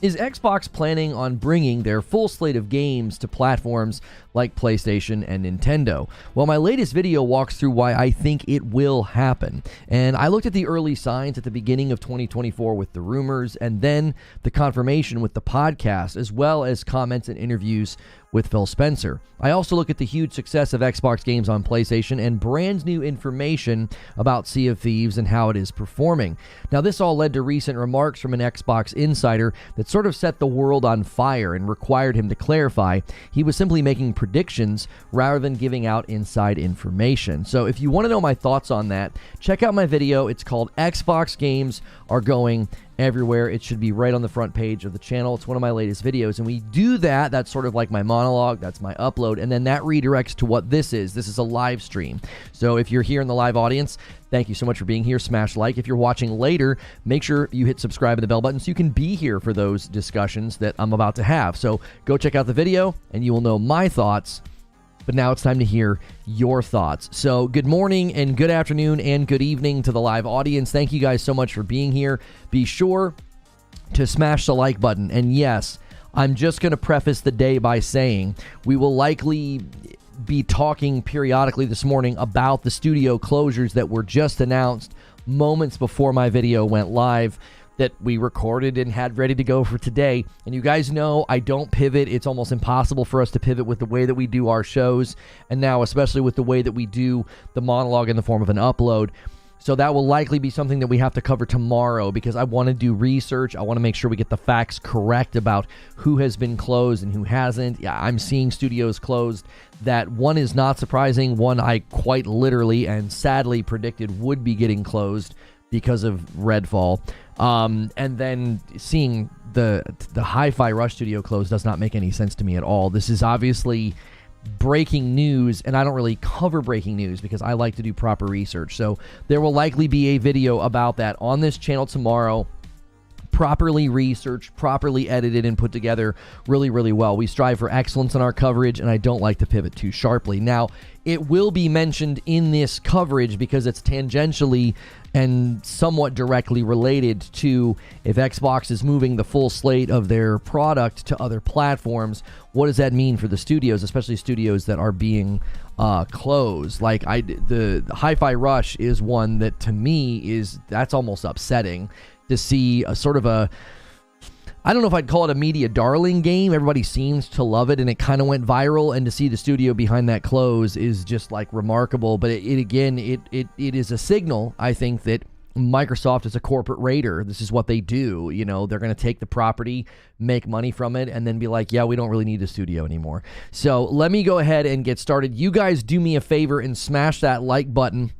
Is Xbox planning on bringing their full slate of games to platforms like PlayStation and Nintendo? Well, my latest video walks through why I think it will happen. And I looked at the early signs at the beginning of 2024 with the rumors, and then the confirmation with the podcast, as well as comments and interviews with Phil Spencer. I also look at the huge success of Xbox games on PlayStation and brand new information about Sea of Thieves and how it is performing. Now, this all led to recent remarks from an Xbox insider that sort of set the world on fire and required him to clarify he was simply making predictions rather than giving out inside information. So if you want to know my thoughts on that, check out my video. It's called Xbox Games Are Going Everywhere. It should be right on the front page of the channel. It's one of my latest videos, and we do that. That's sort of like my monologue. That's my upload, and then that redirects to what this is. This is a live stream. So if you're here in the live audience, thank you so much for being here. Smash like. If you're watching later, make sure you hit subscribe and the bell button so you can be here for those discussions that I'm about to have. So go check out the video, and you will know my thoughts. But now it's time to hear your thoughts. So good morning and good afternoon and good evening to the live audience. Thank you guys so much for being here. Be sure to smash the like button. And yes, I'm just going to preface the day by saying we will likely be talking periodically this morning about the studio closures that were just announced moments before my video went live, that we recorded and had ready to go for today. And you guys know I don't pivot. It's almost impossible for us to pivot with the way that we do our shows, and now especially with the way that we do the monologue in the form of an upload. So that will likely be something that we have to cover tomorrow, because I want to do research. I want to make sure we get the facts correct about who has been closed and who hasn't. Yeah, I'm seeing studios closed that one is not surprising. One I quite literally and sadly predicted would be getting closed because of Redfall. And then seeing the Hi-Fi Rush studio close does not make any sense to me at all. This is obviously breaking news, and I don't really cover breaking news because I like to do proper research. So there will likely be a video about that on this channel tomorrow, properly researched, properly edited, and put together really, really well. We strive for excellence in our coverage, and I don't like to pivot too sharply. Now, it will be mentioned in this coverage because it's tangentially and somewhat directly related to if Xbox is moving the full slate of their product to other platforms. What does that mean for the studios, especially studios that are being closed? Like the Hi-Fi Rush is one that to me that's almost upsetting to see a sort of I don't know if I'd call it a media darling game. Everybody seems to love it, and it kind of went viral, and to see the studio behind that close is just like remarkable. But it is a signal, I think, that Microsoft is a corporate raider. This is what they do. You know, they're going to take the property, make money from it, and then be like, yeah, we don't really need the studio anymore. So let me go ahead and get started. You guys do me a favor and smash that like button.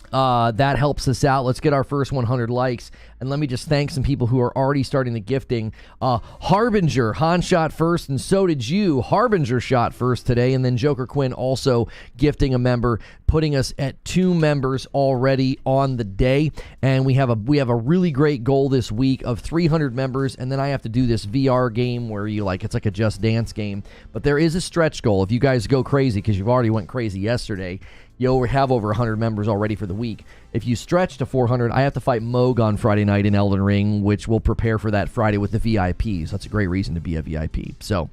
That helps us out. Let's get our first 100 likes. And let me just thank some people who are already starting the gifting. Harbinger, Han shot first, and so did you. Harbinger shot first today, and then Joker Quinn also gifting a member, putting us at 2 members already on the day. And we have a really great goal this week of 300 members, and then I have to do this VR game where it's like a Just Dance game. But there is a stretch goal. If you guys go crazy, because you've already went crazy yesterday, you'll have over 100 members already for the week. If you stretch to 400, I have to fight Moog on Friday night in Elden Ring, which will prepare for that Friday with the VIPs. That's a great reason to be a VIP. So,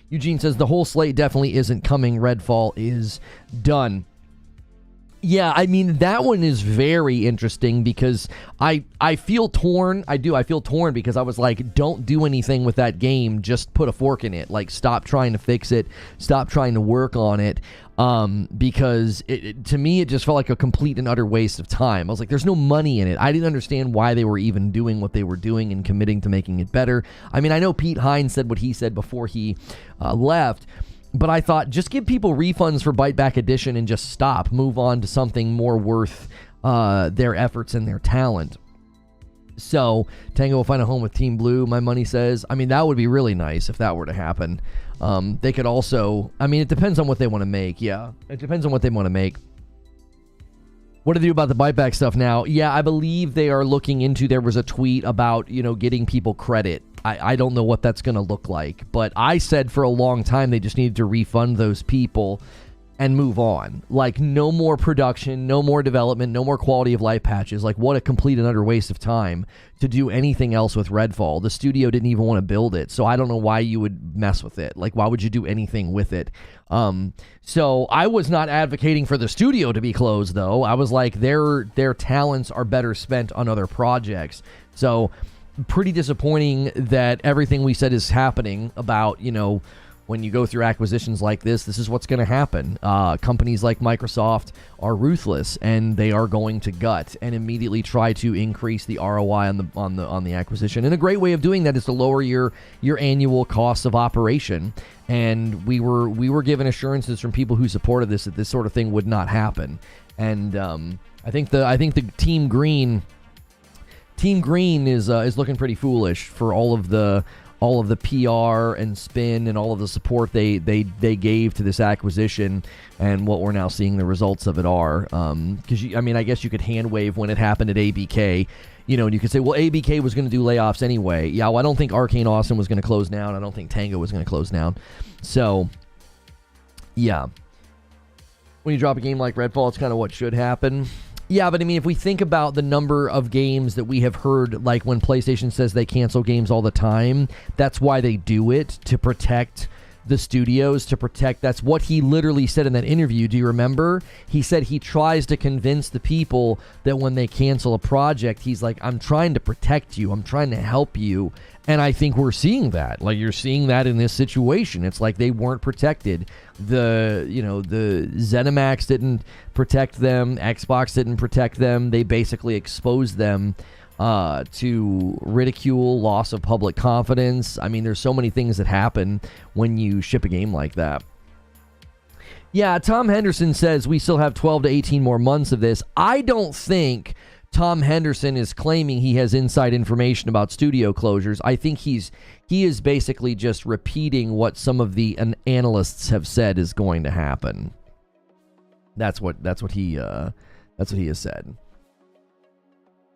Eugene says, the whole slate definitely isn't coming. Redfall is done. Yeah, I mean, that one is very interesting because I feel torn. I feel torn because I was like, don't do anything with that game. Just put a fork in it. Like, stop trying to fix it. Stop trying to work on it. Because to me, it just felt like a complete and utter waste of time. I was like, there's no money in it. I didn't understand why they were even doing what they were doing and committing to making it better. I mean, I know Pete Hines said what he said before he left, but I thought, just give people refunds for Bite Back Edition and just stop. Move on to something more worth their efforts and their talent. So, Tango will find a home with Team Blue, my money says. I mean, that would be really nice if that were to happen. They could also, I mean, it depends on what they want to make. Yeah, it depends on what they want to make. What do they do about the Bite Back stuff now? Yeah, I believe they are looking into, there was a tweet about, getting people credit. I don't know what that's going to look like, but I said for a long time they just needed to refund those people and move on. Like, no more production, no more development, no more quality of life patches. Like, what a complete and utter waste of time to do anything else with Redfall. The studio didn't even want to build it, so I don't know why you would mess with it. Like, why would you do anything with it? So I was not advocating for the studio to be closed, though. I was like, their talents are better spent on other projects. So pretty disappointing that everything we said is happening about, you know, when you go through acquisitions like this is what's going to happen. Companies like Microsoft are ruthless, and they are going to gut and immediately try to increase the ROI on the acquisition. And a great way of doing that is to lower your annual costs of operation. And we were given assurances from people who supported this that this sort of thing would not happen. And I think the Team Green is looking pretty foolish for all of the PR and spin and all of the support they gave to this acquisition, and what we're now seeing the results of it are. Because I guess you could hand wave when it happened at ABK, you know, and you could say, well, ABK was going to do layoffs anyway. Yeah, well, I don't think Arcane Austin was going to close down. I don't think Tango was going to close down. So, yeah. When you drop a game like Redfall, it's kind of what should happen. Yeah, but I mean, if we think about the number of games that we have heard, like when PlayStation says they cancel games all the time, that's why they do it, to protect the studios, that's what he literally said in that interview. Do you remember? He said he tries to convince the people that when they cancel a project, he's like, I'm trying to protect you, I'm trying to help you. And I think we're seeing that. Like, you're seeing that in this situation. It's like they weren't protected. The ZeniMax didn't protect them. Xbox didn't protect them. They basically exposed them to ridicule, loss of public confidence. I mean, there's so many things that happen when you ship a game like that. Yeah, Tom Henderson says we still have 12 to 18 more months of this. I don't think Tom Henderson is claiming he has inside information about studio closures. I think he is basically just repeating what some of the analysts have said is going to happen. That's what he has said.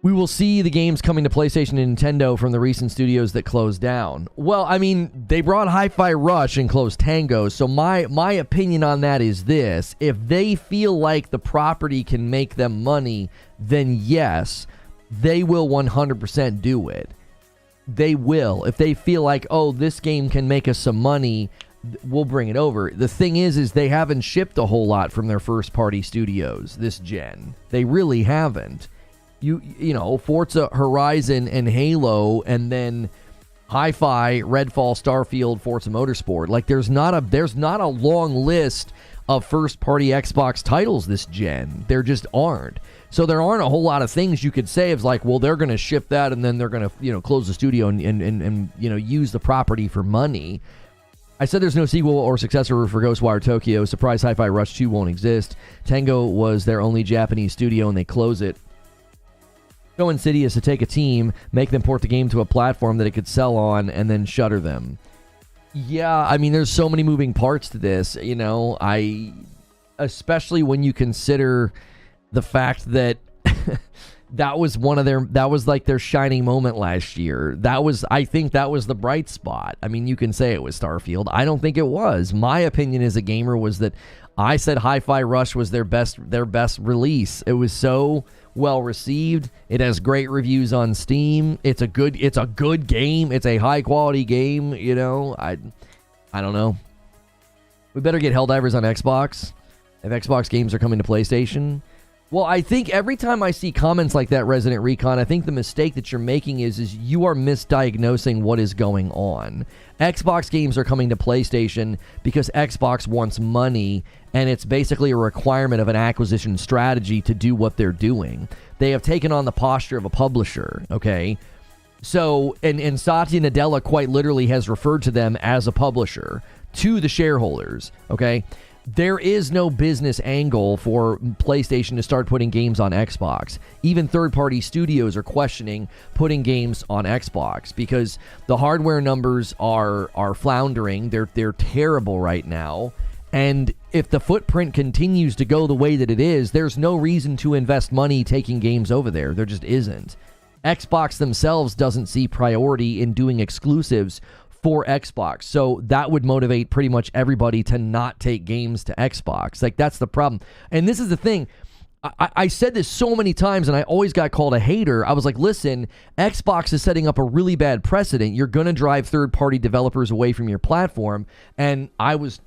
We will see the games coming to PlayStation and Nintendo from the recent studios that closed down. Well, I mean, they brought Hi-Fi Rush and closed Tango, so my opinion on that is this. If they feel like the property can make them money, then yes, they will 100% do it. They will. If they feel like, oh, this game can make us some money, we'll bring it over. The thing is they haven't shipped a whole lot from their first-party studios this gen. They really haven't. You know, Forza Horizon and Halo, and then Hi-Fi, Redfall, Starfield, Forza Motorsport. Like, there's not a long list of first-party Xbox titles this gen. There just aren't. So there aren't a whole lot of things you could say. It's like, well, they're going to ship that, and then they're going to, you know, close the studio and you know, use the property for money. I said there's no sequel or successor for Ghostwire Tokyo. Surprise, Hi-Fi Rush 2 won't exist. Tango was their only Japanese studio, and they close it. So insidious to take a team, make them port the game to a platform that it could sell on, and then shutter them. Yeah, I mean, there's so many moving parts to this, you know. Especially when you consider the fact that that was like their shining moment last year. I think that was the bright spot. I mean, you can say it was Starfield. I don't think it was. My opinion as a gamer was that I said Hi-Fi Rush was their best release. It was so well received. It has great reviews on Steam. It's a good game. It's a high quality game, you know. I don't know. We better get Helldivers on Xbox if Xbox games are coming to PlayStation. Well, I think every time I see comments like that, Resident Recon, I think the mistake that you're making is you are misdiagnosing what is going on. Xbox games are coming to PlayStation because Xbox wants money, and it's basically a requirement of an acquisition strategy to do what they're doing. They have taken on the posture of a publisher, okay? So, and Satya Nadella quite literally has referred to them as a publisher to the shareholders, okay? There is no business angle for PlayStation to start putting games on Xbox. Even third-party studios are questioning putting games on Xbox because the hardware numbers are floundering. They're terrible right now. And if the footprint continues to go the way that it is, there's no reason to invest money taking games over there. There just isn't. Xbox themselves doesn't see priority in doing exclusives for Xbox. So that would motivate pretty much everybody to not take games to Xbox. Like, that's the problem. And this is the thing. I said this so many times, and I always got called a hater. I was like, listen, Xbox is setting up a really bad precedent. You're going to drive third-party developers away from your platform. And I was,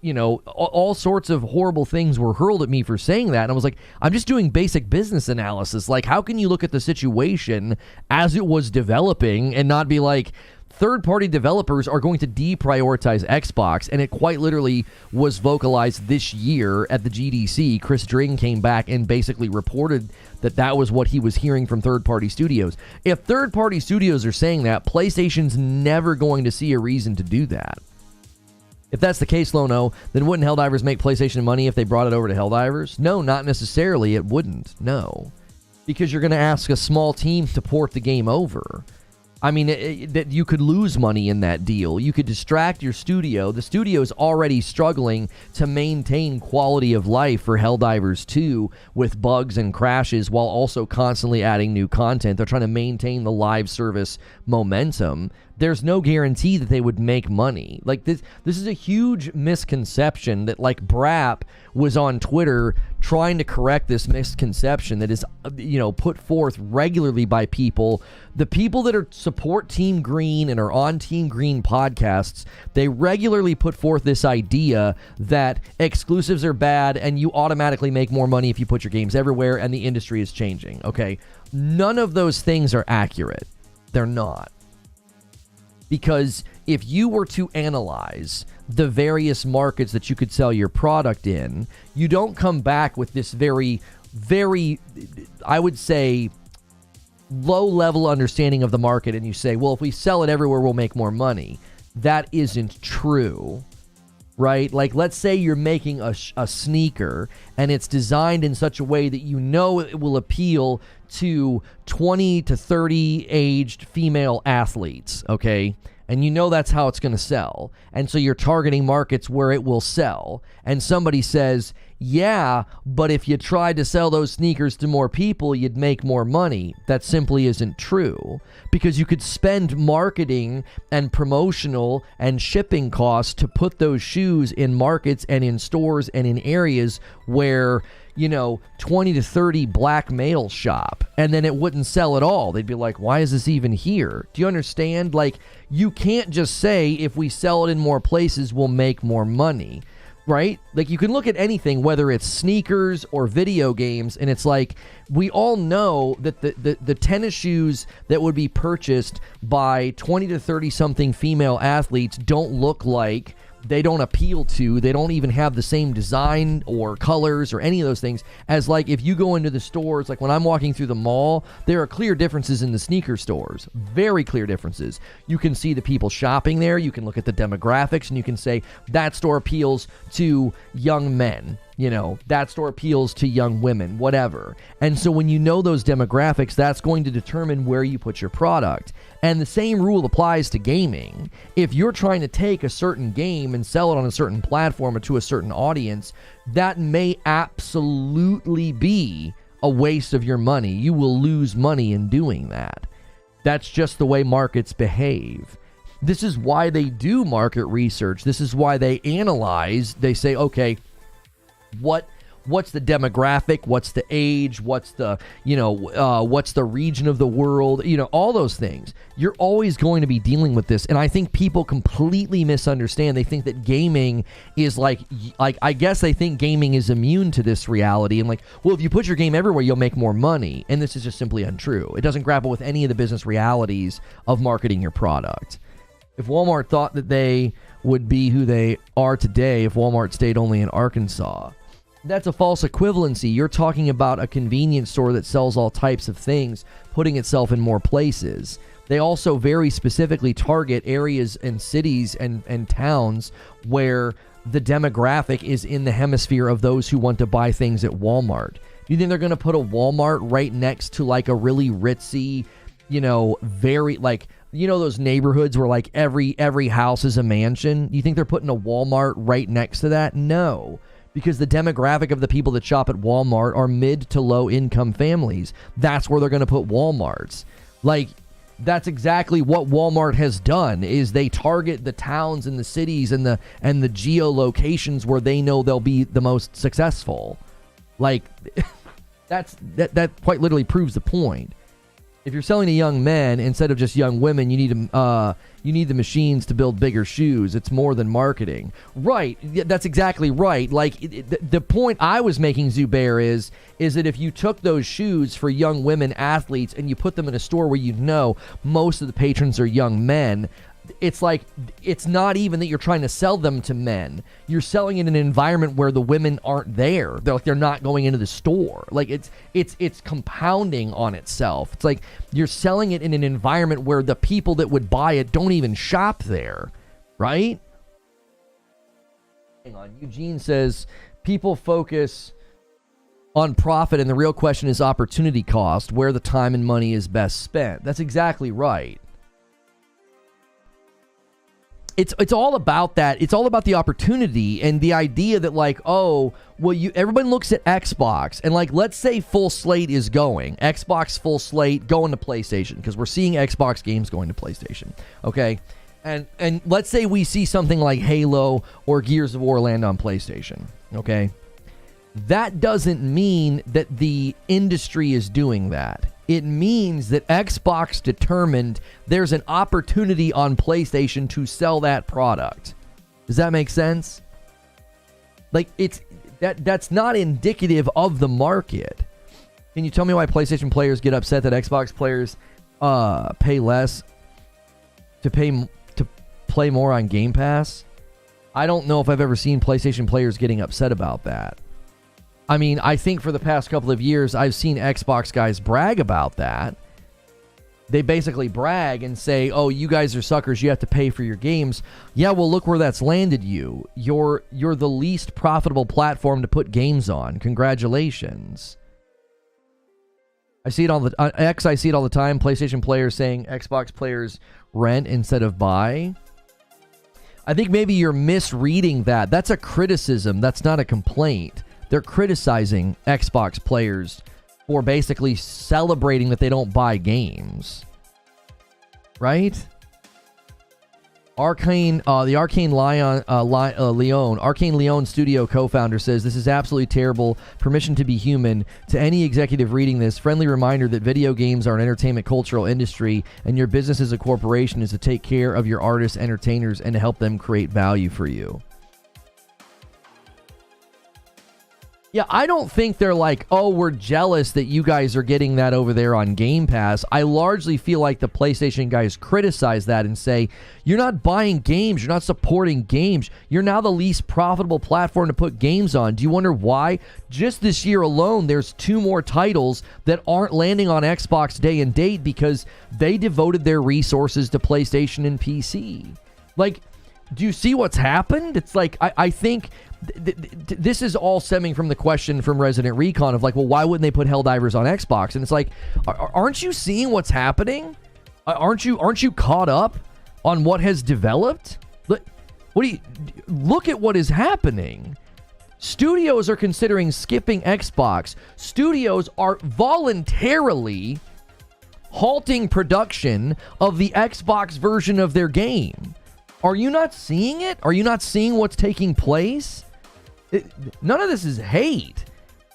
all sorts of horrible things were hurled at me for saying that. And I was like, I'm just doing basic business analysis. Like, how can you look at the situation as it was developing and not be like, third-party developers are going to deprioritize Xbox, and it quite literally was vocalized this year at the GDC. Chris Dring came back and basically reported that that was what he was hearing from third-party studios. If third-party studios are saying that, PlayStation's never going to see a reason to do that. If that's the case, Lono, then wouldn't Helldivers make PlayStation money if they brought it over to Helldivers? No, not necessarily. It wouldn't. No. Because you're going to ask a small team to port the game over. I mean, that you could lose money in that deal. You could distract your studio. The studio is already struggling to maintain quality of life for Helldivers 2 with bugs and crashes while also constantly adding new content. They're trying to maintain the live service momentum. There's no guarantee that they would make money. Like, this is a huge misconception that, like, Brap was on Twitter trying to correct this misconception that is, put forth regularly by people. The people that support Team Green and are on Team Green podcasts, they regularly put forth this idea that exclusives are bad and you automatically make more money if you put your games everywhere and the industry is changing. Okay, none of those things are accurate. They're not. Because if you were to analyze the various markets that you could sell your product in, you don't come back with this very, very, I would say, low-level understanding of the market, and you say, well, if we sell it everywhere, we'll make more money. That isn't true, right? Like, let's say you're making a sneaker, and it's designed in such a way that you know it will appeal to 20 to 30 aged female athletes, okay? And you know that's how it's going to sell. And so you're targeting markets where it will sell. And somebody says, yeah, but if you tried to sell those sneakers to more people, you'd make more money. That simply isn't true. Because you could spend marketing and promotional and shipping costs to put those shoes in markets and in stores and in areas where 20 to 30 black males shop, and then it wouldn't sell at all. They'd be like, why is this even here? Do you understand? Like, you can't just say if we sell it in more places, we'll make more money, right? Like, you can look at anything, whether it's sneakers or video games, and it's like, we all know that the tennis shoes that would be purchased by 20 to 30 something female athletes don't look like, they don't appeal to, they don't even have the same design or colors or any of those things as, like, if you go into the stores, like when I'm walking through the mall, there are clear differences in the sneaker stores, very clear differences. You can see the people shopping there, you can look at the demographics, and you can say that store appeals to young men. That store appeals to young women, whatever. And so when you know those demographics, that's going to determine where you put your product. And the same rule applies to gaming. If you're trying to take a certain game and sell it on a certain platform or to a certain audience, that may absolutely be a waste of your money. You will lose money in doing that. That's just the way markets behave. This is why they do market research. This is why they analyze. They say, okay, what's the demographic, what's the age, what's the what's the region of the world, all those things. You're always going to be dealing with this, and I think people completely misunderstand. They think that gaming is like I guess they think gaming is immune to this reality, and like, well, if you put your game everywhere, you'll make more money. And this is just simply untrue. It doesn't grapple with any of the business realities of marketing your product. If Walmart thought that they would be who they are today, if Walmart stayed only in Arkansas, that's a false equivalency. You're talking about a convenience store that sells all types of things, putting itself in more places. They also very specifically target areas and cities and towns where the demographic is in the hemisphere of those who want to buy things at Walmart. Do you think they're going to put a Walmart right next to like a really ritzy, very like, those neighborhoods where like every house is a mansion? You think they're putting a Walmart right next to that? No. Because the demographic of the people that shop at Walmart are mid to low income families. That's where they're going to put Walmarts. Like, that's exactly what Walmart has done, is they target the towns and the cities and the geolocations where they know they'll be the most successful. Like, that quite literally proves the point. If you're selling to young men instead of just young women, you need the machines to build bigger shoes. It's more than marketing. Right. That's exactly right. Like, the point I was making, Zubair, is that if you took those shoes for young women athletes and you put them in a store where you know most of the patrons are young men, it's like, it's not even that you're trying to sell them to men. You're selling in an environment where the women aren't there. They're not going into the store. Like, it's compounding on itself. It's like you're selling it in an environment where the people that would buy it don't even shop there, right? Hang on. Eugene says people focus on profit and the real question is opportunity cost, where the time and money is best spent. That's exactly right. It's all about that. It's all about the opportunity and the idea that, like, oh, well, everybody looks at Xbox and, like, let's say full slate is going. Xbox full slate going to PlayStation, because we're seeing Xbox games going to PlayStation. Okay? And let's say we see something like Halo or Gears of War land on PlayStation. Okay? That doesn't mean that the industry is doing that. It means that Xbox determined there's an opportunity on PlayStation to sell that product. Does that make sense? Like, that's not indicative of the market. Can you tell me why PlayStation players get upset that Xbox players pay less to play more on Game Pass? I don't know if I've ever seen PlayStation players getting upset about that. I mean, I think for the past couple of years, I've seen Xbox guys brag about that. They basically brag and say, oh, you guys are suckers, you have to pay for your games. Yeah, well, look where that's landed you. You're the least profitable platform to put games on. Congratulations. I see it on X, I see it all the time. PlayStation players saying Xbox players rent instead of buy. I think maybe you're misreading that. That's a criticism. That's not a complaint. They're criticizing Xbox players for basically celebrating that they don't buy games. Right? The Arcane Leon studio co-founder says, this is absolutely terrible. Permission to be human. To any executive reading this, friendly reminder that video games are an entertainment cultural industry, and your business as a corporation is to take care of your artists, entertainers, and to help them create value for you. Yeah, I don't think they're like, oh, we're jealous that you guys are getting that over there on Game Pass. I largely feel like the PlayStation guys criticize that and say, you're not buying games, you're not supporting games. You're now the least profitable platform to put games on. Do you wonder why? Just this year alone, there's 2 more titles that aren't landing on Xbox day and date because they devoted their resources to PlayStation and PC. Like, do you see what's happened? It's like, I think this is all stemming from the question from Resident Recon of like, well, why wouldn't they put Helldivers on Xbox? And it's like, aren't you seeing what's happening? Aren't you caught up on what has developed? Look at what is happening. Studios are considering skipping Xbox. Studios are voluntarily halting production of the Xbox version of their game. Are you not seeing it? Are you not seeing what's taking place? None of this is hate.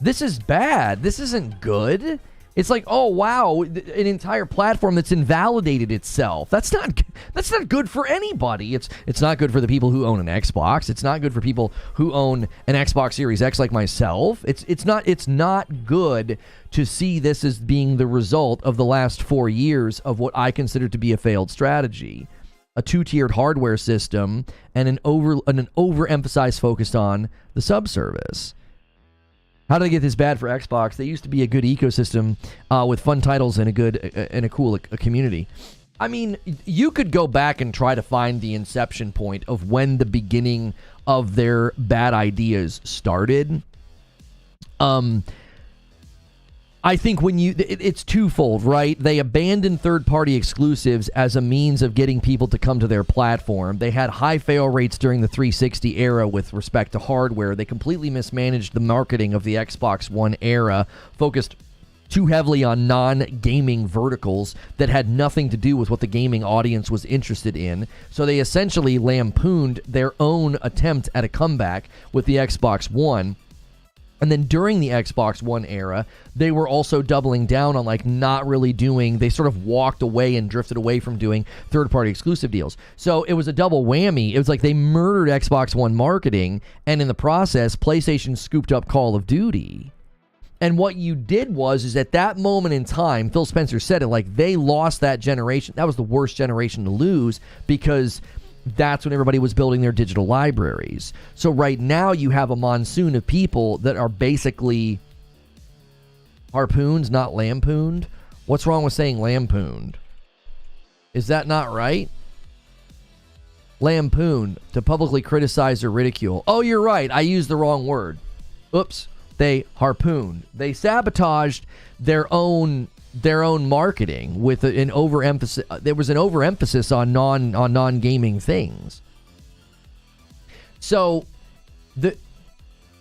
This is bad. This isn't good. It's like, oh, wow, an entire platform that's invalidated itself. That's not good for anybody. It's not good for the people who own an Xbox. It's not good for people who own an Xbox Series X like myself. It's not good to see this as being the result of the last 4 years of what I consider to be a failed strategy. A 2-tiered hardware system and an overemphasized focus on the subservice. How did they get this bad for Xbox? They used to be a good ecosystem with fun titles and a cool community. I mean, you could go back and try to find the inception point of when the beginning of their bad ideas started. I think it's twofold, right? They abandoned third-party exclusives as a means of getting people to come to their platform. They had high fail rates during the 360 era with respect to hardware. They completely mismanaged the marketing of the Xbox One era, focused too heavily on non-gaming verticals that had nothing to do with what the gaming audience was interested in. So they essentially lampooned their own attempt at a comeback with the Xbox One. And then during the Xbox One era, they were also doubling down on like not really doing, they sort of walked away and drifted away from doing third-party exclusive deals. So it was a double whammy. It was like they murdered Xbox One marketing, and in the process, PlayStation scooped up Call of Duty. And what you did is at that moment in time, Phil Spencer said it, like they lost that generation. That was the worst generation to lose because that's when everybody was building their digital libraries. So right now you have a monsoon of people that are basically harpoons, not lampooned. What's wrong with saying lampooned? Is that not right? Lampoon, to publicly criticize or ridicule. Oh, you're right. I used the wrong word. Oops. They harpooned. They sabotaged their own marketing with an overemphasis. There was an overemphasis on non-gaming things. So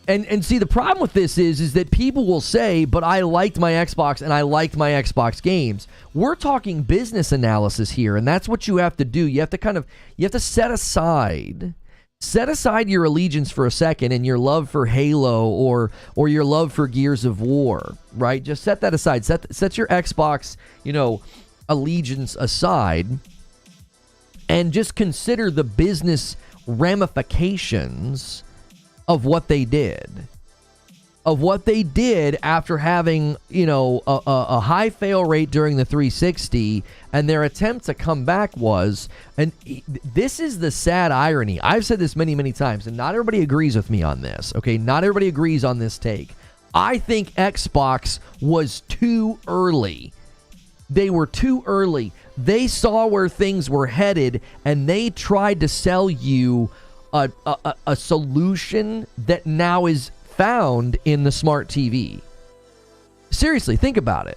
and see, the problem with this is that people will say, but I liked my Xbox and I liked my Xbox games. We're talking business analysis here, and that's what you have to do. You have to set aside your allegiance for a second and your love for Halo or your love for Gears of War, right? Just set that aside. Set your Xbox, allegiance aside, and just consider the business ramifications of what they did. Of what they did after having, a high fail rate during the 360, and their attempt to come back was, and this is the sad irony. I've said this many, many times, and not everybody agrees with me on this, okay? Not everybody agrees on this take. I think Xbox was too early. They were too early. They saw where things were headed, and they tried to sell you a solution that now is found in the smart TV. Seriously, think about it.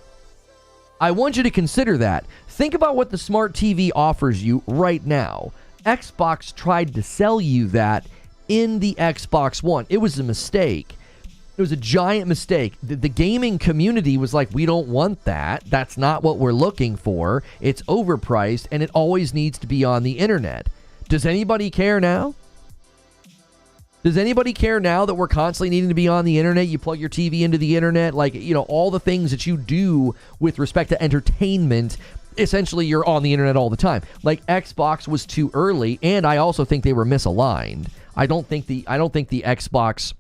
I want you to consider that. Think about what the smart TV offers you right now. Xbox tried to sell you that in the Xbox One. It was a mistake. It was a giant mistake. The gaming community was like, we don't want that. That's not what we're looking for. It's overpriced, and it always needs to be on the internet. Does anybody care now? Does anybody care now that we're constantly needing to be on the internet? You plug your TV into the internet, all the things that you do with respect to entertainment, essentially you're on the internet all the time. Like, Xbox was too early, and I also think they were misaligned. I don't think the Xbox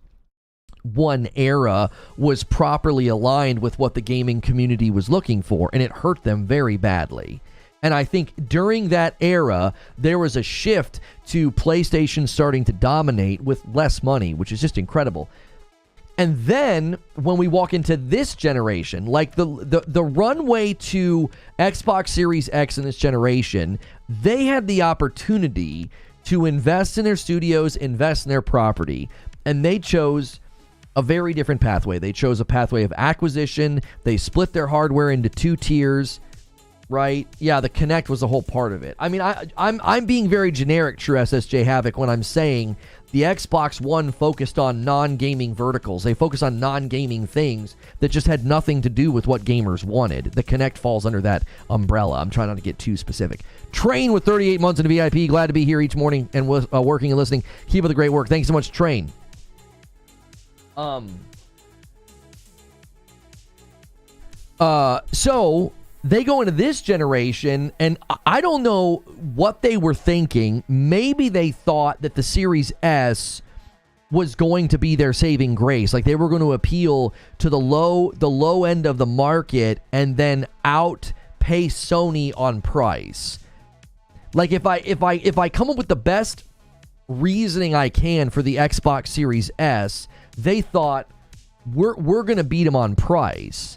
One era was properly aligned with what the gaming community was looking for, and it hurt them very badly. And I think during that era, there was a shift to PlayStation starting to dominate with less money, which is just incredible. And then when we walk into this generation, like the runway to Xbox Series X in this generation, they had the opportunity to invest in their studios, invest in their property, and they chose a very different pathway. They chose a pathway of acquisition. They split their hardware into two tiers. Right? Yeah, the Kinect was a whole part of it. I mean, I'm being very generic, True SSJ Havoc, when I'm saying the Xbox One focused on non-gaming verticals. They focused on non-gaming things that just had nothing to do with what gamers wanted. The Kinect falls under that umbrella. I'm trying not to get too specific. Train with 38 months into VIP. Glad to be here each morning and working and listening. Keep up the great work. Thanks so much, Train. So they go into this generation, and I don't know what they were thinking. Maybe they thought that the Series S was going to be their saving grace. Like, they were going to appeal to the low end of the market and then outpace Sony on price. Like, if I come up with the best reasoning I can for the Xbox Series S, they thought we're going to beat them on price.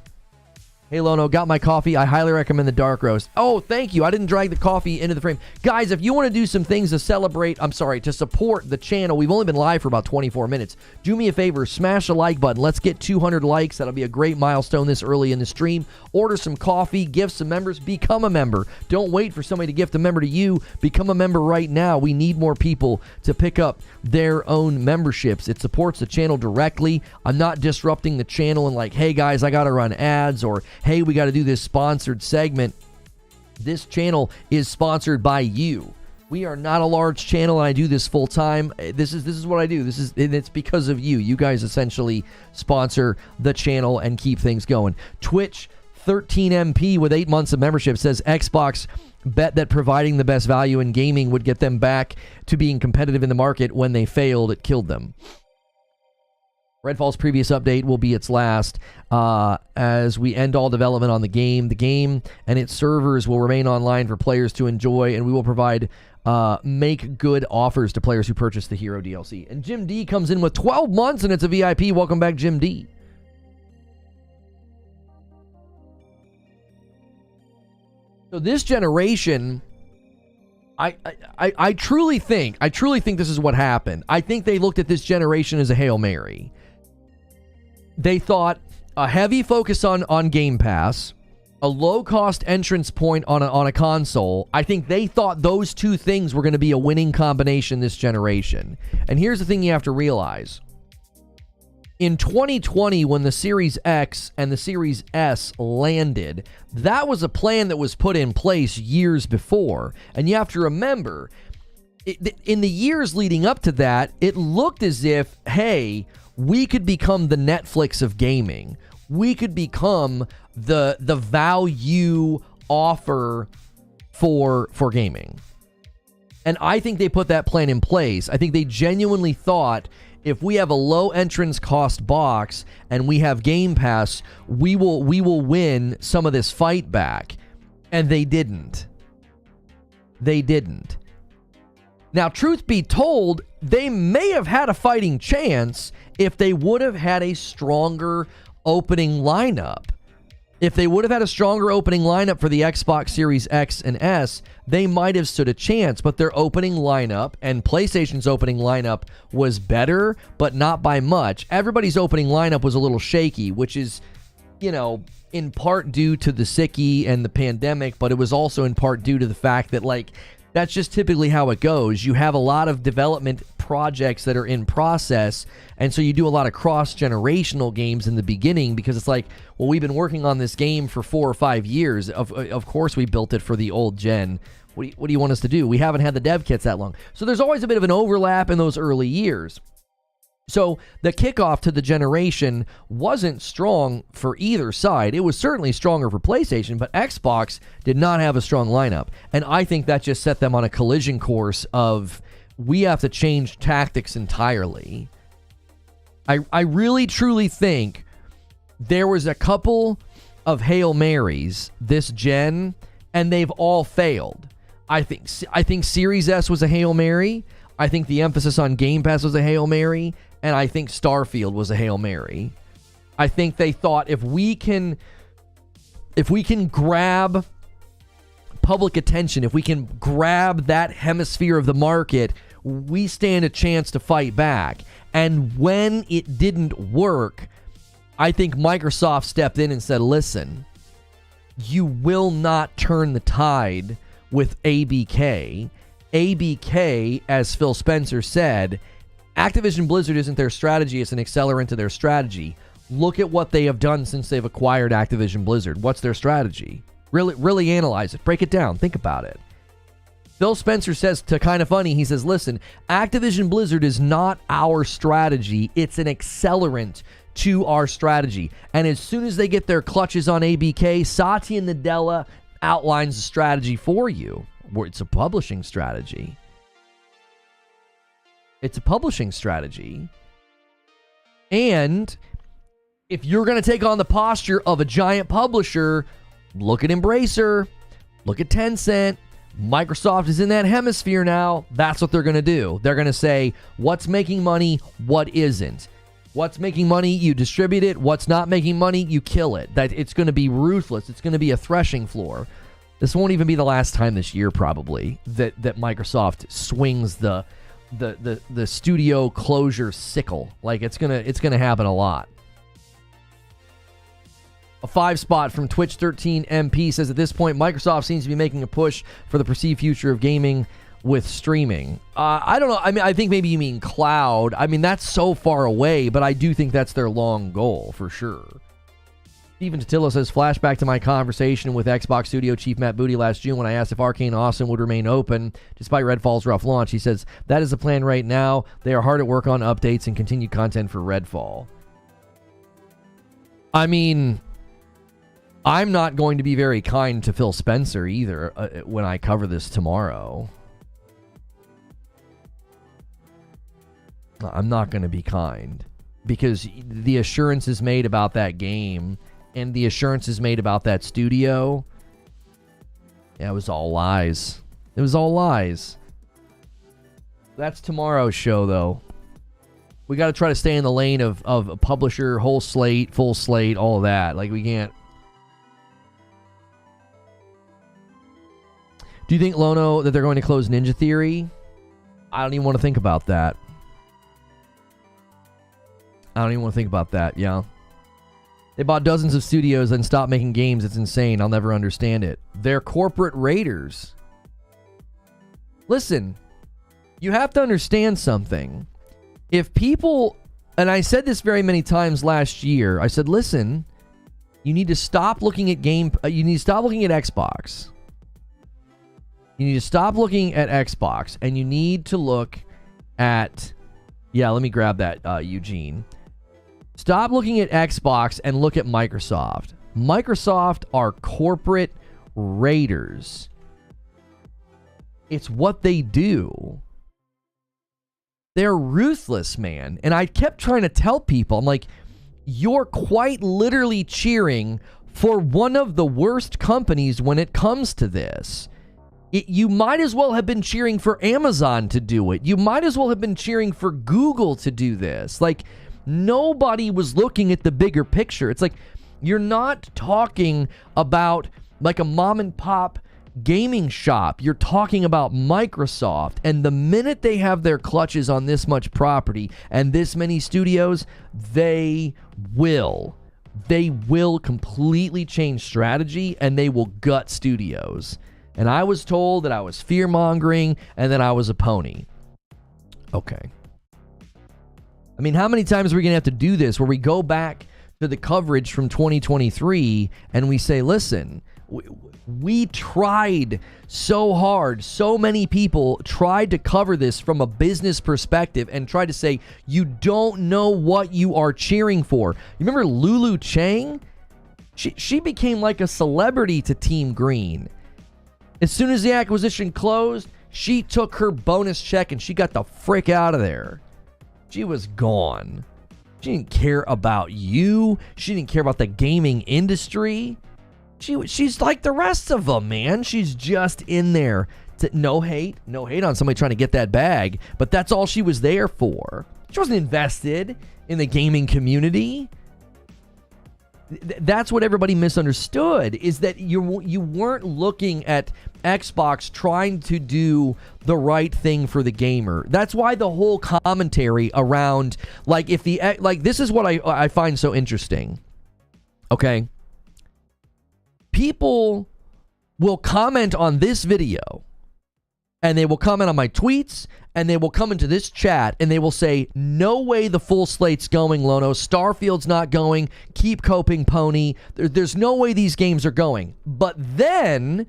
Hey, Lono, got my coffee. I highly recommend the dark roast. Oh, thank you. I didn't drag the coffee into the frame. Guys, if you want to do some things to to support the channel, we've only been live for about 24 minutes. Do me a favor, smash the like button. Let's get 200 likes. That'll be a great milestone this early in the stream. Order some coffee, gift some members, become a member. Don't wait for somebody to gift a member to you. Become a member right now. We need more people to pick up their own memberships. It supports the channel directly. I'm not disrupting the channel and like, hey guys, I got to run ads, or hey, we got to do this sponsored segment. This channel is sponsored by you. We are not a large channel, and I do this full time. This is what I do. It's because of you. You guys essentially sponsor the channel and keep things going. Twitch 13MP with 8 months of membership says Xbox bet that providing the best value in gaming would get them back to being competitive in the market. When they failed, it killed them. Redfall's previous update will be its last as we end all development on the game. The game and its servers will remain online for players to enjoy, and we will provide make good offers to players who purchase the Hero DLC. And Jim D comes in with 12 months, and it's a VIP. Welcome back, Jim D. So this generation, I truly think this is what happened. I think they looked at this generation as a Hail Mary. They thought a heavy focus on Game Pass, a low-cost entrance point on a console. I think they thought those two things were going to be a winning combination this generation. And here's the thing you have to realize. In 2020, when the Series X and the Series S landed, that was a plan that was put in place years before. And you have to remember, in the years leading up to that, it looked as if, hey, we could become the Netflix of gaming. We could become the value offer for gaming. And I think they put that plan in place. I think they genuinely thought, if we have a low entrance cost box and we have Game Pass, we will win some of this fight back. And they didn't. They didn't. Now, truth be told, they may have had a fighting chance if they would have had a stronger opening lineup. If they would have had a stronger opening lineup for the Xbox Series X and S, they might have stood a chance. But their opening lineup and PlayStation's opening lineup was better, but not by much. Everybody's opening lineup was a little shaky, which is, in part due to the sickie and the pandemic, but it was also in part due to the fact that, that's just typically how it goes. You have a lot of development projects that are in process, and so you do a lot of cross-generational games in the beginning because it's like, well, we've been working on this game for 4 or 5 years. Of course we built it for the old gen. What do you want us to do? We haven't had the dev kits that long. So there's always a bit of an overlap in those early years. So the kickoff to the generation wasn't strong for either side. It was certainly stronger for PlayStation, but Xbox did not have a strong lineup. And I think that just set them on a collision course of, we have to change tactics entirely. I really, truly think there was a couple of Hail Marys this gen, and they've all failed. I think Series S was a Hail Mary. I think the emphasis on Game Pass was a Hail Mary. And I think Starfield was a Hail Mary. I think they thought, if we can grab public attention, if we can grab that hemisphere of the market, we stand a chance to fight back. And when it didn't work, I think Microsoft stepped in and said, listen, you will not turn the tide with ABK. ABK, as Phil Spencer said, Activision Blizzard isn't their strategy, it's an accelerant to their strategy. Look at what they have done since they've acquired Activision Blizzard. What's their strategy? Really analyze it. Break it down. Think about it. Phil Spencer says to Kinda Funny, he says, listen, Activision Blizzard is not our strategy. It's an accelerant to our strategy. And as soon as they get their clutches on ABK, Satya Nadella outlines the strategy for you. It's a publishing strategy. It's a publishing strategy. And if you're going to take on the posture of a giant publisher, look at Embracer, look at Tencent. Microsoft is in that hemisphere now. That's what they're going to do. They're going to say, what's making money, what isn't. What's making money, you distribute it. What's not making money, you kill it. That it's going to be ruthless. It's going to be a threshing floor. This won't even be the last time this year, probably, that Microsoft swings the studio closure sickle. Like, it's gonna happen a lot. A 5-spot from Twitch 13 MP says, at this point, Microsoft seems to be making a push for the perceived future of gaming with streaming. I don't know. I mean, I think maybe you mean cloud. I mean, that's so far away, but I do think that's their long goal for sure. Steven Totillo says, flashback to my conversation with Xbox Studio Chief Matt Booty last June when I asked if Arcane Awesome would remain open despite Redfall's rough launch. He says, that is the plan right now. They are hard at work on updates and continued content for Redfall. I mean, I'm not going to be very kind to Phil Spencer either when I cover this tomorrow. I'm not going to be kind because the assurances made about that game and the assurances made about that studio, yeah, it was all lies. It was all lies. That's tomorrow's show, though. We got to try to stay in the lane of a publisher, whole slate, full slate, all of that. Like, we can't. Do you think, Lono, that they're going to close Ninja Theory? I don't even want to think about that. Yeah. They bought dozens of studios and stopped making games. It's insane. I'll never understand it. They're corporate raiders. Listen, you have to understand something. If people, and I said this very many times last year, I said, listen, you need to stop looking at you need to stop looking at Xbox. You need to stop looking at Xbox, and you need to look at, yeah, let me grab that, Eugene. Stop looking at Xbox and look at Microsoft. Microsoft are corporate raiders. It's what they do. They're ruthless, man. And I kept trying to tell people, I'm like, you're quite literally cheering for one of the worst companies when it comes to this. You might as well have been cheering for Amazon to do it. You might as well have been cheering for Google to do this. Like, nobody was looking at the bigger picture. It's like, you're not talking about like a mom and pop gaming shop. You're talking about Microsoft. And the minute they have their clutches on this much property and this many studios, they will completely change strategy and they will gut studios. And I was told that I was fear-mongering and that I was a pony. Okay. I mean, how many times are we going to have to do this where we go back to the coverage from 2023 and we say, listen, we tried so hard. So many people tried to cover this from a business perspective and tried to say, you don't know what you are cheering for. You remember Lulu Chang? She became like a celebrity to Team Green. As soon as the acquisition closed, she took her bonus check and she got the frick out of there. She was gone. She didn't care about you. She didn't care about the gaming industry. She's like the rest of them, man. She's just in there. No hate on somebody trying to get that bag, but that's all she was there for. She wasn't invested in the gaming community. That's what everybody misunderstood, is that you weren't looking at Xbox trying to do the right thing for the gamer. That's why the whole commentary around, like, this is what I find so interesting. Okay. People will comment on this video and they will comment on my tweets and they will come into this chat and they will say, no way the full slate's going, Lono. Starfield's not going. Keep coping, Pony. There's no way these games are going. But then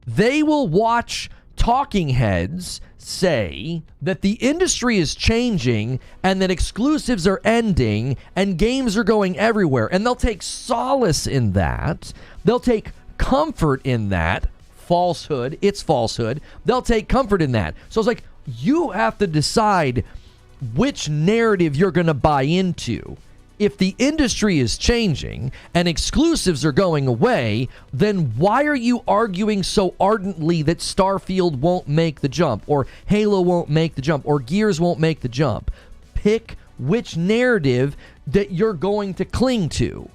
they will watch talking heads say that the industry is changing and that exclusives are ending and games are going everywhere. And they'll take solace in that. They'll take comfort in that. Falsehood. It's falsehood. They'll take comfort in that. So it's like, you have to decide which narrative you're going to buy into. If the industry is changing and exclusives are going away, then why are you arguing so ardently that Starfield won't make the jump, or Halo won't make the jump, or Gears won't make the jump? Pick which narrative that you're going to cling to.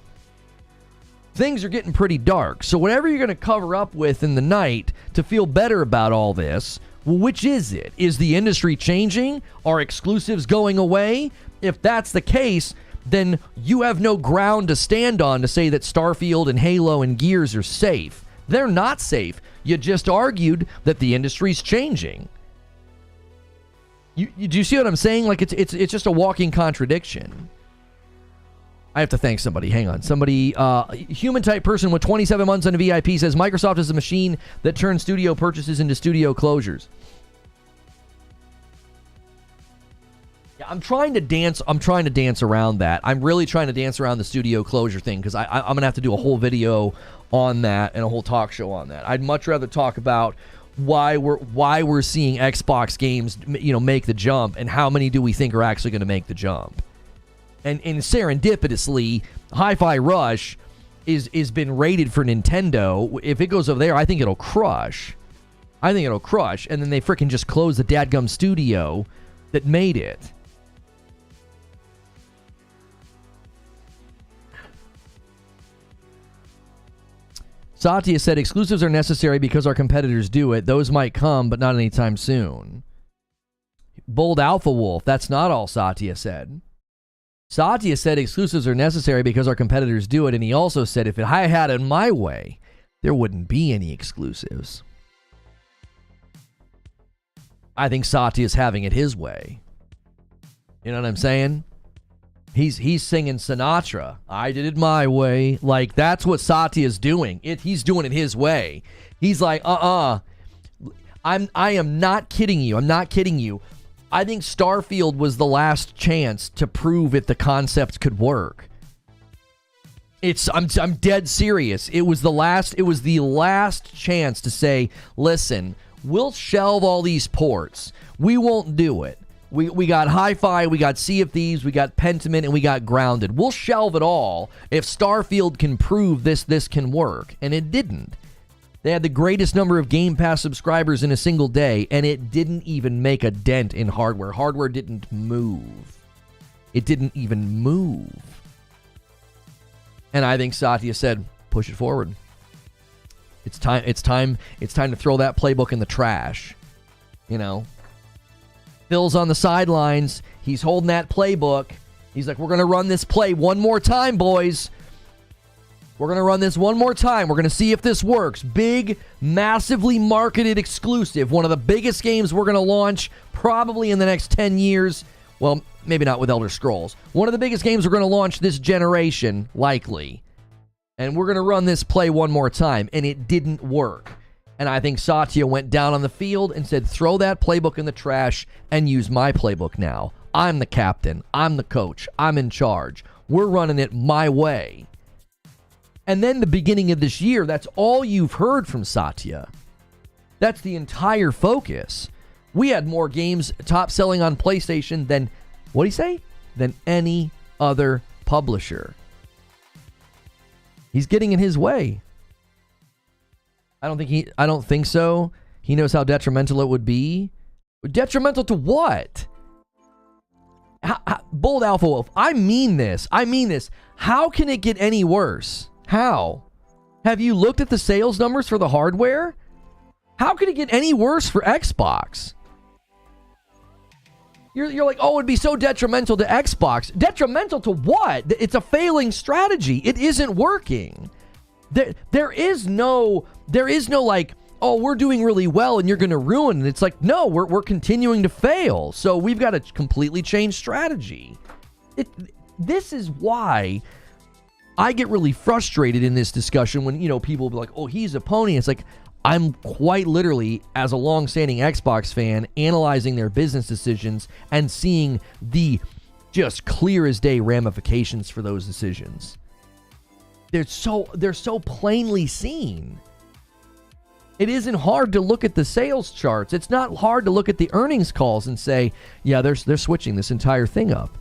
Things are getting pretty dark. So whatever you're going to cover up with in the night to feel better about all this, well, which is it? Is the industry changing? Are exclusives going away? If that's the case, then you have no ground to stand on to say that Starfield and Halo and Gears are safe. They're not safe. You just argued that the industry's changing. Do you see what I'm saying? Like, it's just a walking contradiction. I have to thank somebody. Hang on. Somebody, human-type person with 27 months on a VIP says, Microsoft is a machine that turns studio purchases into studio closures. Yeah, I'm trying to dance around that. I'm really trying to dance around the studio closure thing because I'm going to have to do a whole video on that and a whole talk show on that. I'd much rather talk about why we're seeing Xbox games, make the jump, and how many do we think are actually going to make the jump. And serendipitously, Hi-Fi Rush is been rated for Nintendo. If it goes over there, I think it'll crush. And then they freaking just close the dadgum studio that made it. Satya said, exclusives are necessary because our competitors do it. Those might come, but not anytime soon. Bold Alpha Wolf, that's not all Satya said. Satya said exclusives are necessary because our competitors do it, and he also said if I had it my way, there wouldn't be any exclusives. I think Satya's having it his way. You know what I'm saying? He's singing Sinatra. I did it my way. Like, that's what Satya's doing. He's doing it his way. He's like, I am not kidding you. I'm not kidding you. I think Starfield was the last chance to prove if the concept could work. I'm dead serious. It was the last chance to say, listen, we'll shelve all these ports. We won't do it. We got Hi-Fi, we got Sea of Thieves, we got Pentiment, and we got Grounded. We'll shelve it all if Starfield can prove this can work. And it didn't. They had the greatest number of Game Pass subscribers in a single day, and it didn't even make a dent in hardware. Hardware didn't move. It didn't even move. And I think Satya said, push it forward. It's time to throw that playbook in the trash. Phil's on the sidelines. He's holding that playbook. He's like, we're going to run this play one more time, boys. We're going to run this one more time. We're going to see if this works. Big, massively marketed exclusive. One of the biggest games we're going to launch probably in the next 10 years. Well, maybe not with Elder Scrolls. One of the biggest games we're going to launch this generation, likely. And we're going to run this play one more time. And it didn't work. And I think Satya went down on the field and said, throw that playbook in the trash and use my playbook now. I'm the captain. I'm the coach. I'm in charge. We're running it my way. And then the beginning of this year, that's all you've heard from Satya. That's the entire focus. We had more games top selling on PlayStation than, what'd he say? Than any other publisher. He's getting in his way. I don't think so. He knows how detrimental it would be. Detrimental to what? Bold Alpha Wolf, I mean this. How can it get any worse? How? Have you looked at the sales numbers for the hardware? How could it get any worse for Xbox? You're like, oh, it'd be so detrimental to Xbox. Detrimental to what? It's a failing strategy. It isn't working. There is no like, oh, we're doing really well and you're going to ruin it. It's like, no, we're continuing to fail. So we've got to completely change strategy. This is why I get really frustrated in this discussion when, people be like, oh, he's a pony. It's like, I'm quite literally, as a long-standing Xbox fan, analyzing their business decisions and seeing the just clear as day ramifications for those decisions. They're so plainly seen. It isn't hard to look at the sales charts. It's not hard to look at the earnings calls and say, yeah, they're switching this entire thing up.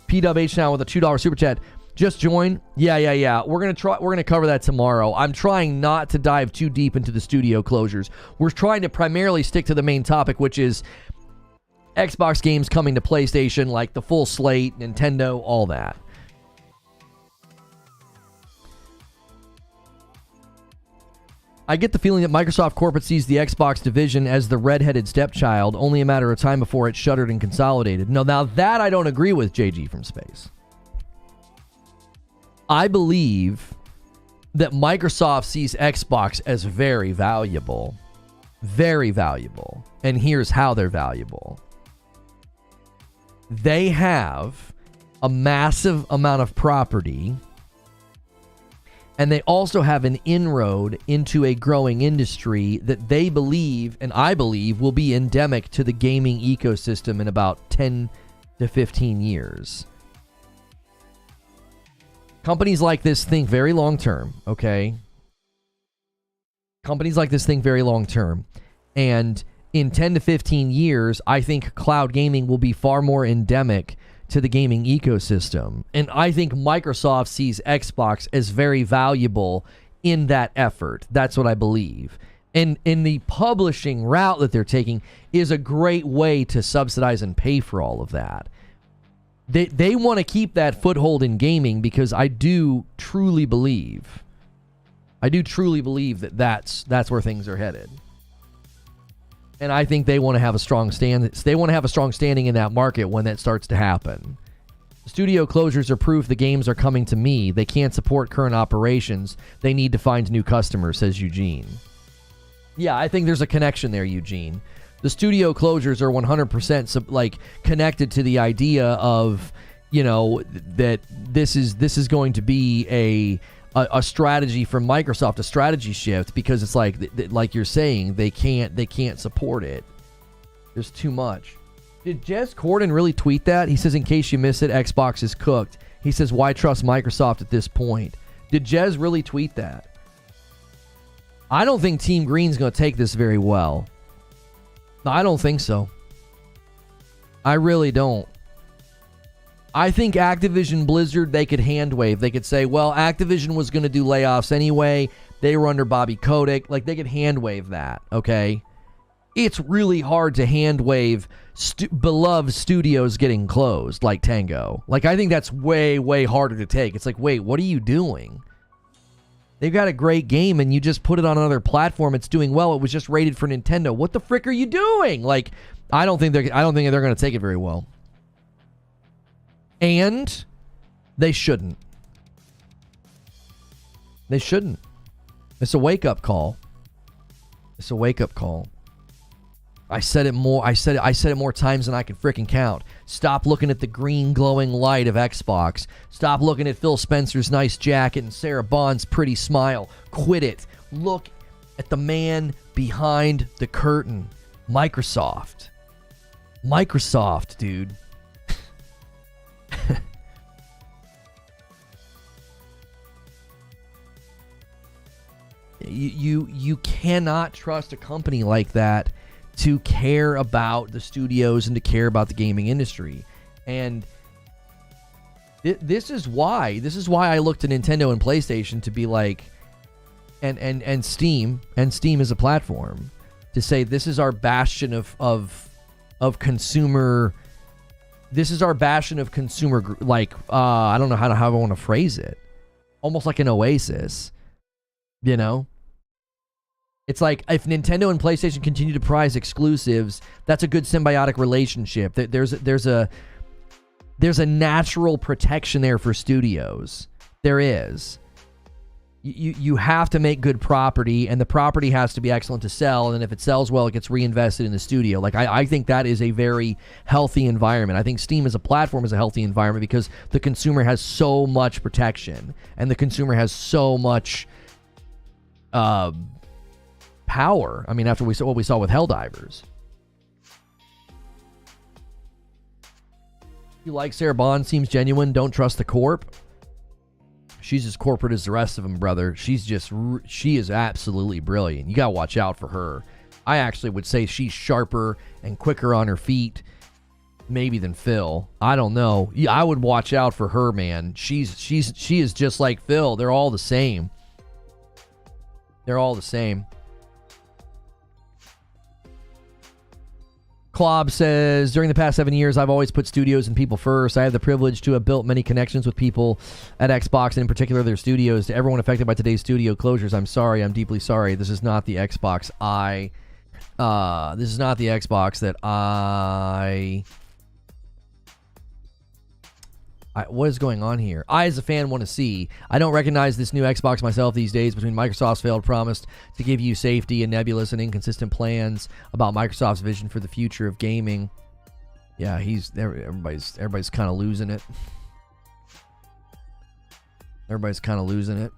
PWH now with a $2 super chat. Just join. Yeah. We're gonna cover that tomorrow. I'm trying not to dive too deep into the studio closures. We're trying to primarily stick to the main topic, which is Xbox games coming to PlayStation, like the full slate, Nintendo, all that. I get the feeling that Microsoft corporate sees the Xbox division as the redheaded stepchild, only a matter of time before it shuttered and consolidated. No, now that I don't agree with, JG from Space. I believe that Microsoft sees Xbox as very valuable. Very valuable. And here's how they're valuable. They have a massive amount of property, and they also have an inroad into a growing industry that they believe, and I believe, will be endemic to the gaming ecosystem in about 10 to 15 years. Companies like this think very long term, okay? Companies like this think very long term. And in 10 to 15 years, I think cloud gaming will be far more endemic to the gaming ecosystem. And I think Microsoft sees Xbox as very valuable in that effort. That's what I believe. And in the publishing route that they're taking is a great way to subsidize and pay for all of that. They want to keep that foothold in gaming because I do truly believe that that's where things are headed. And I think they want to have a strong standing in that market when that starts to happen. Studio closures are proof the games are coming to me. They can't support current operations. They need to find new customers, says Eugene. Yeah, I think there's a connection there, Eugene. The studio closures are 100% like connected to the idea of, you know, that this is going to be a strategy from Microsoft, a strategy shift, because it's like you're saying, they can't support it. There's too much. Did Jez Corden really tweet that? He says, in case you miss it, Xbox is cooked. He says, why trust Microsoft at this point? Did Jez really tweet that? I don't think Team Green's going to take this very well. I don't think so. I really don't. I think Activision Blizzard, they could hand wave. They could say, well, Activision was going to do layoffs anyway. They were under Bobby Kotick. Like, they could hand wave that, okay? It's really hard to hand wave beloved studios getting closed, like Tango. Like, I think that's way, way harder to take. It's like, wait, what are you doing? They've got a great game, and you just put it on another platform. It's doing well. It was just rated for Nintendo. What the frick are you doing? Like, I don't think they're going to take it very well. And they shouldn't. They shouldn't. It's a wake-up call. It's a wake-up call. I said it more times than I can freaking count. Stop looking at the green glowing light of Xbox. Stop looking at Phil Spencer's nice jacket and Sarah Bond's pretty smile. Quit it. Look at the man behind the curtain. Microsoft. Microsoft, dude. You cannot trust a company like that to care about the studios and to care about the gaming industry. And this is why I look to Nintendo and PlayStation to be like, and Steam as a platform, to say this is our bastion of consumer. This is our bastion of consumer, like, I don't know how I want to phrase it. Almost like an oasis, you know? It's like, if Nintendo and PlayStation continue to prize exclusives, that's a good symbiotic relationship. There's a natural protection there for studios. There is. You have to make good property, and the property has to be excellent to sell, and if it sells well, it gets reinvested in the studio. Like, I think that is a very healthy environment. I think Steam as a platform is a healthy environment because the consumer has so much protection, and the consumer has so much power. I mean, after what we saw with Helldivers. You like Sarah Bond, seems genuine, don't trust the corp. She's as corporate as the rest of them, brother. She is absolutely brilliant. You gotta watch out for her. I actually would say she's sharper and quicker on her feet, maybe, than Phil. I don't know. I would watch out for her, man. She is just like Phil. They're all the same. They're all the same. Klob says, during the past 7 years, I've always put studios and people first. I have the privilege to have built many connections with people at Xbox, and in particular their studios. To everyone affected by today's studio closures, I'm sorry. I'm deeply sorry. This is not the Xbox this is not the Xbox that what is going on here? I, as a fan, want to see. I don't recognize this new Xbox myself these days. Between Microsoft's failed promise to give you safety and nebulous and inconsistent plans about Microsoft's vision for the future of gaming. Yeah, everybody's kind of losing it. Everybody's kind of losing it.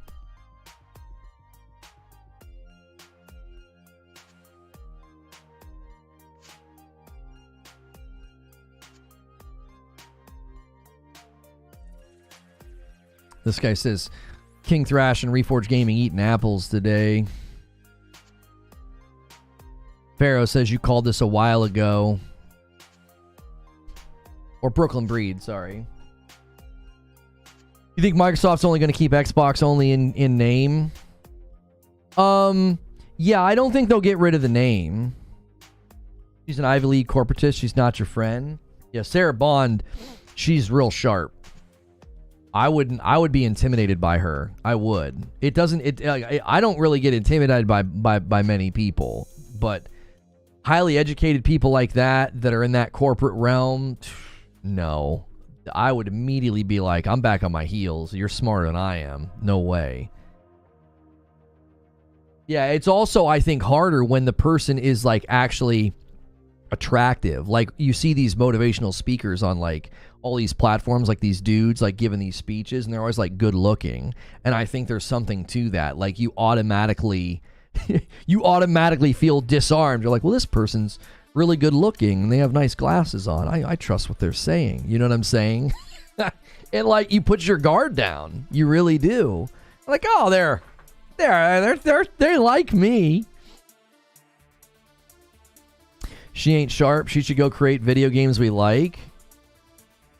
This guy says, King Thrash and Reforge Gaming eating apples today. Pharaoh says you called this a while ago. Or Brooklyn Breed, sorry. You think Microsoft's only going to keep Xbox only in name? Yeah, I don't think they'll get rid of the name. She's an Ivy League corporatist. She's not your friend. Yeah, Sarah Bond, she's real sharp. I would be intimidated by her. I would. I don't really get intimidated by many people, but highly educated people like that are in that corporate realm, no. I would immediately be like, I'm back on my heels. You're smarter than I am. No way. Yeah, it's also, I think, harder when the person is like actually attractive. Like, you see these motivational speakers on like all these platforms, like these dudes like giving these speeches, and they're always like good looking, and I think there's something to that. Like, you automatically feel disarmed. You're like, well, this person's really good looking and they have nice glasses on. I trust what they're saying. You know what I'm saying? And like, you put your guard down. You really do. Like, oh, they like me. She ain't sharp. She should go create video games we like.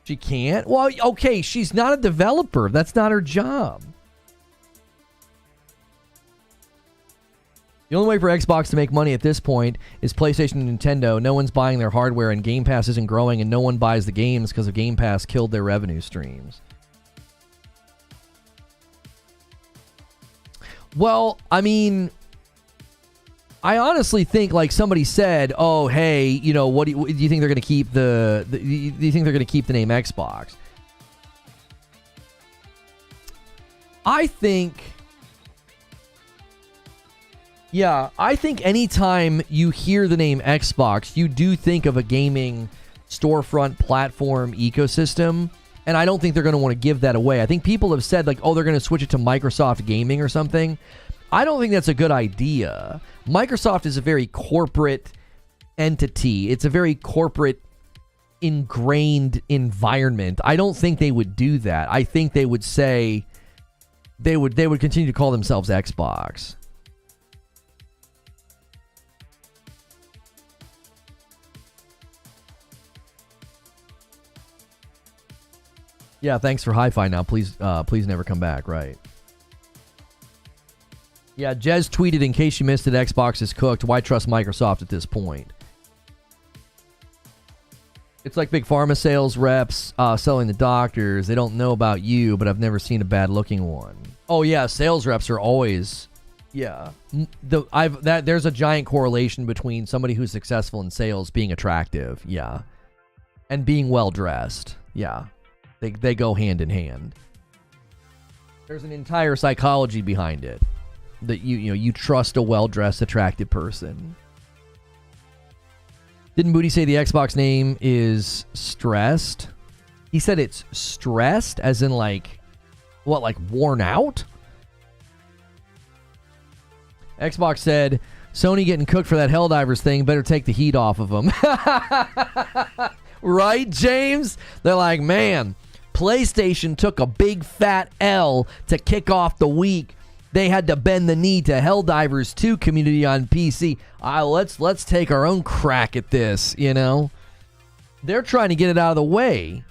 She can't? Well, okay, she's not a developer. That's not her job. The only way for Xbox to make money at this point is PlayStation and Nintendo. No one's buying their hardware, and Game Pass isn't growing, and no one buys the games because of Game Pass killed their revenue streams. Well, I mean, I honestly think, like somebody said, "Oh, hey, you know, what do you think they're going to keep do you think they're going to keep the name Xbox?" I think anytime you hear the name Xbox, you do think of a gaming storefront platform ecosystem, and I don't think they're going to want to give that away. I think people have said, like, oh, they're going to switch it to Microsoft Gaming or something. I don't think that's a good idea. Microsoft is a very corporate entity. It's a very corporate ingrained environment. I don't think they would do that. I think they would say they would continue to call themselves Xbox. Yeah, thanks for hi-fi now. Please never come back, right? Yeah, Jez tweeted, in case you missed it, Xbox is cooked. Why trust Microsoft at this point? It's like big pharma sales reps selling to doctors. They don't know about you, but I've never seen a bad-looking one. Oh, yeah, sales reps are always... Yeah. There's a giant correlation between somebody who's successful in sales being attractive, yeah, and being well-dressed, yeah. They go hand in hand. There's an entire psychology behind it. That you trust a well-dressed, attractive person. Didn't Booty say the Xbox name is stressed? He said it's stressed, as in like, what, like worn out? Xbox said, Sony getting cooked for that Helldivers thing, better take the heat off of them. Right, James? They're like, man, PlayStation took a big fat L to kick off the week. They had to bend the knee to Helldivers 2 community on PC. Let's take our own crack at this, you know? They're trying to get it out of the way.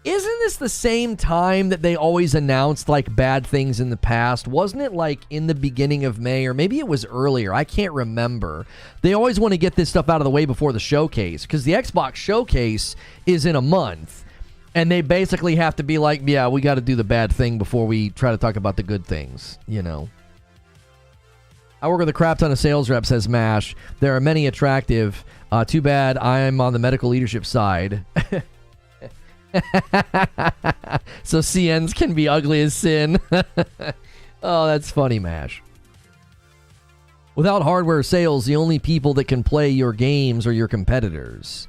Isn't this the same time that they always announced like bad things in the past? Wasn't it like in the beginning of May, or maybe it was earlier? I can't remember. They always want to get this stuff out of the way before the showcase, because the Xbox showcase is in a month, and they basically have to be like, yeah, we got to do the bad thing before we try to talk about the good things, you know. I work with a crap ton of sales reps, says MASH. There are many attractive. Too bad I'm on the medical leadership side. So CNs can be ugly as sin. Oh, that's funny, MASH. Without hardware sales, the only people that can play your games are your competitors.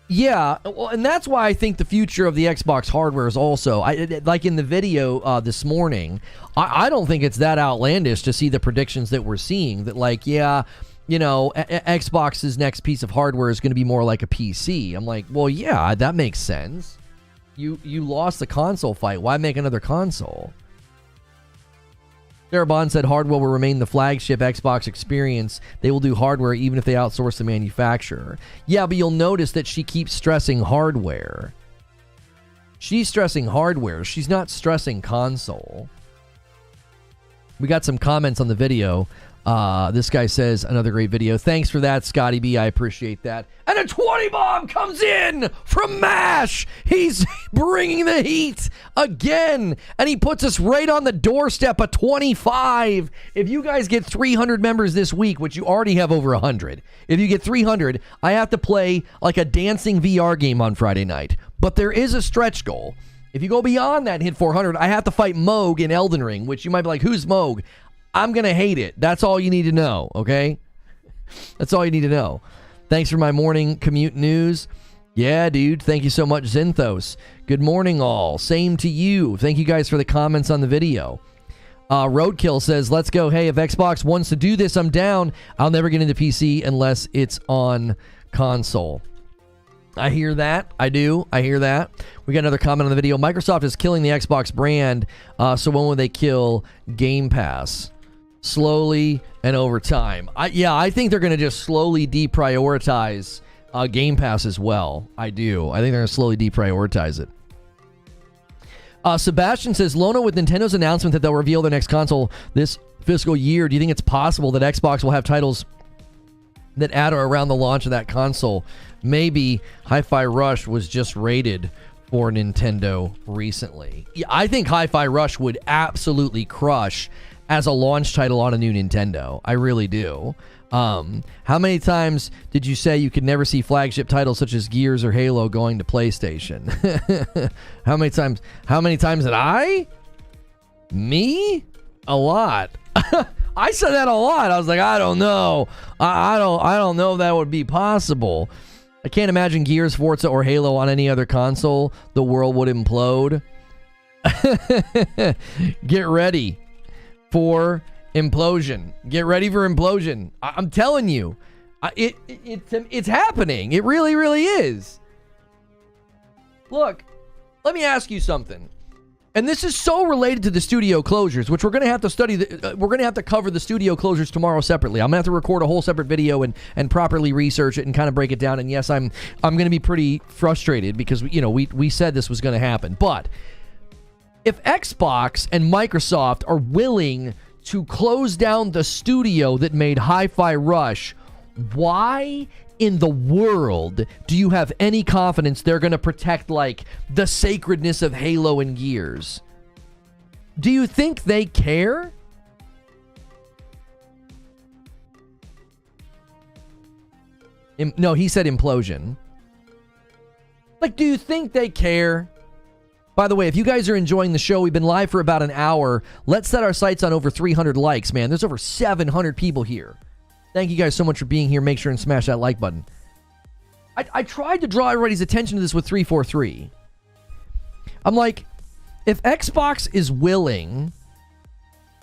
Yeah, well, and that's why I think the future of the Xbox hardware is also, like in the video this morning, I don't think it's that outlandish to see the predictions that we're seeing. That like, yeah, you know, Xbox's next piece of hardware is going to be more like a PC. I'm like, well, yeah, that makes sense. You lost the console fight. Why make another console? Darabon said hardware will remain the flagship Xbox experience. They will do hardware even if they outsource the manufacturer. Yeah, but you'll notice that she keeps stressing hardware. She's stressing hardware. She's not stressing console. We got some comments on the video. This guy says, another great video. Thanks for that, Scotty B. I appreciate that. And a 20 bomb comes in from MASH. He's bringing the heat again. And he puts us right on the doorstep of 25. If you guys get 300 members this week, which you already have over 100, if you get 300, I have to play like a dancing VR game on Friday night. But there is a stretch goal. If you go beyond that and hit 400, I have to fight Moog in Elden Ring, which you might be like, who's Moog? I'm going to hate it. That's all you need to know, okay? That's all you need to know. Thanks for my morning commute news. Yeah, dude. Thank you so much, Zinthos. Good morning, all. Same to you. Thank you guys for the comments on the video. Roadkill says, let's go. Hey, if Xbox wants to do this, I'm down. I'll never get into PC unless it's on console. I hear that. I do. I hear that. We got another comment on the video. Microsoft is killing the Xbox brand. So when will they kill Game Pass? Slowly and over time. I think they're going to just slowly deprioritize Game Pass as well. I do. I think they're going to slowly deprioritize it. Sebastian says, Lono, with Nintendo's announcement that they'll reveal their next console this fiscal year, do you think it's possible that Xbox will have titles that at or around the launch of that console? Maybe Hi-Fi Rush was just rated for Nintendo recently. Yeah, I think Hi-Fi Rush would absolutely crush as a launch title on a new Nintendo. I really do. How many times did you say you could never see flagship titles such as Gears or Halo going to PlayStation? How many times did I? Me? A lot. I said that a lot. I was like, I don't know. I don't know if that would be possible. I can't imagine Gears, Forza, or Halo on any other console. The world would implode. Get ready for implosion. Get ready for implosion. I'm telling you, it's happening. It really, really is. Look, let me ask you something. And this is so related to the studio closures, which we're going to have to study. We're going to have to cover the studio closures tomorrow separately. I'm going to have to record a whole separate video and properly research it and kind of break it down. And yes, I'm going to be pretty frustrated because, you know, we said this was going to happen. But if Xbox and Microsoft are willing to close down the studio that made Hi-Fi Rush, why in the world do you have any confidence they're going to protect, like, the sacredness of Halo and Gears? Do you think they care? No, he said implosion. Like, do you think they care? By the way, if you guys are enjoying the show, we've been live for about an hour. Let's set our sights on over 300 likes, man. There's over 700 people here. Thank you guys so much for being here. Make sure and smash that like button. I tried to draw everybody's attention to this with 343. I'm like, if Xbox is willing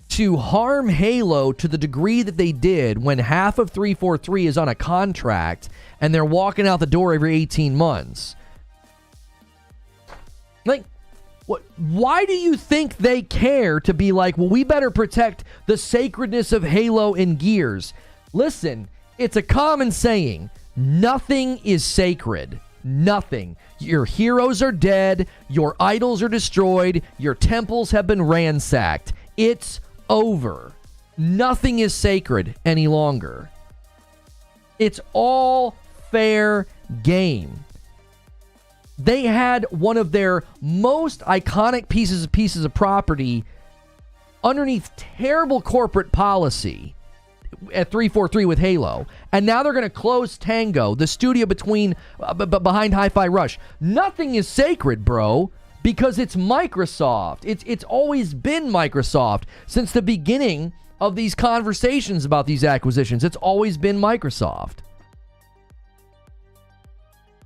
to harm Halo to the degree that they did when half of 343 is on a contract and they're walking out the door every 18 months, like, why do you think they care to be like, well, we better protect the sacredness of Halo and Gears? Listen, it's a common saying, nothing is sacred. Nothing. Your heroes are dead. Your idols are destroyed. Your temples have been ransacked. It's over. Nothing is sacred any longer. It's all fair game. They had one of their most iconic pieces of property underneath terrible corporate policy at 343 with Halo, and now they're going to close Tango, the studio behind Hi-Fi Rush. Nothing is sacred, bro, because it's Microsoft. It's always been Microsoft since the beginning of these conversations about these acquisitions. It's always been Microsoft.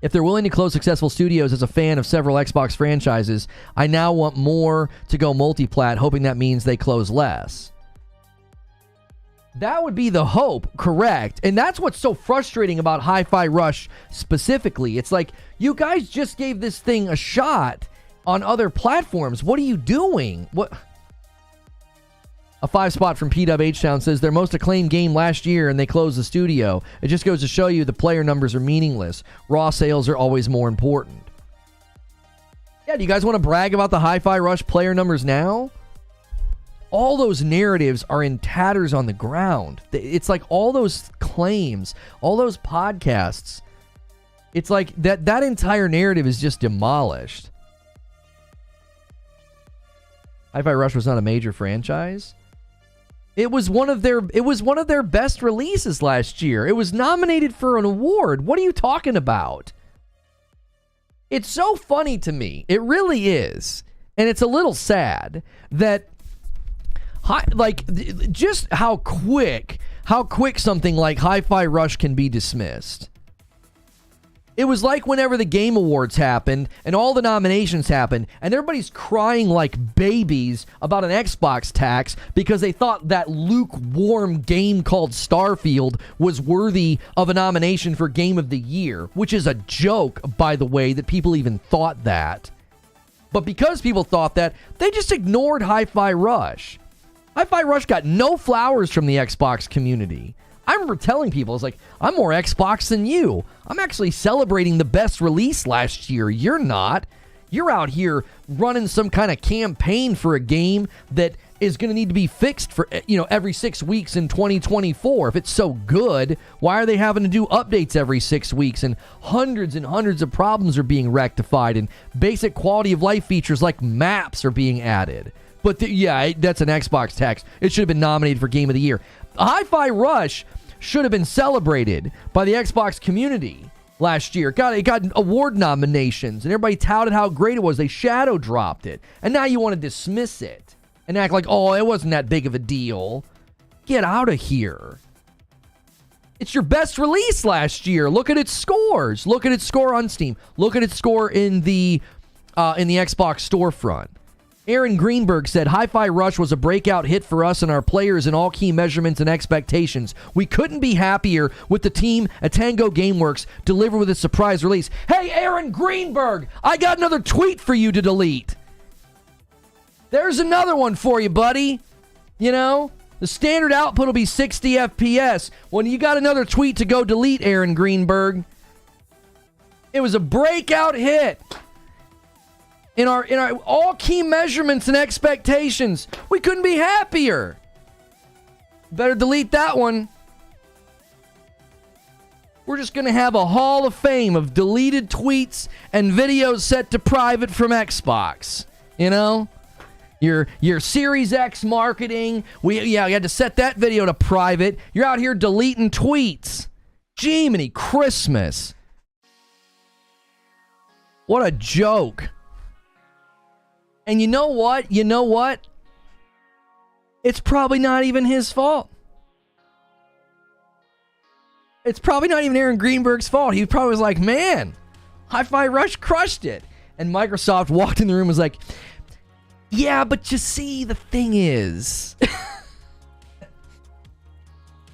If they're willing to close successful studios as a fan of several Xbox franchises, I now want more to go multi-plat, hoping that means they close less. That would be the hope, correct. And that's what's so frustrating about Hi-Fi Rush specifically. It's like, you guys just gave this thing a shot on other platforms. What are you doing? What? A 5-spot from PWH-Town says their most acclaimed game last year and they closed the studio. It just goes to show you the player numbers are meaningless. Raw sales are always more important. Yeah, do you guys want to brag about the Hi-Fi Rush player numbers now? All those narratives are in tatters on the ground. It's like all those claims, all those podcasts. It's like that entire narrative is just demolished. Hi-Fi Rush was not a major franchise. It was one of their best releases last year. It was nominated for an award. What are you talking about? It's so funny to me. It really is. And it's a little sad that just how quick something like Hi-Fi Rush can be dismissed. It was like whenever the Game Awards happened and all the nominations happened and everybody's crying like babies about an Xbox tax because they thought that lukewarm game called Starfield was worthy of a nomination for Game of the Year, which is a joke, by the way, that people even thought that. But because people thought that, they just ignored Hi-Fi Rush. Hi-Fi Rush got no flowers from the Xbox community. I remember telling people, it's like, I'm more Xbox than you. I'm actually celebrating the best release last year. You're not. You're out here running some kind of campaign for a game that is going to need to be fixed for, every 6 weeks in 2024. If it's so good, why are they having to do updates every 6 weeks and hundreds of problems are being rectified and basic quality of life features like maps are being added? But that's an Xbox tax. It should have been nominated for Game of the Year. Hi-Fi Rush should have been celebrated by the Xbox community last year. It got award nominations, and everybody touted how great it was. They shadow dropped it. And now you want to dismiss it and act like, oh, it wasn't that big of a deal. Get out of here. It's your best release last year. Look at its scores. Look at its score on Steam. Look at its score in the Xbox storefront. Aaron Greenberg said, Hi-Fi Rush was a breakout hit for us and our players in all key measurements and expectations. We couldn't be happier with the team at Tango Gameworks delivered with a surprise release. Hey, Aaron Greenberg, I got another tweet for you to delete. There's another one for you, buddy. The standard output will be 60 FPS. When you got another tweet to go delete, Aaron Greenberg. It was a breakout hit. In our all key measurements and expectations, we couldn't be happier. Better delete that one. We're just going to have a hall of fame of deleted tweets and videos set to private from Xbox. Your Series X marketing. We had to set that video to private. You're out here deleting tweets. Jiminy Christmas. What a joke. And you know what? It's probably not even his fault. It's probably not even Aaron Greenberg's fault. He probably was like, man, Hi-Fi Rush crushed it. And Microsoft walked in the room and was like, yeah, but you see, the thing is,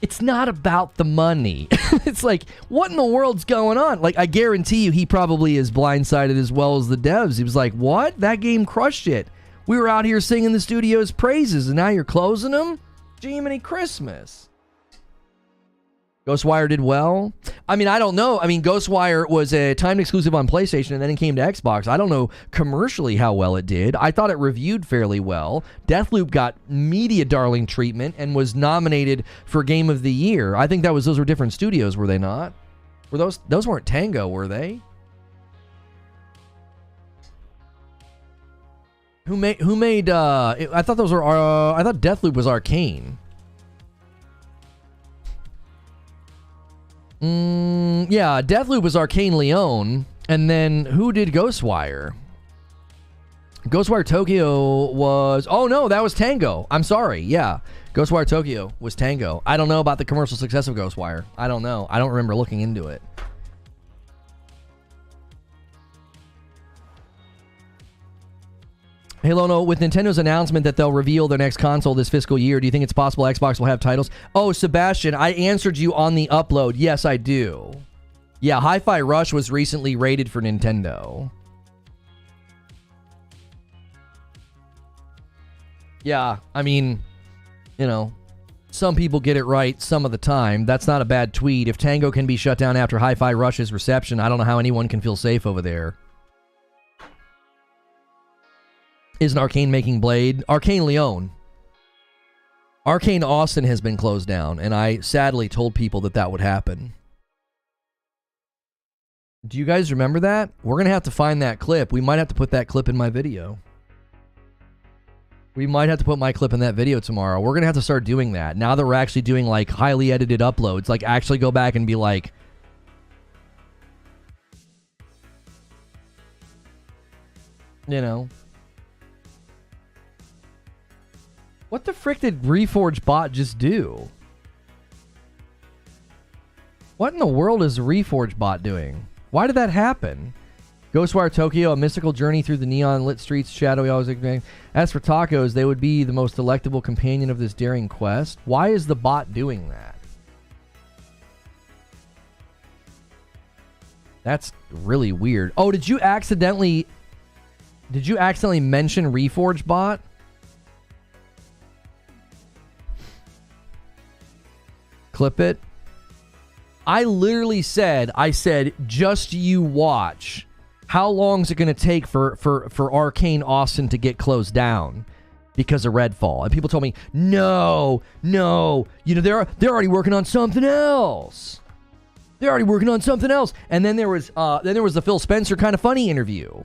it's not about the money. It's like, what in the world's going on? Like, I guarantee you he probably is blindsided as well as the devs. He was like, what? That game crushed it. We were out here singing the studio's praises, and now you're closing them? Jiminy Christmas. Go Ghostwire did well. I mean, I don't know. I mean, Ghostwire was a timed exclusive on PlayStation, and then it came to Xbox. I don't know commercially how well it did. I thought it reviewed fairly well. Deathloop got media darling treatment and was nominated for Game of the Year. I think those were different studios, were they not? Were those weren't Tango, were they? Who made I thought those were I thought Deathloop was Arcane. Yeah, Deathloop was Arcane Leon, and then who did Ghostwire? Ghostwire Tokyo was... Oh, no, that was Tango. I'm sorry, yeah. Ghostwire Tokyo was Tango. I don't know about the commercial success of Ghostwire. I don't know. I don't remember looking into it. Hey, Lono, with Nintendo's announcement that they'll reveal their next console this fiscal year, do you think it's possible Xbox will have titles? Oh, Sebastian, I answered you on the upload. Yes, I do. Yeah, Hi-Fi Rush was recently rated for Nintendo. Yeah, I mean, you know, some people get it right some of the time. That's not a bad tweet. If Tango can be shut down after Hi-Fi Rush's reception, I don't know how anyone can feel safe over there. Isn't Arcane making Blade? Arcane Leon. Arcane Austin has been closed down, and I sadly told people that would happen. Do you guys remember that? We're going to have to find that clip. We might have to put that clip in my video. We might have to put my clip in that video tomorrow. We're going to have to start doing that. Now that we're actually doing, like, highly edited uploads, like, actually go back and be like... You know... What the frick did Reforge Bot just do? What in the world is Reforge Bot doing? Why did that happen? Ghostwire Tokyo, a mystical journey through the neon-lit streets, shadowy always igniting. As for tacos, they would be the most delectable companion of this daring quest. Why is the bot doing that? That's really weird. Oh, did you accidentally mention Reforge Bot? Clip it. I literally said, just you watch. How long is it going to take for Arcane Austin to get closed down because of Redfall? And people told me, no, you know, they're already working on something else. And then there was the Phil Spencer Kind of Funny interview.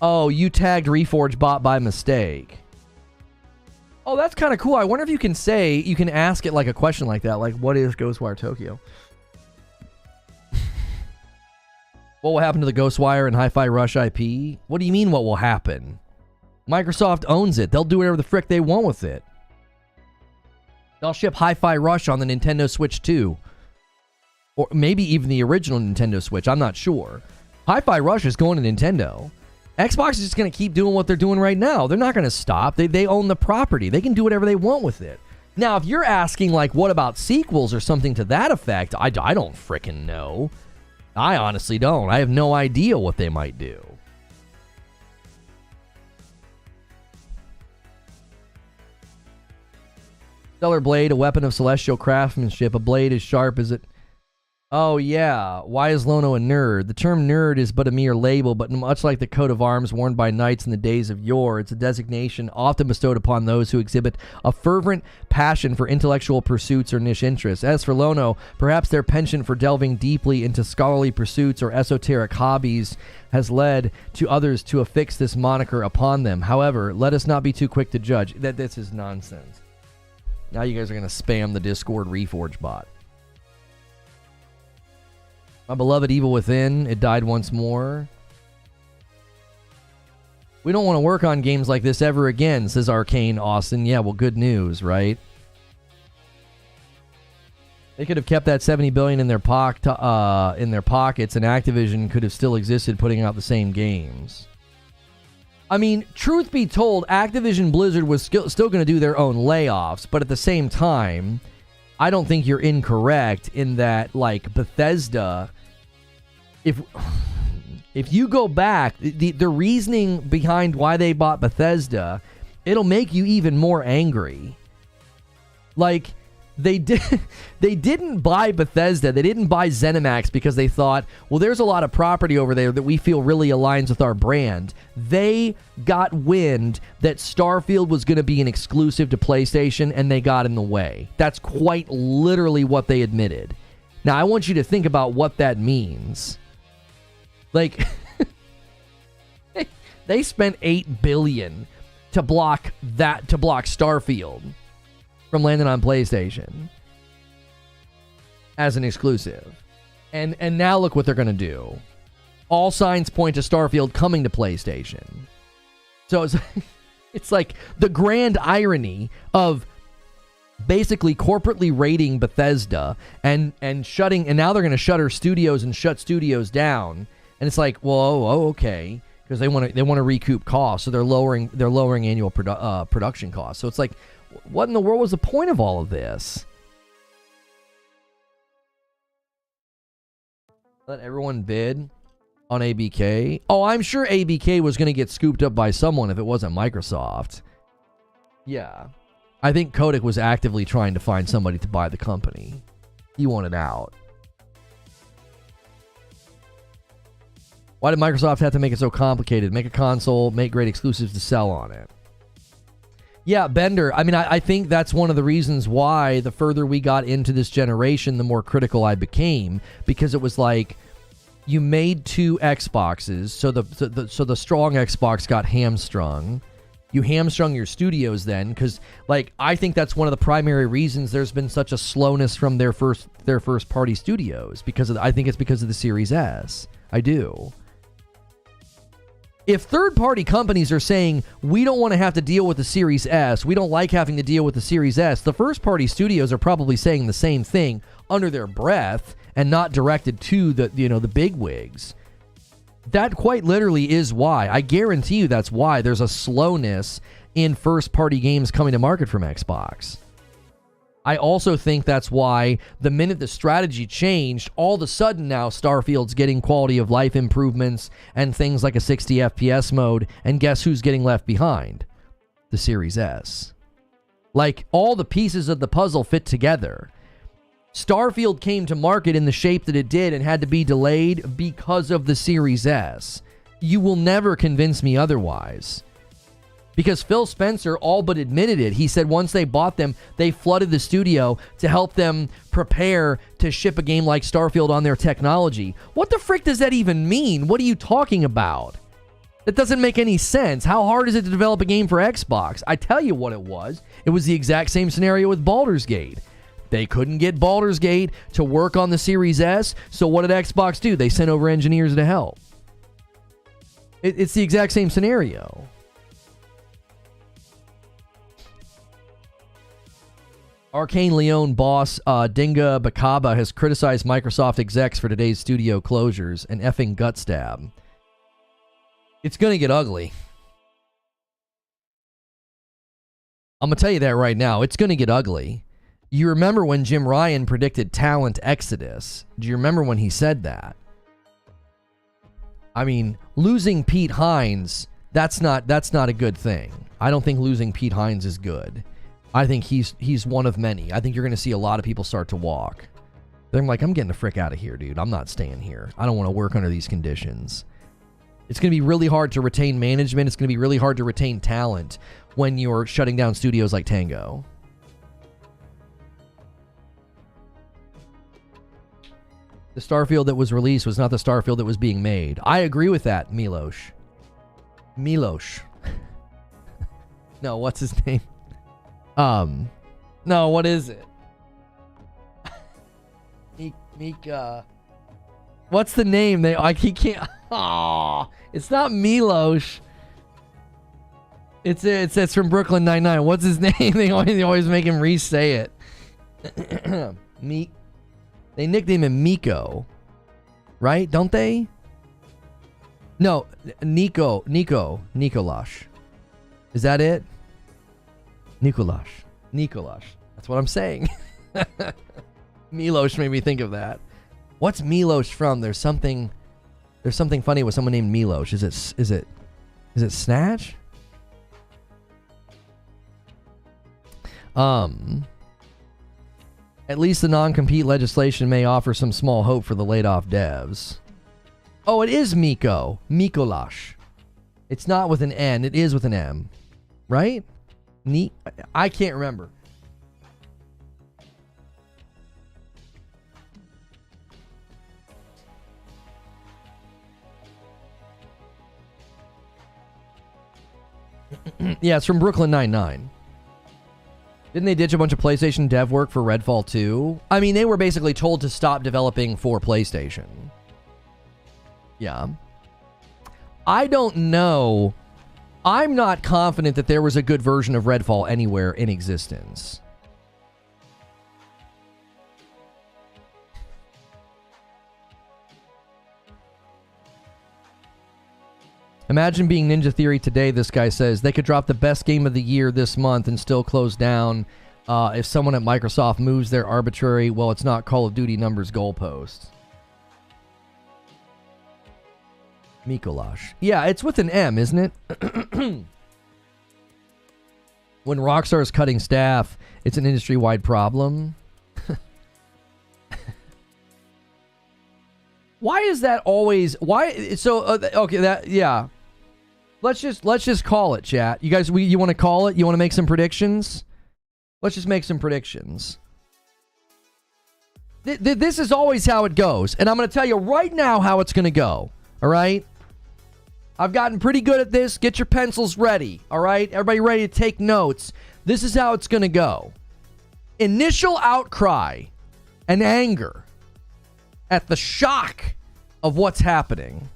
Oh, you tagged Reforge Bot by mistake. Oh, that's kind of cool. I wonder if you can ask it like a question like that, like, what is Ghostwire Tokyo? What will happen to the Ghostwire and Hi-Fi Rush IP? What do you mean what will happen? Microsoft owns it. They'll do whatever the frick they want with it. They'll ship Hi-Fi Rush on the Nintendo Switch too. Or maybe even the original Nintendo Switch. I'm not sure. Hi-Fi Rush is going to Nintendo. Xbox is just going to keep doing what they're doing right now. They're not going to stop. They own the property. They can do whatever they want with it. Now, if you're asking, like, what about sequels or something to that effect, I don't frickin' know. I honestly don't. I have no idea what they might do. Stellar Blade, a weapon of celestial craftsmanship. A blade as sharp as it... Oh, yeah. Why is Lono a nerd? The term nerd is but a mere label, but much like the coat of arms worn by knights in the days of yore, it's a designation often bestowed upon those who exhibit a fervent passion for intellectual pursuits or niche interests. As for Lono, perhaps their penchant for delving deeply into scholarly pursuits or esoteric hobbies has led to others to affix this moniker upon them. However, let us not be too quick to judge. That this is nonsense. Now you guys are going to spam the Discord Reforge Bot. My beloved Evil Within, it died once more. We don't want to work on games like this ever again, says Arcane Austin. Yeah, well, good news, right? They could have kept that $70 billion in their pockets, and Activision could have still existed putting out the same games. I mean, truth be told, Activision Blizzard was still going to do their own layoffs, but at the same time, I don't think you're incorrect in that, like, Bethesda... If you go back, the reasoning behind why they bought Bethesda, it'll make you even more angry. Like, they didn't buy Bethesda. They didn't buy ZeniMax because they thought, well, there's a lot of property over there that we feel really aligns with our brand. They got wind that Starfield was going to be an exclusive to PlayStation, and they got in the way. That's quite literally what they admitted. Now, I want you to think about what that means. Like, they spent $8 billion to block Starfield from landing on PlayStation as an exclusive. And now look what they're going to do. All signs point to Starfield coming to PlayStation. So it's like the grand irony of basically corporately raiding Bethesda and shutting, and now they're going to shutter studios and shut studios down. And it's like, well, okay, because they want to recoup costs, so they're lowering annual production costs. So it's like, what in the world was the point of all of this? Let everyone bid on ABK. Oh, I'm sure ABK was going to get scooped up by someone if it wasn't Microsoft. Yeah. I think Kotick was actively trying to find somebody to buy the company. He wanted out. Why did Microsoft have to make it so complicated? Make a console, make great exclusives to sell on it. Yeah, Bender, I mean, I think that's one of the reasons why the further we got into this generation, the more critical I became, because it was like, you made two Xboxes, so the strong Xbox got hamstrung. You hamstrung your studios then, because, like, I think that's one of the primary reasons there's been such a slowness from their first party studios, because I think it's because of the Series S. I do. If third-party companies are saying, we don't want to have to deal with the Series S, we don't like having to deal with the Series S, the first-party studios are probably saying the same thing under their breath and not directed to the bigwigs. That quite literally is why. I guarantee you that's why there's a slowness in first-party games coming to market from Xbox. I also think that's why the minute the strategy changed, all of a sudden now Starfield's getting quality of life improvements and things like a 60 FPS mode, and guess who's getting left behind? The Series S. Like, all the pieces of the puzzle fit together. Starfield came to market in the shape that it did and had to be delayed because of the Series S. You will never convince me otherwise. Because Phil Spencer all but admitted it. He said once they bought them, they flooded the studio to help them prepare to ship a game like Starfield on their technology. What the frick does that even mean? What are you talking about? That doesn't make any sense. How hard is it to develop a game for Xbox? I tell you what it was. It was the exact same scenario with Baldur's Gate. They couldn't get Baldur's Gate to work on the Series S, so what did Xbox do? They sent over engineers to help. It's the exact same scenario. Arcane Leon boss Dinga Bakaba has criticized Microsoft execs for today's studio closures. An effing gut stab. It's going to get ugly. I'm going to tell you that right now. It's going to get ugly. You remember when Jim Ryan predicted talent exodus? Do you remember when he said that? I mean, losing Pete Hines, that's not a good thing. I don't think losing Pete Hines is good. I think he's one of many. I think you're going to see a lot of people start to walk. They're like, I'm getting the frick out of here, dude. I'm not staying here. I don't want to work under these conditions. It's going to be really hard to retain management. It's going to be really hard to retain talent when you're shutting down studios like Tango. The Starfield that was released was not the Starfield that was being made. I agree with that, Milos. No, what's his name? No, what is it? Mika. What's the name? He can't. Oh, it's not Milos. It's from Brooklyn Nine-Nine. What's his name? They always make him re-say it. They nickname him Miko, right? Don't they? No, Nikolash. Is that it? Nikolash. That's what I'm saying. Milos made me think of that. What's Milos from? There's something funny with someone named Milos. Is it Snatch? At least the non-compete legislation may offer some small hope for the laid-off devs. Oh, it is Miko. Mikolash. It's not with an N. It is with an M. Right? I can't remember. Yeah, it's from Brooklyn Nine-Nine. Didn't they ditch a bunch of PlayStation dev work for Redfall 2? I mean, they were basically told to stop developing for PlayStation. Yeah. I don't know. I'm not confident that there was a good version of Redfall anywhere in existence. Imagine being Ninja Theory today, this guy says. They could drop the best game of the year this month and still close down if someone at Microsoft moves their arbitrary, well, it's not Call of Duty numbers goalpost. Mikolash. Yeah, it's with an M, isn't it? When Rockstar is cutting staff, it's an industry-wide problem. Why is that always... Why... So, okay, that... Yeah. Let's just call it, chat. You guys, you want to call it? You want to make some predictions? Let's just make some predictions. This is always how it goes. And I'm going to tell you right now how it's going to go. All right? I've gotten pretty good at this. Get your pencils ready. All right? Everybody ready to take notes. This is how it's going to go. Initial outcry and anger at the shock of what's happening.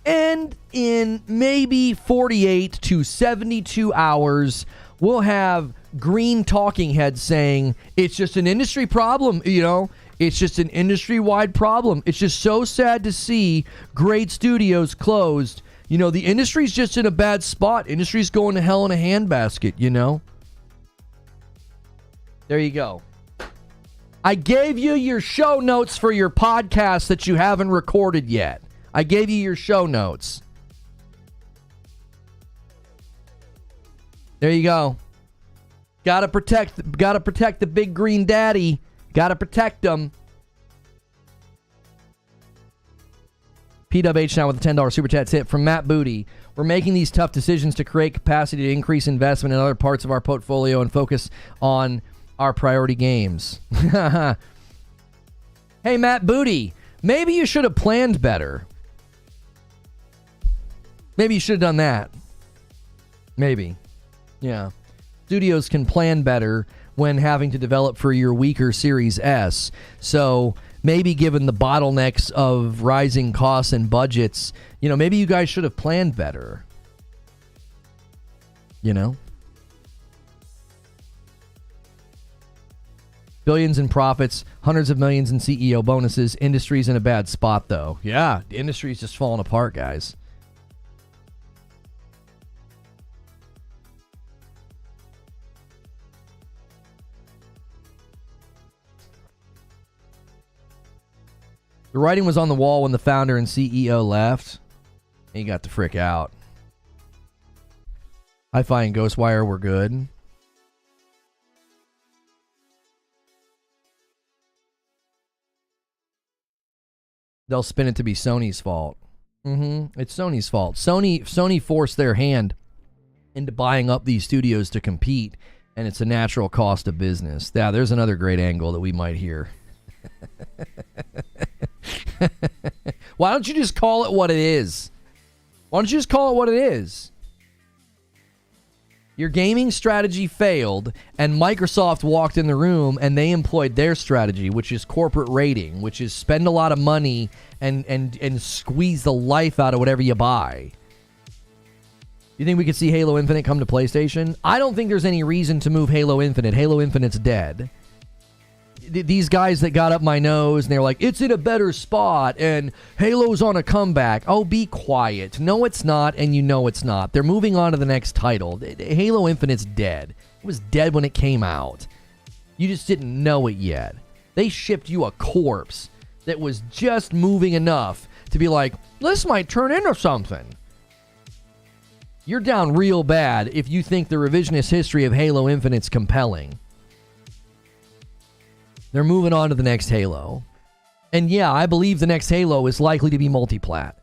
And in maybe 48 to 72 hours, we'll have green talking heads saying, it's just an industry problem, you know? It's just an industry-wide problem. It's just so sad to see great studios closed. You know, the industry's just in a bad spot. Industry's going to hell in a handbasket, you know? There you go. I gave you your show notes for your podcast that you haven't recorded yet. I gave you your show notes. There you go. Gotta protect the big green daddy. Gotta protect them. PWH now with a $10 super chat tip from Matt Booty. We're making these tough decisions to create capacity to increase investment in other parts of our portfolio and focus on our priority games. Hey, Matt Booty, maybe you should have planned better. Maybe you should have done that. Maybe. Yeah. Studios can plan better when having to develop for your weaker Series S. So maybe given the bottlenecks of rising costs and budgets, you know, maybe you guys should have planned better. You know? Billions in profits, hundreds of millions in CEO bonuses. Industry's in a bad spot, though. Yeah, the industry's just falling apart, guys. The writing was on the wall when the founder and CEO left. He got the frick out. Hi-Fi and Ghostwire were good. They'll spin it to be Sony's fault. It's Sony's fault. Sony forced their hand into buying up these studios to compete, and it's a natural cost of business. Yeah, there's another great angle that we might hear. Why don't you just call it what it is? Why don't you just call it what it is? Your gaming strategy failed, and Microsoft walked in the room and they employed their strategy, which is corporate rating, which is spend a lot of money and squeeze the life out of whatever you buy. You think we could see Halo Infinite come to PlayStation? I don't think there's any reason to move Halo Infinite. Halo Infinite's dead. These guys that got up my nose and they're like, it's in a better spot and Halo's on a comeback. Oh, be quiet. No, it's not, and you know it's not. They're moving on to the next title. Halo Infinite's dead. It was dead when it came out. You just didn't know it yet. They shipped you a corpse that was just moving enough to be like, this might turn into something. You're down real bad if you think the revisionist history of Halo Infinite's compelling. They're moving on to the next Halo. And yeah, I believe the next Halo is likely to be multiplat.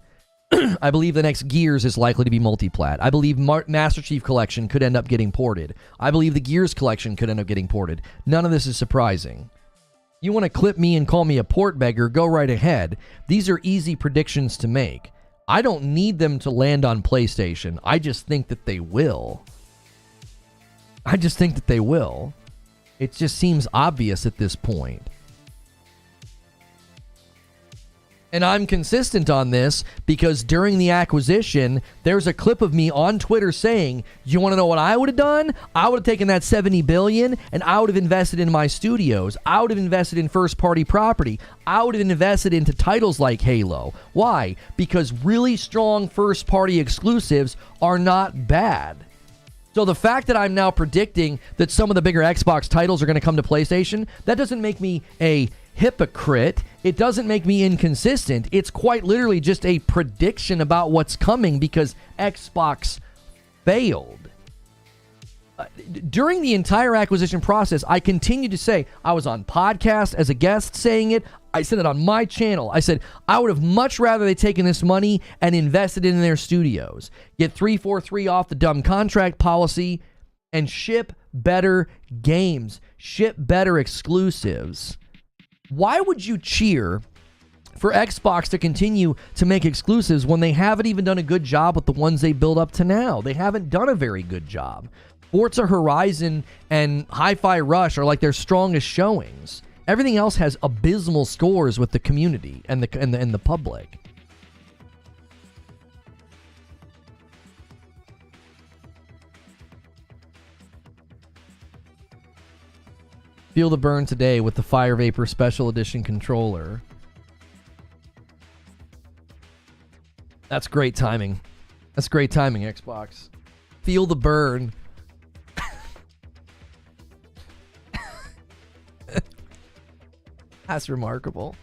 I believe the next Gears is likely to be multiplat. I believe Master Chief Collection could end up getting ported. I believe the Gears Collection could end up getting ported. None of this is surprising. You want to clip me and call me a port beggar, go right ahead. These are easy predictions to make. I don't need them to land on PlayStation. I just think that they will. It just seems obvious at this point. And I'm consistent on this because during the acquisition, there's a clip of me on Twitter saying, you want to know what I would have done? I would have taken that $70 billion and I would have invested in my studios. I would have invested in first-party property. I would have invested into titles like Halo. Why? Because really strong first-party exclusives are not bad. So the fact that I'm now predicting that some of the bigger Xbox titles are going to come to PlayStation, that doesn't make me a hypocrite. It doesn't make me inconsistent. It's quite literally just a prediction about what's coming because Xbox failed. During the entire acquisition process, I continued to say, I was on podcast as a guest saying it. I said it on my channel. I said, I would have much rather they taken this money and invested in their studios. Get 343 off the dumb contract policy and ship better games. Ship better exclusives. Why would you cheer for Xbox to continue to make exclusives when they haven't even done a good job with the ones they build up to now? They haven't done a very good job. Forza Horizon and Hi-Fi Rush are like their strongest showings. Everything else has abysmal scores with the community and the public. Feel the burn today with the Fire Vapor Special Edition controller. That's great timing. That's great timing, Xbox. Feel the burn. That's remarkable.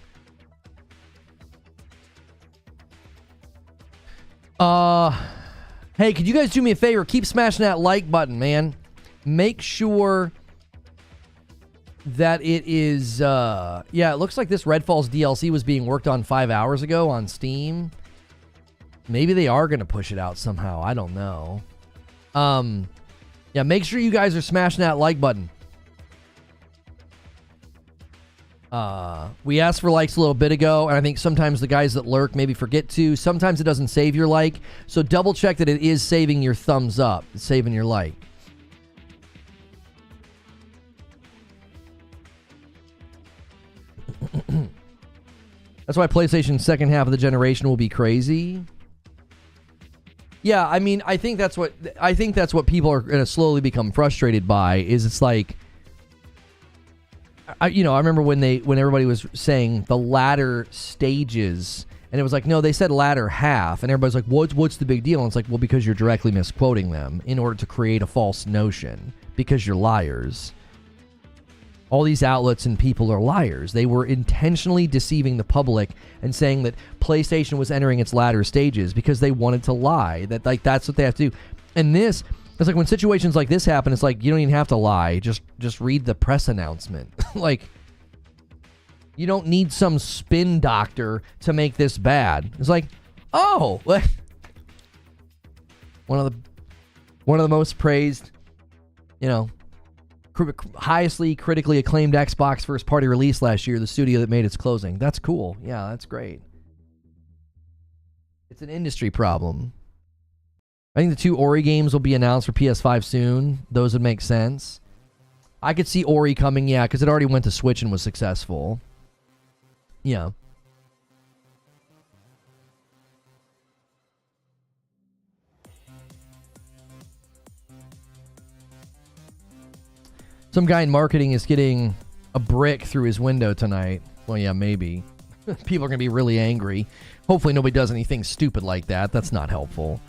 Hey, could you guys do me a favor? Keep smashing that like button, man. Make sure that it is, yeah, it looks like this Redfall's DLC was being worked on 5 hours ago on Steam. Maybe they are going to push it out somehow. I don't know. Yeah, make sure you guys are smashing that like button. We asked for likes a little bit ago, and I think sometimes the guys that lurk maybe forget to. Sometimes it doesn't save your like, so double check that it is saving your thumbs up. It's saving your like. That's why PlayStation's second half of the generation will be crazy. Yeah, I mean, I think that's what people are going to slowly become frustrated by. Is it's like, I remember when everybody was saying the latter stages, and it was like, no, they said latter half, and everybody's like, what's the big deal? And it's like, well, because you're directly misquoting them in order to create a false notion, because you're liars. All these outlets and people are liars. They were intentionally deceiving the public and saying that PlayStation was entering its latter stages because they wanted to lie. That that's what they have to do. And this, it's like when situations like this happen, it's like you don't even have to lie. Just read the press announcement. Like, you don't need some spin doctor to make this bad. It's like, oh, one of the most praised, highestly critically acclaimed Xbox first party release last year, the studio that made its closing. That's cool. Yeah, that's great. It's an industry problem. I think the 2 Ori games will be announced for PS5 soon. Those would make sense. I could see Ori coming, yeah, because it already went to Switch and was successful. Yeah. Some guy in marketing is getting a brick through his window tonight. Well, yeah, maybe. People are going to be really angry. Hopefully nobody does anything stupid like that. That's not helpful.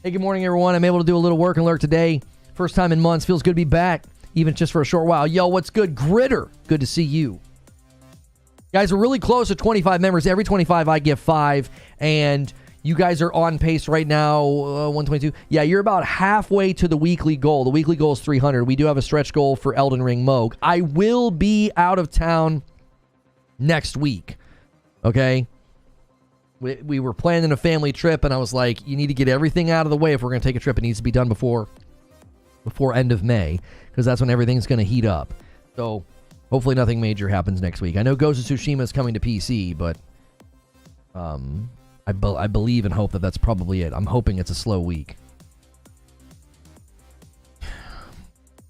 Hey, good morning, everyone. I'm able to do a little work and lurk today. First time in months. Feels good to be back, even just for a short while. Yo, what's good? Gritter. Good to see you. Guys, we're really close to 25 members. Every 25, I give 5. And You guys are on pace right now, 122. Yeah, you're about halfway to the weekly goal. The weekly goal is 300. We do have a stretch goal for Elden Ring Moog. I will be out of town next week, okay? We were planning a family trip, and I was like, you need to get everything out of the way if we're going to take a trip. It needs to be done before end of May, because that's when everything's going to heat up. So hopefully nothing major happens next week. I know Ghost of Tsushima is coming to PC, but I believe and hope that that's probably it. I'm hoping it's a slow week.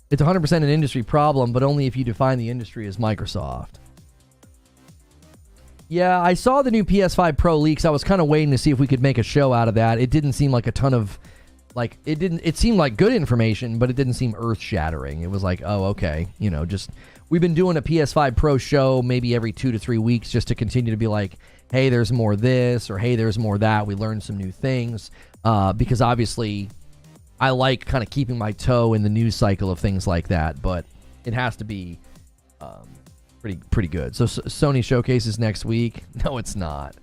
It's 100% an industry problem, but only if you define the industry as Microsoft. Yeah, I saw the new PS5 Pro leaks. I was kind of waiting to see if we could make a show out of that. It didn't seem like a ton of, like, it seemed like good information, but it didn't seem earth-shattering. It was like, oh, okay, you know, just, we've been doing a PS5 Pro show maybe every 2 to 3 weeks just to continue to be like, hey, there's more this, or hey, there's more that. We learned some new things, because obviously I like kind of keeping my toe in the news cycle of things like that, but it has to be pretty good. So Sony showcases next week. No, it's not.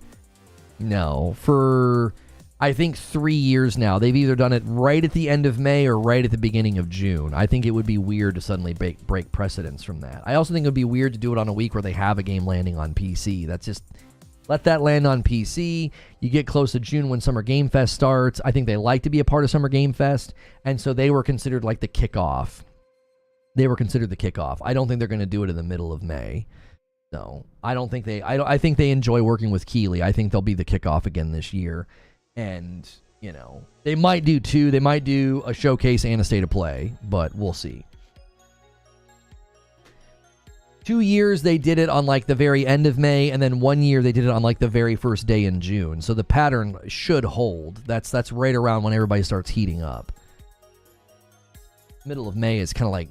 No, for I think 3 years now. They've either done it right at the end of May or right at the beginning of June. I think it would be weird to suddenly break precedence from that. I also think it would be weird to do it on a week where they have a game landing on PC. That's just, let that land on PC. You get close to June when Summer Game Fest starts. I think they like to be a part of Summer Game Fest, and so they were considered like the kickoff. They were considered the kickoff. I don't think they're going to do it in the middle of May. No, I don't think they. I think they enjoy working with Keighley. I think they'll be the kickoff again this year, and you know they might do two. They might do a showcase and a state of play, but we'll see. 2 years they did it on like the very end of May, and then 1 year they did it on like the very first day in June. So the pattern should hold. That's right around when everybody starts heating up. Middle of May is kind of like,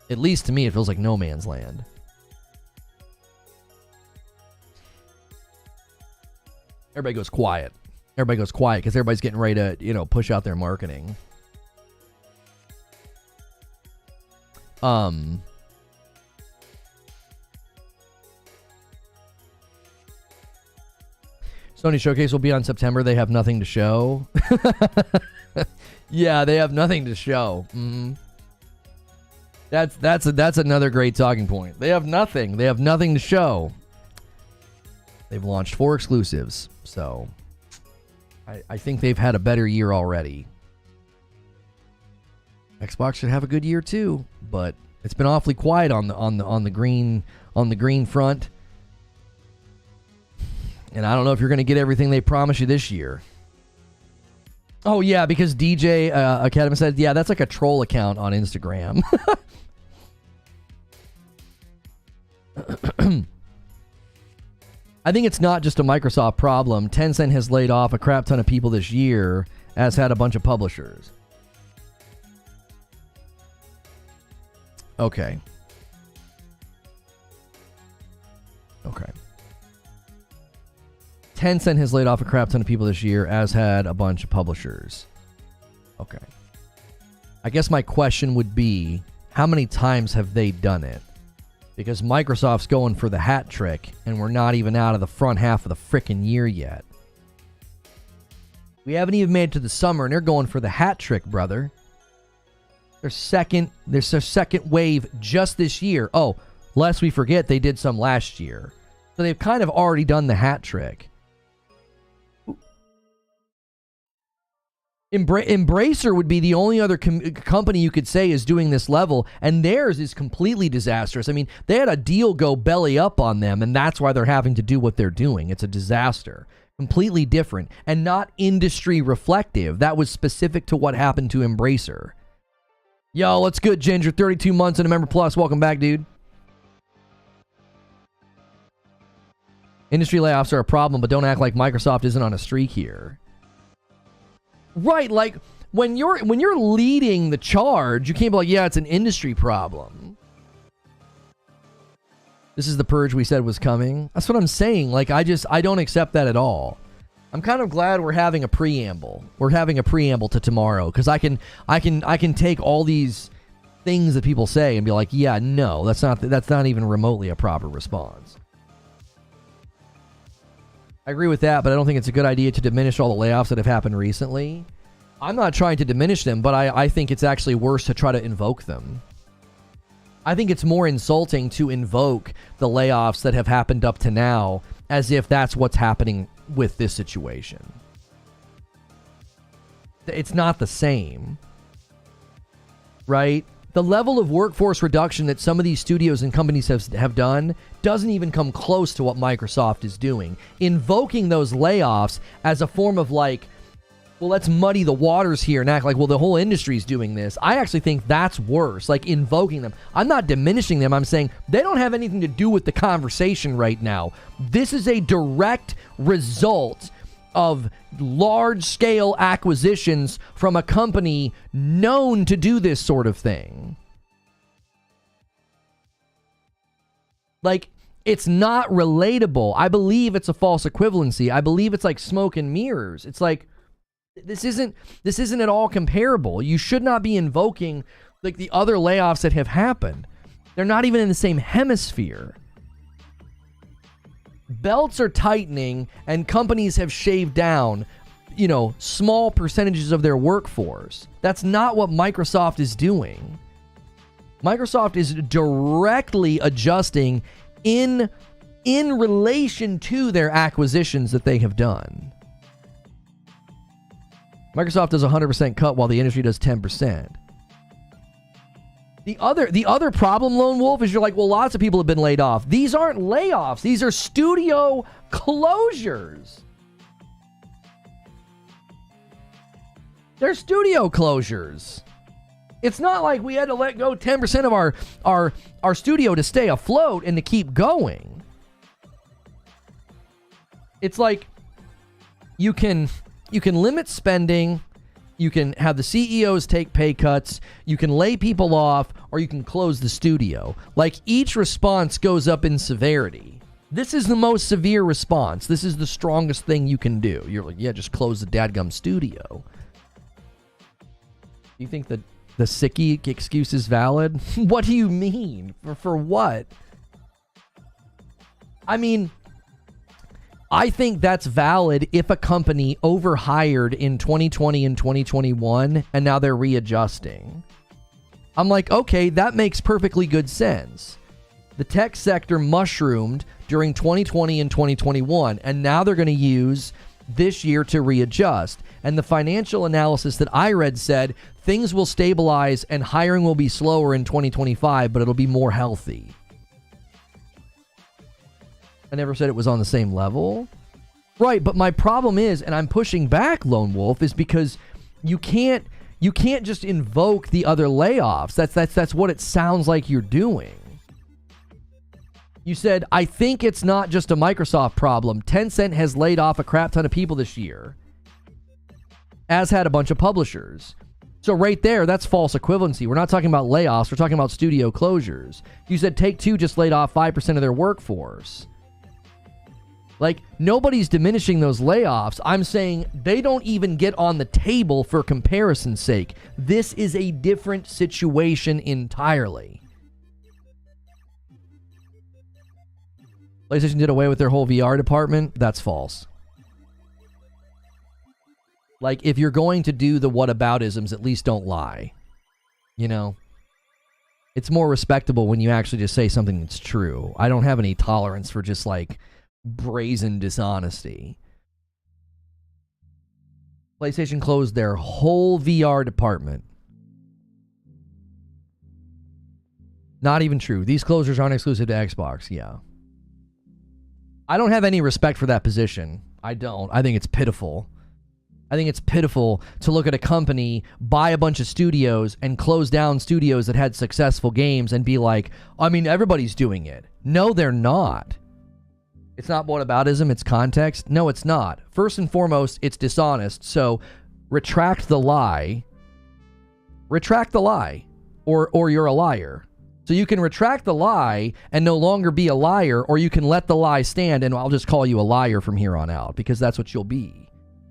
at least to me, it feels like no man's land. Everybody goes quiet. Everybody goes quiet because everybody's getting ready to, you know, push out their marketing. Sony Showcase will be on September. They have nothing to show. Yeah, they have nothing to show. Mm-hmm. That's another great talking point. They have nothing. They have nothing to show. They've launched 4 exclusives, so I think they've had a better year already. Xbox should have a good year too, but it's been awfully quiet on the green front. And I don't know if you're going to get everything they promise you this year. Oh yeah, because DJ Academy said, yeah, that's like a troll account on Instagram. I think it's not just a Microsoft problem. Tencent has laid off a crap ton of people this year, as had a bunch of publishers. Okay. Tencent has laid off a crap ton of people this year, as had a bunch of publishers. Okay. I guess my question would be, how many times have they done it? Because Microsoft's going for the hat trick, and we're not even out of the front half of the frickin' year yet. We haven't even made it to the summer, and they're going for the hat trick, brother. There's their second wave just this year. Oh, lest we forget, they did some last year. So they've kind of already done the hat trick. Embracer would be the only other company you could say is doing this level, and theirs is completely disastrous. I mean, they had a deal go belly up on them, and that's why they're having to do what they're doing. It's a disaster. Completely different, and not industry reflective. That was specific to what happened to Embracer. Yo, what's good, Ginger? 32 months and a member plus. Welcome back, dude. Industry layoffs are a problem, but don't act like Microsoft isn't on a streak here. Right, like when you're leading the charge, you can't be like, yeah, it's an industry problem. This is the purge we said was coming. That's what I'm saying. Like, I don't accept that at all. I'm kind of glad we're having a preamble. We're having a preamble to tomorrow, because I can take all these things that people say and be like, yeah, no, that's not even remotely a proper response. I agree with that, but I don't think it's a good idea to diminish all the layoffs that have happened recently. I'm not trying to diminish them, but I think it's actually worse to try to invoke them. I think it's more insulting to invoke the layoffs that have happened up to now as if that's what's happening with this situation. It's not the same, right? The level of workforce reduction that some of these studios and companies have done doesn't even come close to what Microsoft is doing. Invoking those layoffs as a form of like, well, let's muddy the waters here and act like, well, the whole industry's doing this. I actually think that's worse, like invoking them. I'm not diminishing them. I'm saying they don't have anything to do with the conversation right now. This is a direct result of large-scale acquisitions from a company known to do this sort of thing. Like, it's not relatable. I believe it's a false equivalency. I believe it's like smoke and mirrors. It's like, this isn't at all comparable. You should not be invoking like the other layoffs that have happened. They're not even in the same hemisphere. Belts are tightening and companies have shaved down, small percentages of their workforce. That's not what Microsoft is doing. Microsoft is directly adjusting in relation to their acquisitions that they have done. Microsoft does 100% cut while the industry does 10%. The other problem, Lone Wolf, is you're like, well, lots of people have been laid off. These aren't layoffs. These are studio closures. They're studio closures. It's not like we had to let go 10% of our studio to stay afloat and to keep going. It's like you can limit spending, you can have the CEOs take pay cuts, you can lay people off, or you can close the studio. Like, each response goes up in severity. This is the most severe response. This is the strongest thing you can do. You're like, yeah, just close the dadgum studio. You think that the sickie excuse is valid? What do you mean? For what? I mean, I think that's valid if a company overhired in 2020 and 2021 and now they're readjusting. I'm like, okay, that makes perfectly good sense. The tech sector mushroomed during 2020 and 2021, and now they're going to use this year to readjust. And the financial analysis that I read said things will stabilize and hiring will be slower in 2025, but it'll be more healthy. I never said it was on the same level. Right, but my problem is, and I'm pushing back, Lone Wolf, is because you can't just invoke the other layoffs. That's what it sounds like you're doing. You said, I think it's not just a Microsoft problem. Tencent has laid off a crap ton of people this year, as had a bunch of publishers. So right there, that's false equivalency. We're not talking about layoffs. We're talking about studio closures. You said Take-Two just laid off 5% of their workforce. Like, nobody's diminishing those layoffs. I'm saying they don't even get on the table for comparison's sake. This is a different situation entirely. PlayStation did away with their whole VR department. That's false. Like, if you're going to do the whataboutisms, at least don't lie. It's more respectable when you actually just say something that's true. I don't have any tolerance for just like brazen dishonesty. PlayStation closed their whole VR department. Not even true. These closures aren't exclusive to Xbox. Yeah. I don't have any respect for that position. I don't. I think it's pitiful. I think it's pitiful to look at a company, buy a bunch of studios, and close down studios that had successful games and be like, I mean, everybody's doing it. No, they're not. It's not whataboutism, it's context. No, it's not. First and foremost, it's dishonest. So retract the lie. Retract the lie. Or you're a liar. So you can retract the lie and no longer be a liar, or you can let the lie stand and I'll just call you a liar from here on out, because that's what you'll be.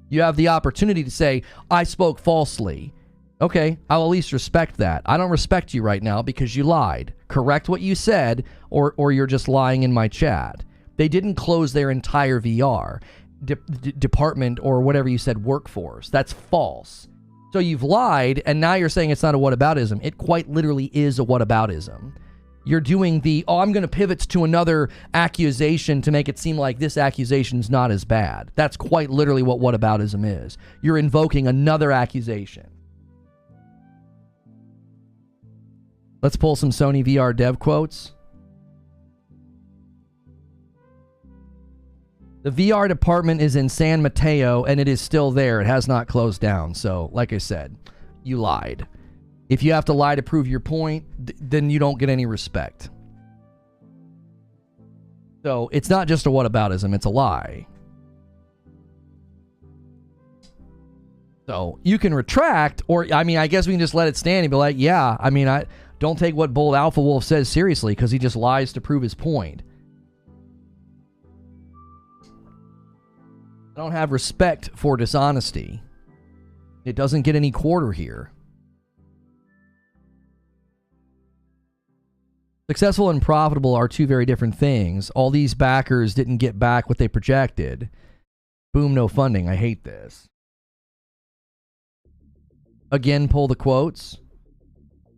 You have the opportunity to say, I spoke falsely. Okay, I'll at least respect that. I don't respect you right now because you lied. Correct what you said, or you're just lying in my chat. They didn't close their entire VR. department or whatever you said, workforce. That's false. So you've lied, and now you're saying it's not a whataboutism. It quite literally is a whataboutism. You're doing I'm going to pivot to another accusation to make it seem like this accusation's not as bad. That's quite literally what whataboutism is. You're invoking another accusation. Let's pull some Sony VR dev quotes. The VR department is in San Mateo, and it is still there. It has not closed down. So, like I said, you lied. If you have to lie to prove your point, then you don't get any respect. So, it's not just a whataboutism, it's a lie. So, you can retract, or, I mean, I guess we can just let it stand and be like, yeah, I mean, I don't take what Bold Alpha Wolf says seriously, because he just lies to prove his point. I don't have respect for dishonesty. It doesn't get any quarter here. Successful and profitable are two very different things. All these backers didn't get back what they projected. Boom, no funding. I hate this. Again, pull the quotes.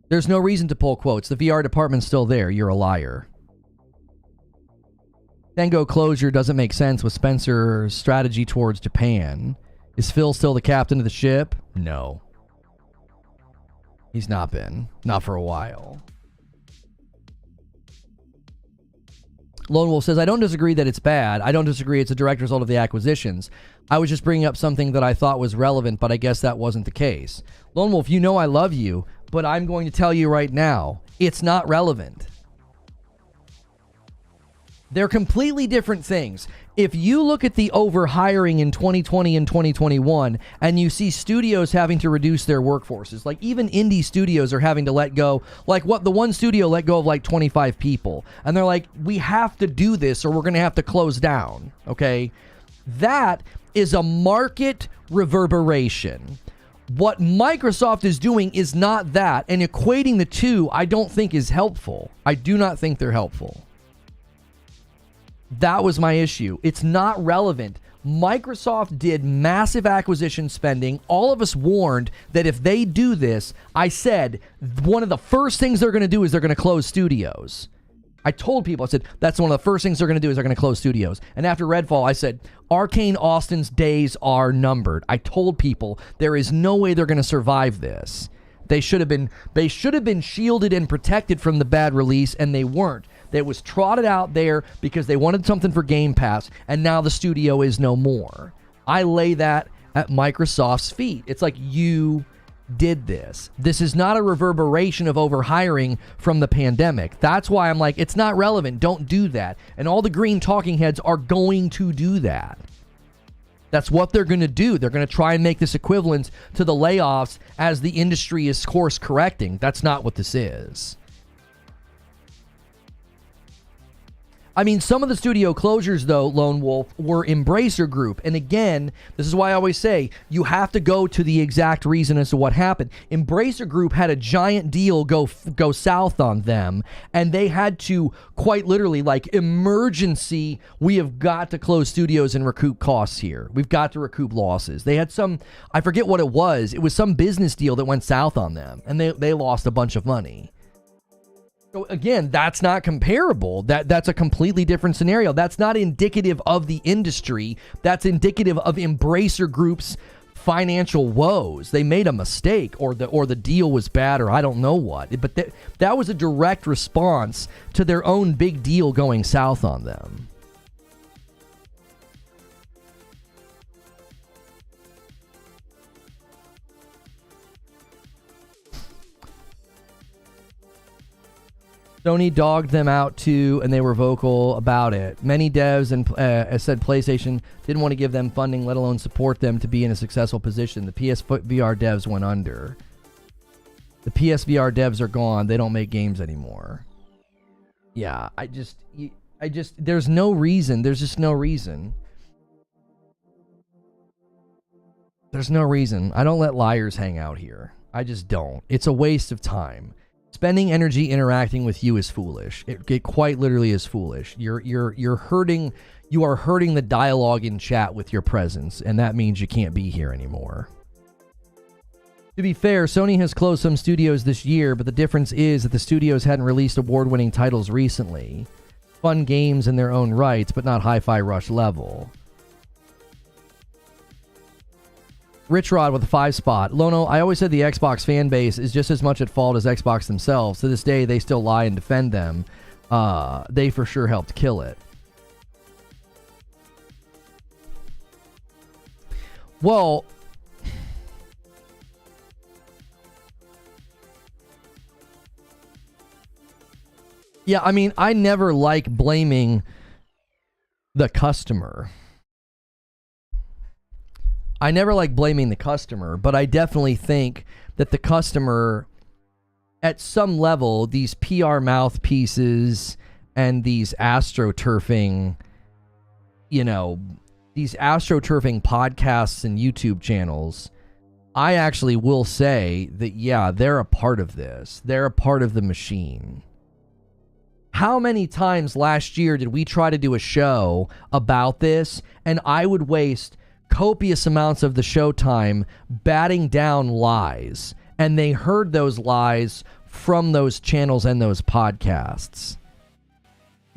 There's no reason to pull quotes. The VR department's still there. You're a liar. Tango closure doesn't make sense with Spencer's strategy towards Japan. Is Phil still the captain of the ship? No. He's not been. Not for a while. Lone Wolf says, I don't disagree that it's bad. I don't disagree it's a direct result of the acquisitions. I was just bringing up something that I thought was relevant, but I guess that wasn't the case. Lone Wolf, you know I love you, but I'm going to tell you right now, it's not relevant. They're completely different things. If you look at the overhiring in 2020 and 2021, and you see studios having to reduce their workforces, like even indie studios are having to let go, like what the one studio let go of like 25 people. And they're like, we have to do this or we're going to have to close down. Okay. That is a market reverberation. What Microsoft is doing is not that. And equating the two, I don't think is helpful. I do not think they're helpful. That was my issue. It's not relevant. Microsoft did massive acquisition spending. All of us warned that if they do this, I said one of the first things they're going to do is they're going to close studios. I told people, I said, that's one of the first things they're going to do is they're going to close studios. And after Redfall, I said, Arcane Austin's days are numbered. I told people there is no way they're going to survive this. They should have been shielded and protected from the bad release, and they weren't. That was trotted out there because they wanted something for Game Pass, and now the studio is no more. I lay that at Microsoft's feet. It's like, you did this. This is not a reverberation of overhiring from the pandemic. That's why I'm like, it's not relevant. Don't do that. And all the green talking heads are going to do that. That's what they're going to do. They're going to try and make this equivalent to the layoffs as the industry is course correcting. That's not what this is. I mean, some of the studio closures, though, Lone Wolf, were Embracer Group. And again, this is why I always say, you have to go to the exact reason as to what happened. Embracer Group had a giant deal go south on them, and they had to, quite literally, like, emergency, we have got to close studios and recoup costs here. We've got to recoup losses. They had some, I forget what it was. It was some business deal that went south on them, and they lost a bunch of money. So again, that's not comparable. That's a completely different scenario. That's not indicative of the industry. That's indicative of Embracer Group's financial woes. They made a mistake, or the deal was bad, or I don't know what. But that was a direct response to their own big deal going south on them. Sony dogged them out too, and they were vocal about it. Many devs and said PlayStation didn't want to give them funding, let alone support them to be in a successful position. The PSVR devs went under. The PSVR devs are gone. They don't make games anymore. Yeah, I just, there's no reason. There's just no reason. There's no reason. I don't let liars hang out here. I just don't. It's a waste of time. spending energy interacting with you is foolish. It quite literally is foolish. You're hurting. You are hurting the dialogue in chat with your presence, and that means you can't be here anymore. To be fair, Sony has closed some studios this year, but the difference is that the studios hadn't released award-winning titles recently. Fun games in their own rights, but not Hi-Fi Rush level. Rich Rod with a 5 spot. Lono, I always said the Xbox fan base is just as much at fault as Xbox themselves. To this day, they still lie and defend them. They for sure helped kill it. Well, yeah, I mean, I never like blaming the customer. I never like blaming the customer, but I definitely think that the customer, at some level, these PR mouthpieces and these astroturfing, these astroturfing podcasts and YouTube channels, I actually will say that, yeah, they're a part of this. They're a part of the machine. How many times last year did we try to do a show about this, and I would waste copious amounts of the show time batting down lies, and they heard those lies from those channels and those podcasts.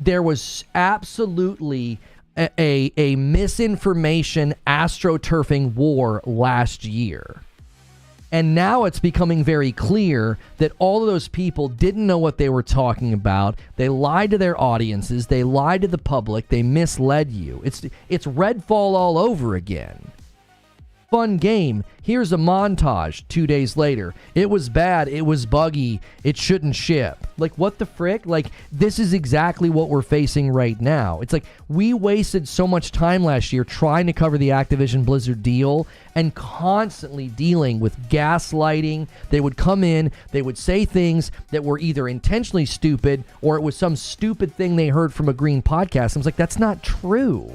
There was absolutely a misinformation astroturfing war last year. And now it's becoming very clear that all of those people didn't know what they were talking about. They lied to their audiences. They lied to the public. They misled you. It's Redfall all over again. Fun game. Here's a montage 2 days later. It was bad. It was buggy. It shouldn't ship. Like, what the frick? Like, this is exactly what we're facing right now. It's like we wasted so much time last year trying to cover the Activision Blizzard deal and constantly dealing with gaslighting. They would come in, they would say things that were either intentionally stupid or it was some stupid thing they heard from a green podcast. I was like, that's not true.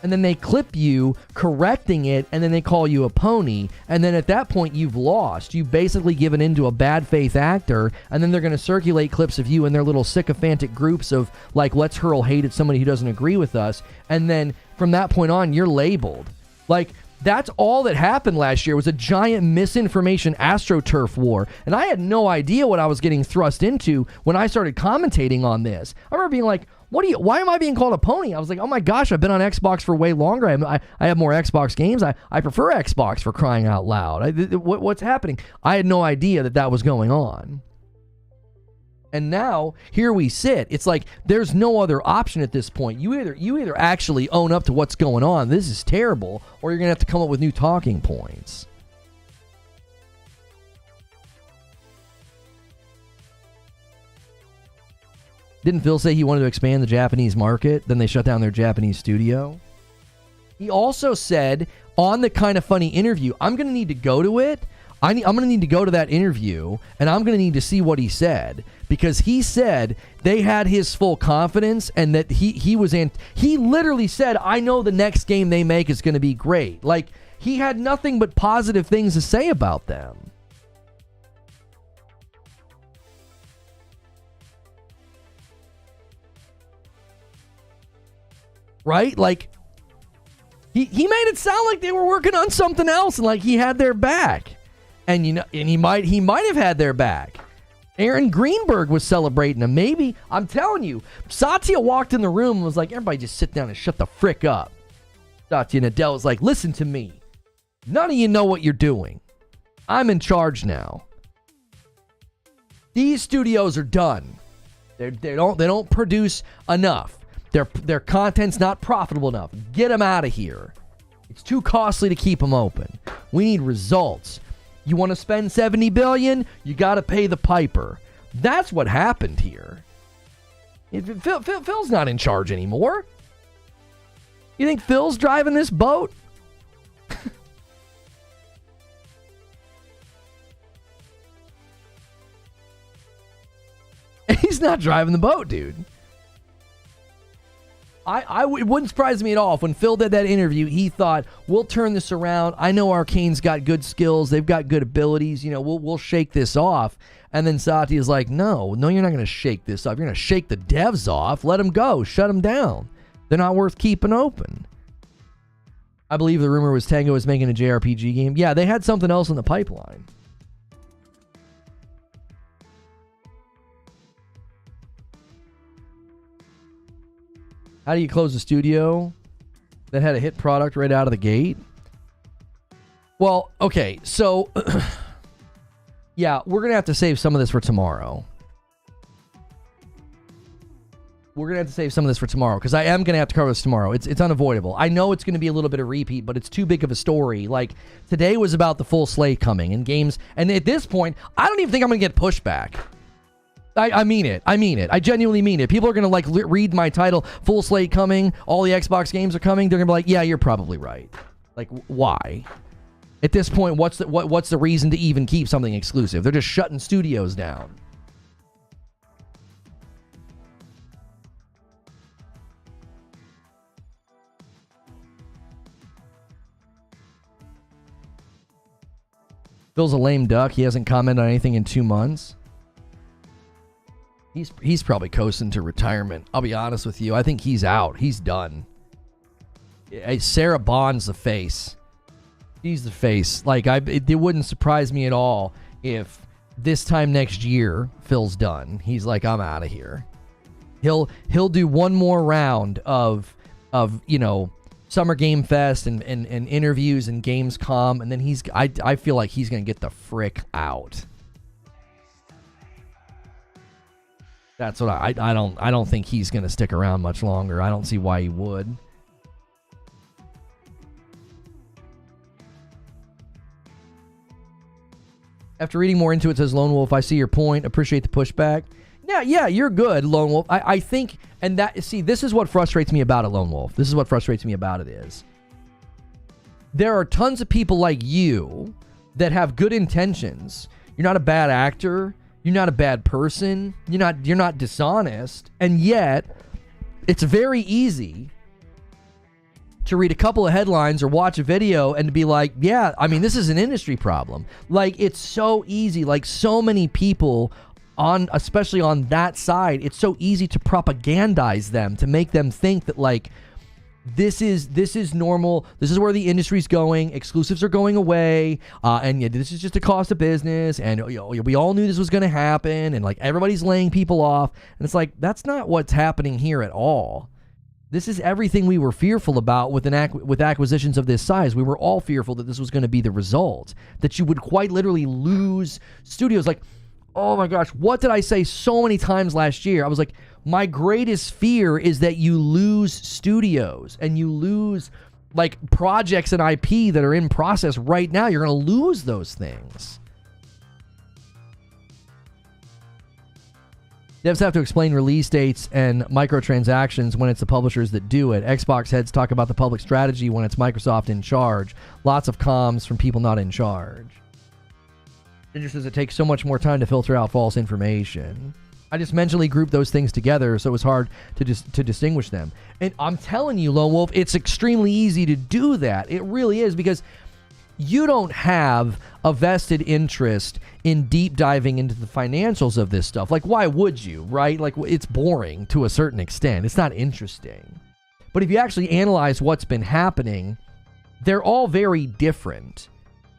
And then they clip you correcting it, and then they call you a pony, and then at that point you've lost. You've basically given in to a bad faith actor, and then they're going to circulate clips of you in their little sycophantic groups of, like, let's hurl hate at somebody who doesn't agree with us, and then from that point on, you're labeled. Like, that's all that happened last year was a giant misinformation astroturf war, and I had no idea what I was getting thrust into when I started commentating on this. I remember being like, why am I being called a pony? I was like, oh my gosh, I've been on Xbox for way longer. I have more Xbox games. I prefer Xbox, for crying out loud. What's happening? I had no idea that was going on. And now, here we sit. It's like, there's no other option at this point. You either actually own up to what's going on, this is terrible, or you're going to have to come up with new talking points. Didn't Phil say he wanted to expand the Japanese market? Then they shut down their Japanese studio. He also said on the Kind of Funny interview, I'm going to need to go to it. I'm going to need to go to that interview, and I'm going to need to see what he said, because he said they had his full confidence and that he literally said, I know the next game they make is going to be great. Like, he had nothing but positive things to say about them. Right? Like, he made it sound like they were working on something else and like he had their back. And he might have had their back. Aaron Greenberg was celebrating him. Maybe, I'm telling you, Satya walked in the room and was like, everybody just sit down and shut the frick up. Satya Nadella was like, listen to me. None of you know what you're doing. I'm in charge now. These studios are done. They don't produce enough. Their content's not profitable enough. Get them out of here. It's too costly to keep them open. We need results. You want to spend $70 billion? You got to pay the piper. That's what happened here. Phil's not in charge anymore. You think Phil's driving this boat? He's not driving the boat, dude. It wouldn't surprise me at all if when Phil did that interview, he thought, we'll turn this around. I know Arcane's got good skills. They've got good abilities. You know, we'll shake this off. And then Satya is like, no, you're not going to shake this off. You're going to shake the devs off. Let them go. Shut them down. They're not worth keeping open. I believe the rumor was Tango was making a JRPG game. Yeah, they had something else in the pipeline. How do you close a studio that had a hit product right out of the gate? Well, okay, so yeah, we're going to have to save some of this for tomorrow. Because I am going to have to cover this tomorrow. It's unavoidable. I know it's going to be a little bit of repeat, but it's too big of a story. Like, today was about the full slate coming and games, and at this point, I don't even think I'm going to get pushback. I mean it. I genuinely mean it. People are going to like read my title, full slate coming, all the Xbox games are coming. They're going to be like, yeah, you're probably right. Like, why? At this point, what's the reason to even keep something exclusive? They're just shutting studios down. Phil's a lame duck. He hasn't commented on anything in 2 months. He's probably coasting to retirement. I'll be honest with you. I think he's out. He's done. Sarah Bond's the face. She's the face. Like, it wouldn't surprise me at all if this time next year Phil's done. He's like, I'm out of here. He'll do one more round of you know, Summer Game Fest and interviews and Gamescom, and then I feel like he's gonna get the frick out. That's what I don't think he's gonna stick around much longer. I don't see why he would. After reading more into it, says Lone Wolf, I see your point. Appreciate the pushback. Yeah, you're good, Lone Wolf. I think, and that, see, this is what frustrates me about it, Lone Wolf. This is what frustrates me about it is there are tons of people like you that have good intentions. You're not a bad actor. You're not a bad person. You're not dishonest. And yet, it's very easy to read a couple of headlines or watch a video and to be like, yeah, I mean, this is an industry problem. Like, it's so easy. Like, so many people especially on that side, it's so easy to propagandize them, to make them think that, like, this is normal. This is where the industry's going. Exclusives are going away. And yeah, this is just a cost of business. And you know, we all knew this was going to happen. And like, everybody's laying people off. And it's like, that's not what's happening here at all. This is everything we were fearful about with acquisitions of this size. We were all fearful that this was going to be the result, that you would quite literally lose studios. Like, oh my gosh, what did I say so many times last year? I was like, my greatest fear is that you lose studios and you lose like projects and IP that are in process right now. You're going to lose those things. Devs have to explain release dates and microtransactions when it's the publishers that do it. Xbox heads talk about the public strategy when it's Microsoft in charge. Lots of comms from people not in charge. It just says it takes so much more time to filter out false information. I just mentally grouped those things together, so it was hard to distinguish them. And I'm telling you, Lone Wolf, it's extremely easy to do that. It really is, because you don't have a vested interest in deep diving into the financials of this stuff. Like, why would you, right? Like, it's boring to a certain extent. It's not interesting. But if you actually analyze what's been happening, they're all very different.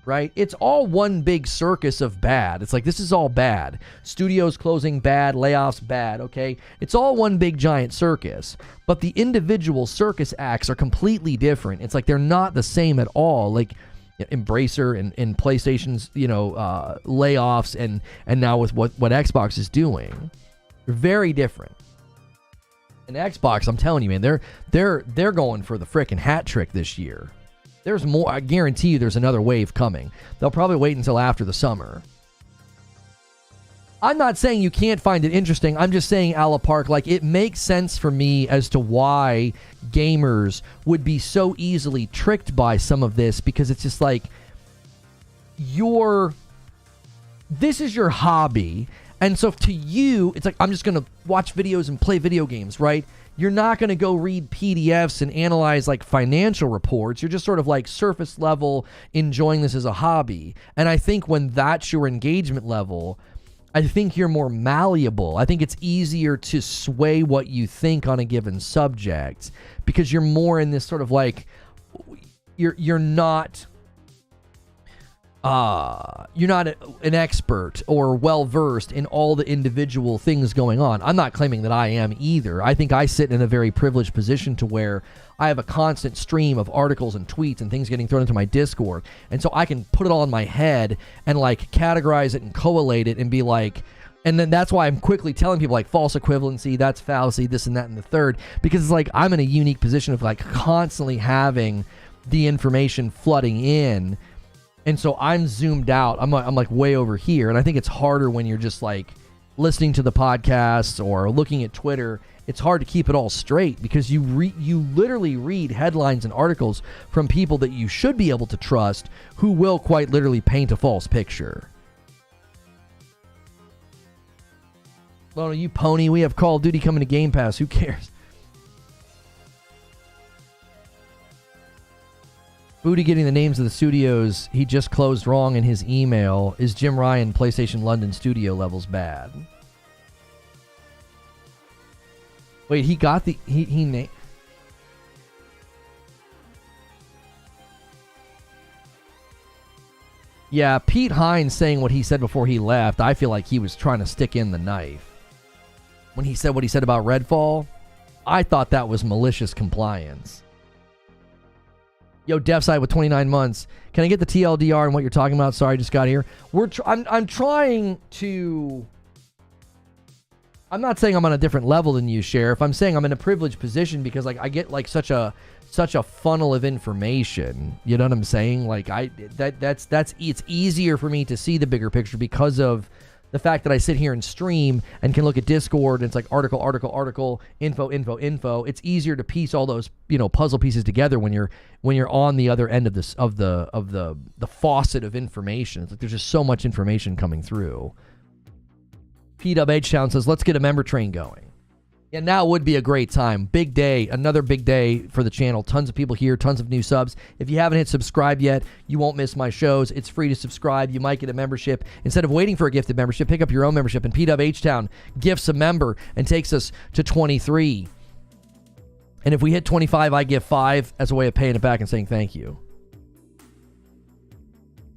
Right? It's all one big circus of bad. It's like, this is all bad. Studios closing bad, layoffs bad, okay? It's all one big giant circus. But the individual circus acts are completely different. It's like they're not the same at all. Like Embracer and PlayStation's, you know, layoffs and now with what Xbox is doing. They're very different. And Xbox, I'm telling you, man, they're going for the frickin' hat trick this year. There's more. I guarantee you there's another wave coming. They'll probably wait until after the summer. I'm not saying you can't find it interesting. I'm just saying, a la Park, like, it makes sense for me as to why gamers would be so easily tricked by some of this, because it's just like, this is your hobby, And so to you, it's like, I'm just going to watch videos and play video games, right? You're not going to go read PDFs and analyze like financial reports. You're just sort of like surface level enjoying this as a hobby. And I think when that's your engagement level, I think you're more malleable. I think it's easier to sway what you think on a given subject because you're more in this sort of like, you're not an expert or well-versed in all the individual things going on. I'm not claiming that I am either. I think I sit in a very privileged position to where I have a constant stream of articles and tweets and things getting thrown into my Discord. And so I can put it all in my head and like categorize it and collate it and be like, and then that's why I'm quickly telling people like false equivalency, that's fallacy, this and that and the third, because it's like I'm in a unique position of like constantly having the information flooding in. And so I'm zoomed out. I'm like way over here. And I think it's harder when you're just like listening to the podcasts or looking at Twitter. It's hard to keep it all straight because you literally read headlines and articles from people that you should be able to trust who will quite literally paint a false picture. Lono, you pony. We have Call of Duty coming to Game Pass. Who cares? Booty getting the names of the studios he just closed wrong in his email. Is Jim Ryan PlayStation London studio levels bad? Wait, he got the... He named... Yeah, Pete Hines saying what he said before he left, I feel like he was trying to stick in the knife. When he said what he said about Redfall, I thought that was malicious compliance. Yo, DevSide with 29 months. Can I get the TLDR and what you're talking about? Sorry, I just got here. I'm trying to... I'm not saying I'm on a different level than you, Sheriff. I'm saying I'm in a privileged position because like I get like such a funnel of information. You know what I'm saying? Like it's easier for me to see the bigger picture because of the fact that I sit here and stream and can look at Discord and it's like article, info. It's easier to piece all those, puzzle pieces together when you're on the other end of this of the faucet of information. It's like there's just so much information coming through. PWH Town says, let's get a member train going. Yeah, now would be a great time. Big day, another big day for the channel. Tons of people here, tons of new subs. If you haven't hit subscribe yet, you won't miss my shows. It's free to subscribe. You might get a membership. Instead of waiting for a gifted membership, pick up your own membership. And PWH Town gifts a member and takes us to 23. And if we hit 25, I give 5 as a way of paying it back and saying thank you.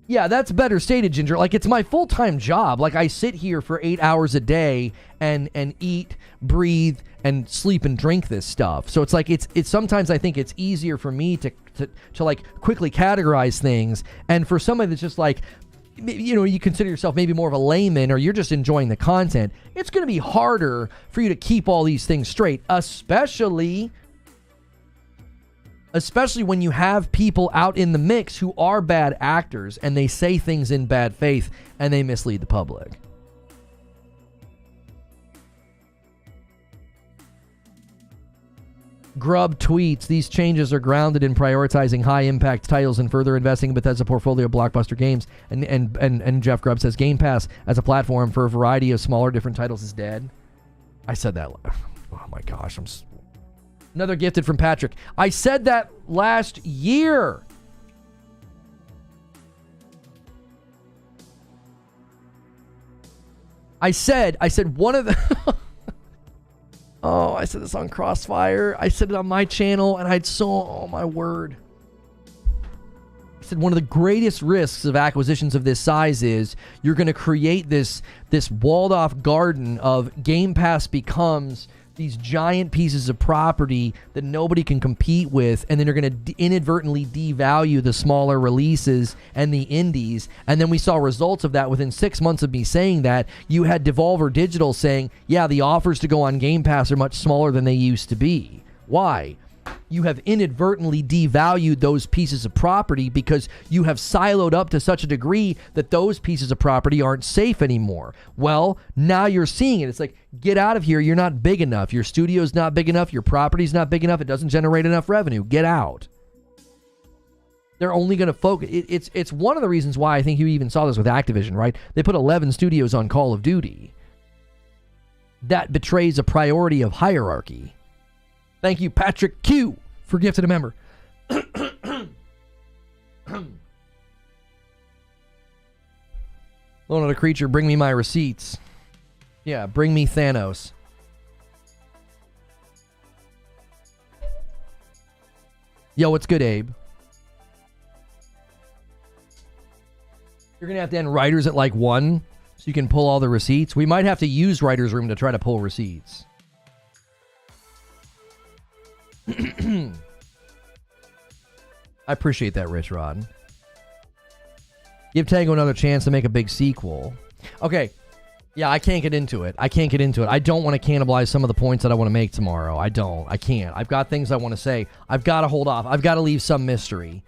Yeah, that's better stated, Ginger. Like, it's my full-time job. Like, I sit here for 8 hours a day and eat, breathe, and sleep and drink this stuff. So it's like, it's sometimes I think it's easier for me to like quickly categorize things. And for somebody that's just like, you consider yourself maybe more of a layman or you're just enjoying the content, it's going to be harder for you to keep all these things straight, especially when you have people out in the mix who are bad actors and they say things in bad faith and they mislead the public. Grub tweets, these changes are grounded in prioritizing high-impact titles and further investing in Bethesda portfolio of blockbuster games. And Jeff Grubb says, Game Pass as a platform for a variety of smaller different titles is dead. I said that. Oh my gosh, Another gifted from Patrick. I said that last year. I said one of the... Oh, I said this on Crossfire. I said it on my channel, and oh my word. I said one of the greatest risks of acquisitions of this size is you're going to create this walled-off garden of Game Pass becomes these giant pieces of property that nobody can compete with, and then you're going to inadvertently devalue the smaller releases and the indies. And then we saw results of that within 6 months of me saying that. You had Devolver Digital saying, yeah, the offers to go on Game Pass are much smaller than they used to be. Why? You have inadvertently devalued those pieces of property because you have siloed up to such a degree that those pieces of property aren't safe anymore. Well, now you're seeing it. It's like, get out of here. You're not big enough. Your studio's not big enough. Your property's not big enough. It doesn't generate enough revenue. Get out. They're only going to focus. It's one of the reasons why I think you even saw this with Activision, right? They put 11 studios on Call of Duty. That betrays a priority of hierarchy. Thank you, Patrick Q, for gifted a member. Lono the creature, bring me my receipts. Yeah, bring me Thanos. Yo, what's good, Abe? You're going to have to end writers at like 1 so you can pull all the receipts. We might have to use writer's room to try to pull receipts. I appreciate that, Rich Rod. Give Tango another chance to make a big sequel. Okay. Yeah, I can't get into it. I don't want to cannibalize some of the points that I want to make tomorrow. I can't. I've got things I want to say. I've got to hold off. I've got to leave some mystery.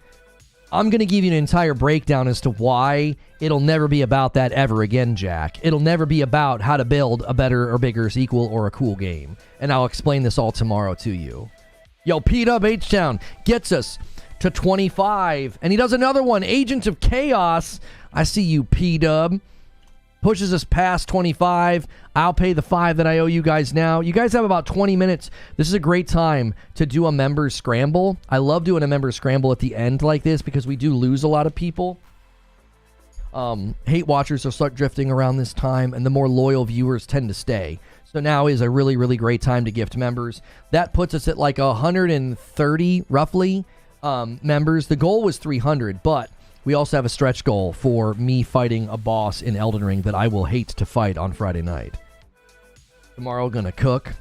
I'm going to give you an entire breakdown as to why it'll never be about that ever again, Jack. It'll never be about how to build a better or bigger sequel or a cool game. And I'll explain this all tomorrow to you. Yo, P-Dub H-Town gets us to 25. And he does another one. Agents of Chaos. I see you, P-Dub. Pushes us past 25. I'll pay the 5 that I owe you guys now. You guys have about 20 minutes. This is a great time to do a members scramble. I love doing a members scramble at the end like this because we do lose a lot of people. Hate watchers will start drifting around this time, and the more loyal viewers tend to stay. So now is a really, really great time to gift members. That puts us at like 130, roughly, members. The goal was 300, but we also have a stretch goal for me fighting a boss in Elden Ring that I will hate to fight on Friday night. Tomorrow, gonna cook.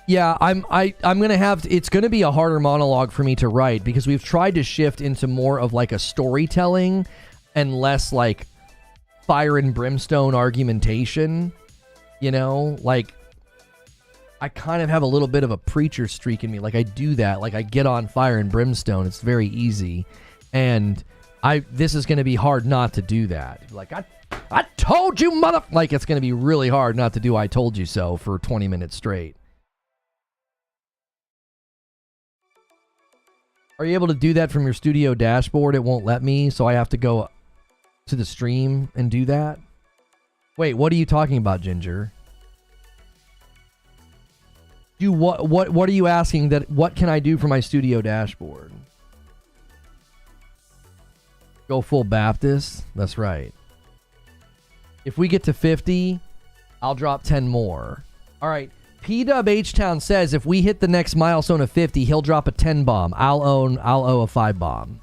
Yeah, I'm gonna have to, it's gonna be a harder monologue for me to write because we've tried to shift into more of like a storytelling and less like fire and brimstone argumentation. You know, like I kind of have a little bit of a preacher streak in me. Like I do that. Like I get on fire and brimstone. It's very easy. And this is going to be hard not to do that. Like I told you, mother. Like it's going to be really hard not to do I told you so for 20 minutes straight. Are you able to do that from your studio dashboard? It won't let me, so I have to go to the stream and do that. Wait, what are you talking about, Ginger? What are you asking? That what can I do for my studio dashboard? Go full Baptist? That's right. If we get to 50, I'll drop 10 more. All right. P-Dub H-Town says if we hit the next milestone of 50, he'll drop a 10 bomb. I'll owe a 5 bomb.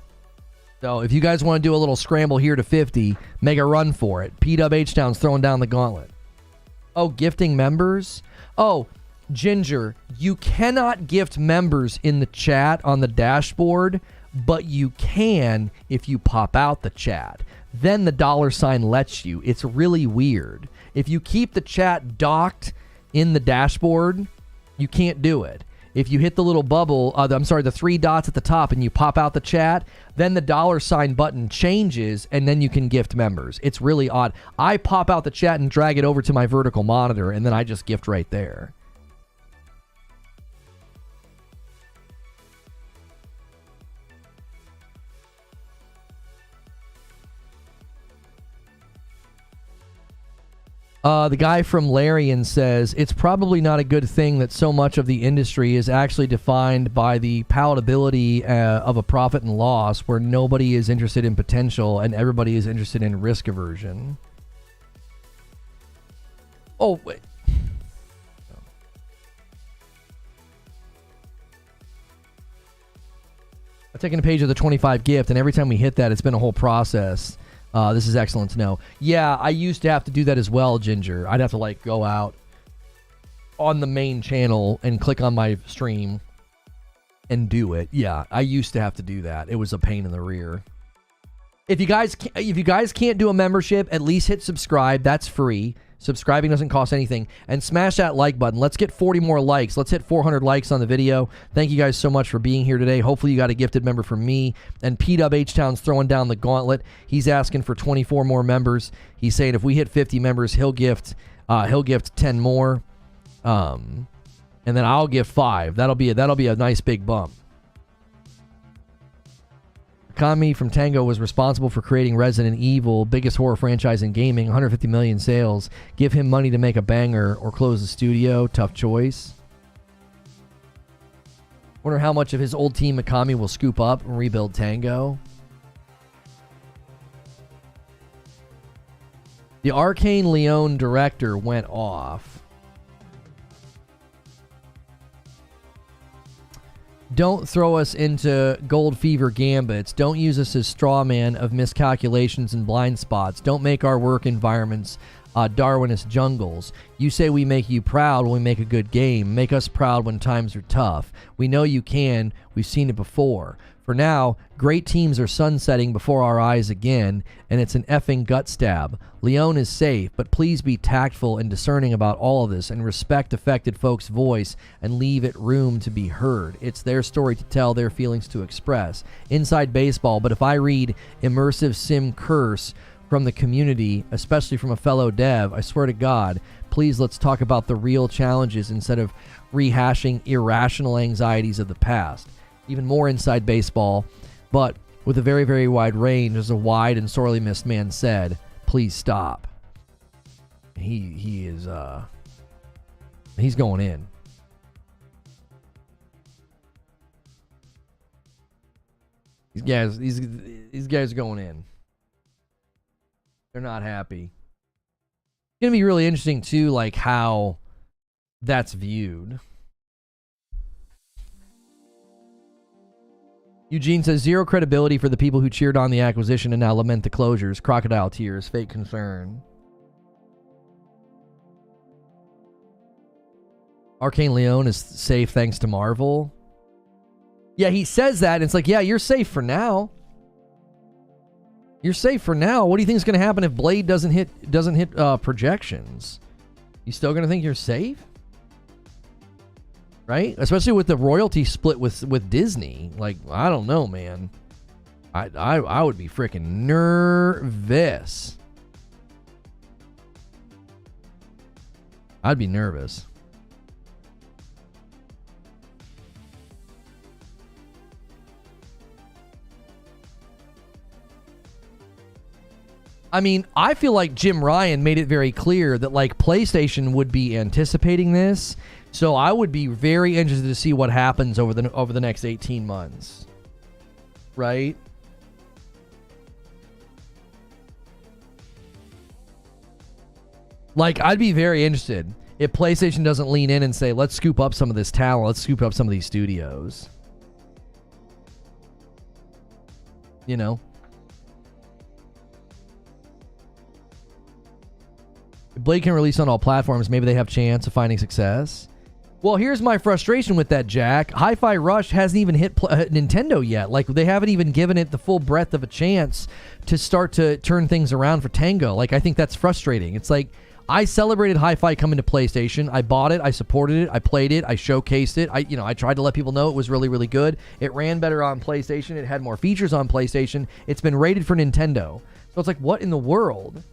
So if you guys want to do a little scramble here to 50, make a run for it. P-Dub H-Town's throwing down the gauntlet. Oh, gifting members? Oh, Ginger, you cannot gift members in the chat on the dashboard, but you can if you pop out the chat. Then the $sign lets you. It's really weird. If you keep the chat docked in the dashboard, you can't do it. If you hit the little bubble, the 3 dots at the top and you pop out the chat, then the $sign button changes and then you can gift members. It's really odd. I pop out the chat and drag it over to my vertical monitor and then I just gift right there. The guy from Larian says, it's probably not a good thing that so much of the industry is actually defined by the palatability of a profit and loss, where nobody is interested in potential and everybody is interested in risk aversion. Oh, wait. I've taken a page of the 25 gift, and every time we hit that, it's been a whole process. This is excellent to know. Yeah, I used to have to do that as well, Ginger. I'd have to like go out on the main channel and click on my stream and do it. Yeah, I used to have to do that. It was a pain in the rear. If you guys can't do a membership, at least hit subscribe. That's free. Subscribing doesn't cost anything. And smash that like button. Let's get 40 more likes. Let's hit 400 likes on the video. Thank you guys so much for being here today. Hopefully you got a gifted member from me. And P-Dub H-Town's throwing down the gauntlet. He's asking for 24 more members. He's saying if we hit 50 members, he'll gift 10 more. And then I'll gift 5. That'll be a nice big bump. Kami from Tango was responsible for creating Resident Evil, biggest horror franchise in gaming, 150 million sales. Give him money to make a banger or close the studio. Tough choice. Wonder how much of his old team Mikami will scoop up and rebuild Tango. The Arcane Leon director went off. Don't throw us into gold fever gambits. Don't use us as straw man of miscalculations and blind spots. Don't make our work environments Darwinist jungles. You say we make you proud when we make a good game. Make us proud when times are tough. We know you can. We've seen it before. For now, great teams are sunsetting before our eyes again, and it's an effing gut stab. Leon is safe, but please be tactful and discerning about all of this and respect affected folks' voice and leave it room to be heard. It's their story to tell, their feelings to express. Inside baseball, but if I read immersive sim curse from the community, especially from a fellow dev, I swear to God, please let's talk about the real challenges instead of rehashing irrational anxieties of the past. Even more inside baseball, but with a very, very wide range, as a wide and sorely missed man said, please stop. He's going in. These guys are going in. They're not happy. It's gonna be really interesting too, like how that's viewed. Eugene says, zero credibility for the people who cheered on the acquisition and now lament the closures. Crocodile tears, fake concern. Arcane Leon is safe thanks to Marvel. Yeah, he says that, and it's like, yeah, you're safe for now. You're safe for now. What do you think is going to happen if Blade doesn't hit projections? You still going to think you're safe? Right? Especially with the royalty split with Disney. Like, I don't know, man. I would be freaking nervous. I'd be nervous. I mean, I feel like Jim Ryan made it very clear that, like, PlayStation would be anticipating this. So I would be very interested to see what happens over the next 18 months. Right? Like, I'd be very interested if PlayStation doesn't lean in and say, let's scoop up some of this talent. Let's scoop up some of these studios. You know? If Blade can release on all platforms, maybe they have chance of finding success. Well, here's my frustration with that, Jack. Hi-Fi Rush hasn't even hit Nintendo yet. Like, they haven't even given it the full breadth of a chance to start to turn things around for Tango. Like, I think that's frustrating. It's like, I celebrated Hi-Fi coming to PlayStation. I bought it. I supported it. I played it. I showcased it. I tried to let people know it was really, really good. It ran better on PlayStation. It had more features on PlayStation. It's been rated for Nintendo. So it's like, what in the world?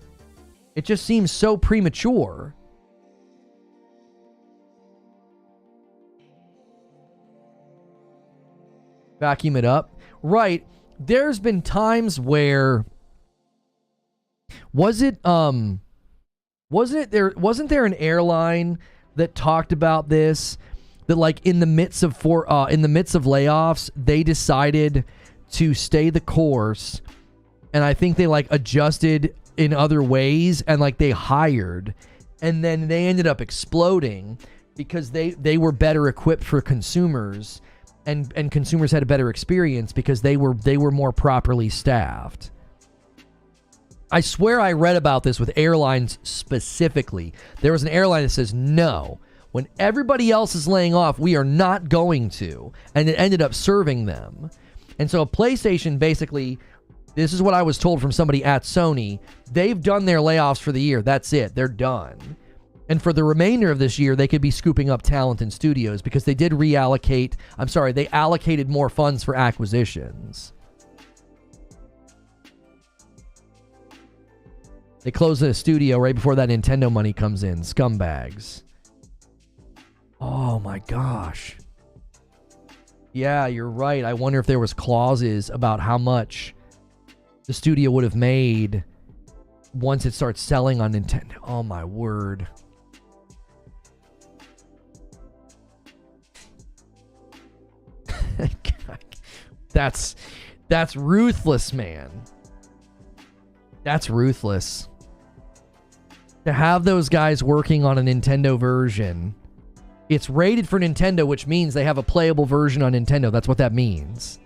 It just seems so premature. Vacuum it up. Right. There's been times where wasn't there an airline that talked about this, that like in the midst of layoffs, they decided to stay the course, and I think they like adjusted in other ways, and like they hired, and then they ended up exploding because they were better equipped for consumers. And consumers had a better experience because they were more properly staffed. I swear I read about this with airlines specifically. There was an airline that says, no, when everybody else is laying off, we are not going to. And it ended up serving them. And so PlayStation basically, this is what I was told from somebody at Sony, they've done their layoffs for the year. That's it. They're done. And for the remainder of this year, they could be scooping up talent in studios because they did they allocated more funds for acquisitions. They closed a studio right before that Nintendo money comes in. Scumbags. Oh my gosh. Yeah, you're right. I wonder if there was clauses about how much the studio would have made once it starts selling on Nintendo. Oh my word. That's ruthless, man. That's ruthless. To have those guys working on a Nintendo version. It's rated for Nintendo, which means they have a playable version on Nintendo. That's what that means.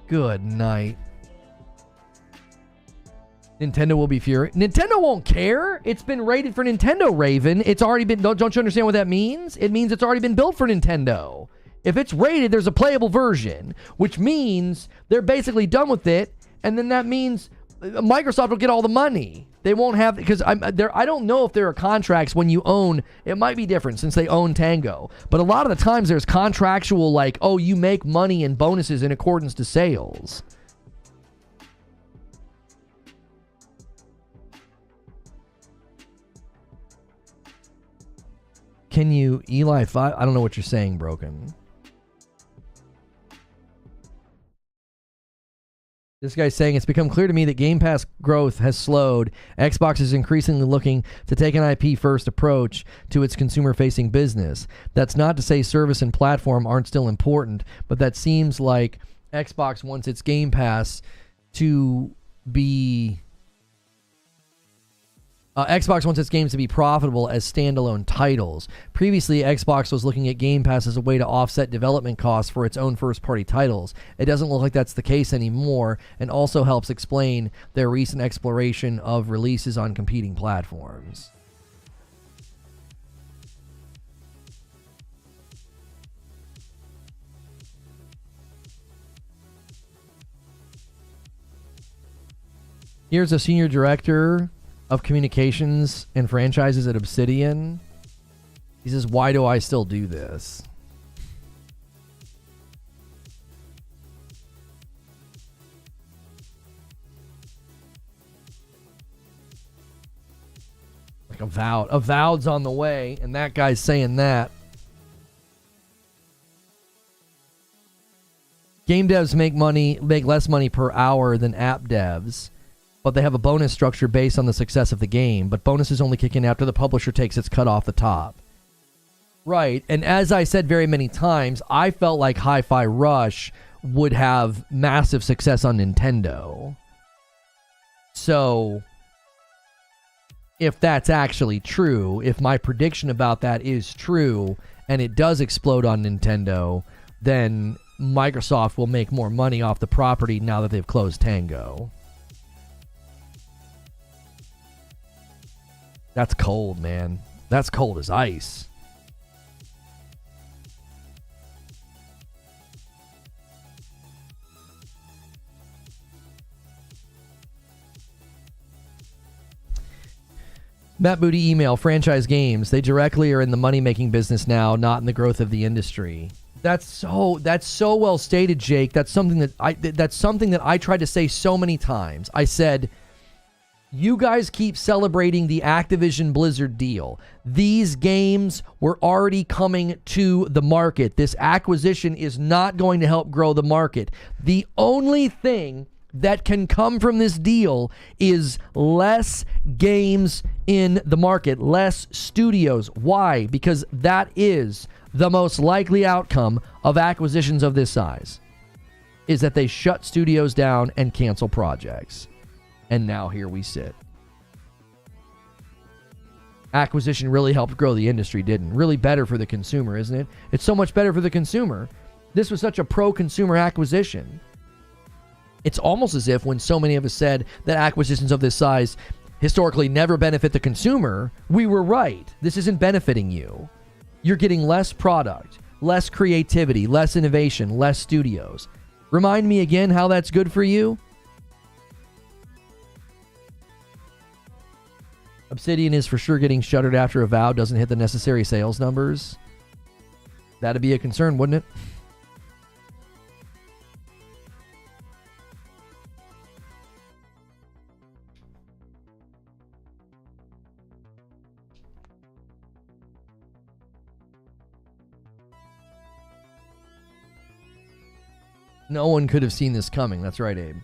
Good night. Nintendo will be furious. Nintendo won't care. It's been rated for Nintendo, Raven. It's already been... Don't you understand what that means? It means it's already been built for Nintendo. If it's rated, there's a playable version, which means they're basically done with it, and then that means Microsoft will get all the money. They won't have... Because I don't know if there are contracts when you own... It might be different since they own Tango. But a lot of the times there's contractual, like, oh, you make money and bonuses in accordance to sales. Can you Eli 5? I don't know what you're saying, Broken. This guy's saying, it's become clear to me that Game Pass growth has slowed. Xbox is increasingly looking to take an IP-first approach to its consumer-facing business. That's not to say service and platform aren't still important, but that seems like Xbox wants its Game Pass to be... Xbox wants its games to be profitable as standalone titles. Previously, Xbox was looking at Game Pass as a way to offset development costs for its own first-party titles. It doesn't look like that's the case anymore, and also helps explain their recent exploration of releases on competing platforms. Here's a senior director of communications and franchises at Obsidian. He says, why do I still do this? Like Avowed's on the way, and that guy's saying that. Game devs make less money per hour than app devs, but they have a bonus structure based on the success of the game, but bonuses only kick in after the publisher takes its cut off the top. Right, and as I said very many times, I felt like Hi-Fi Rush would have massive success on Nintendo. So, if that's actually true, if my prediction about that is true, and it does explode on Nintendo, then Microsoft will make more money off the property now that they've closed Tango. That's cold, man. That's cold as ice. Matt Booty email, franchise games. They directly are in the money-making business now, not in the growth of the industry. That's so well stated, Jake. That's something that I tried to say so many times. I said, you guys keep celebrating the Activision Blizzard deal. These games were already coming to the market. This acquisition is not going to help grow the market. The only thing that can come from this deal is less games in the market, less studios. Why? Because that is the most likely outcome of acquisitions of this size, is that they shut studios down and cancel projects. And now here we sit. Acquisition really helped grow the industry, didn't? Really better for the consumer, isn't it? It's so much better for the consumer. This was such a pro-consumer acquisition. It's almost as if when so many of us said that acquisitions of this size historically never benefit the consumer, we were right. This isn't benefiting you. You're getting less product, less creativity, less innovation, less studios. Remind me again how that's good for you? Obsidian is for sure getting shuttered after Avowed doesn't hit the necessary sales numbers. That'd be a concern, wouldn't it? No one could have seen this coming. That's right, Abe.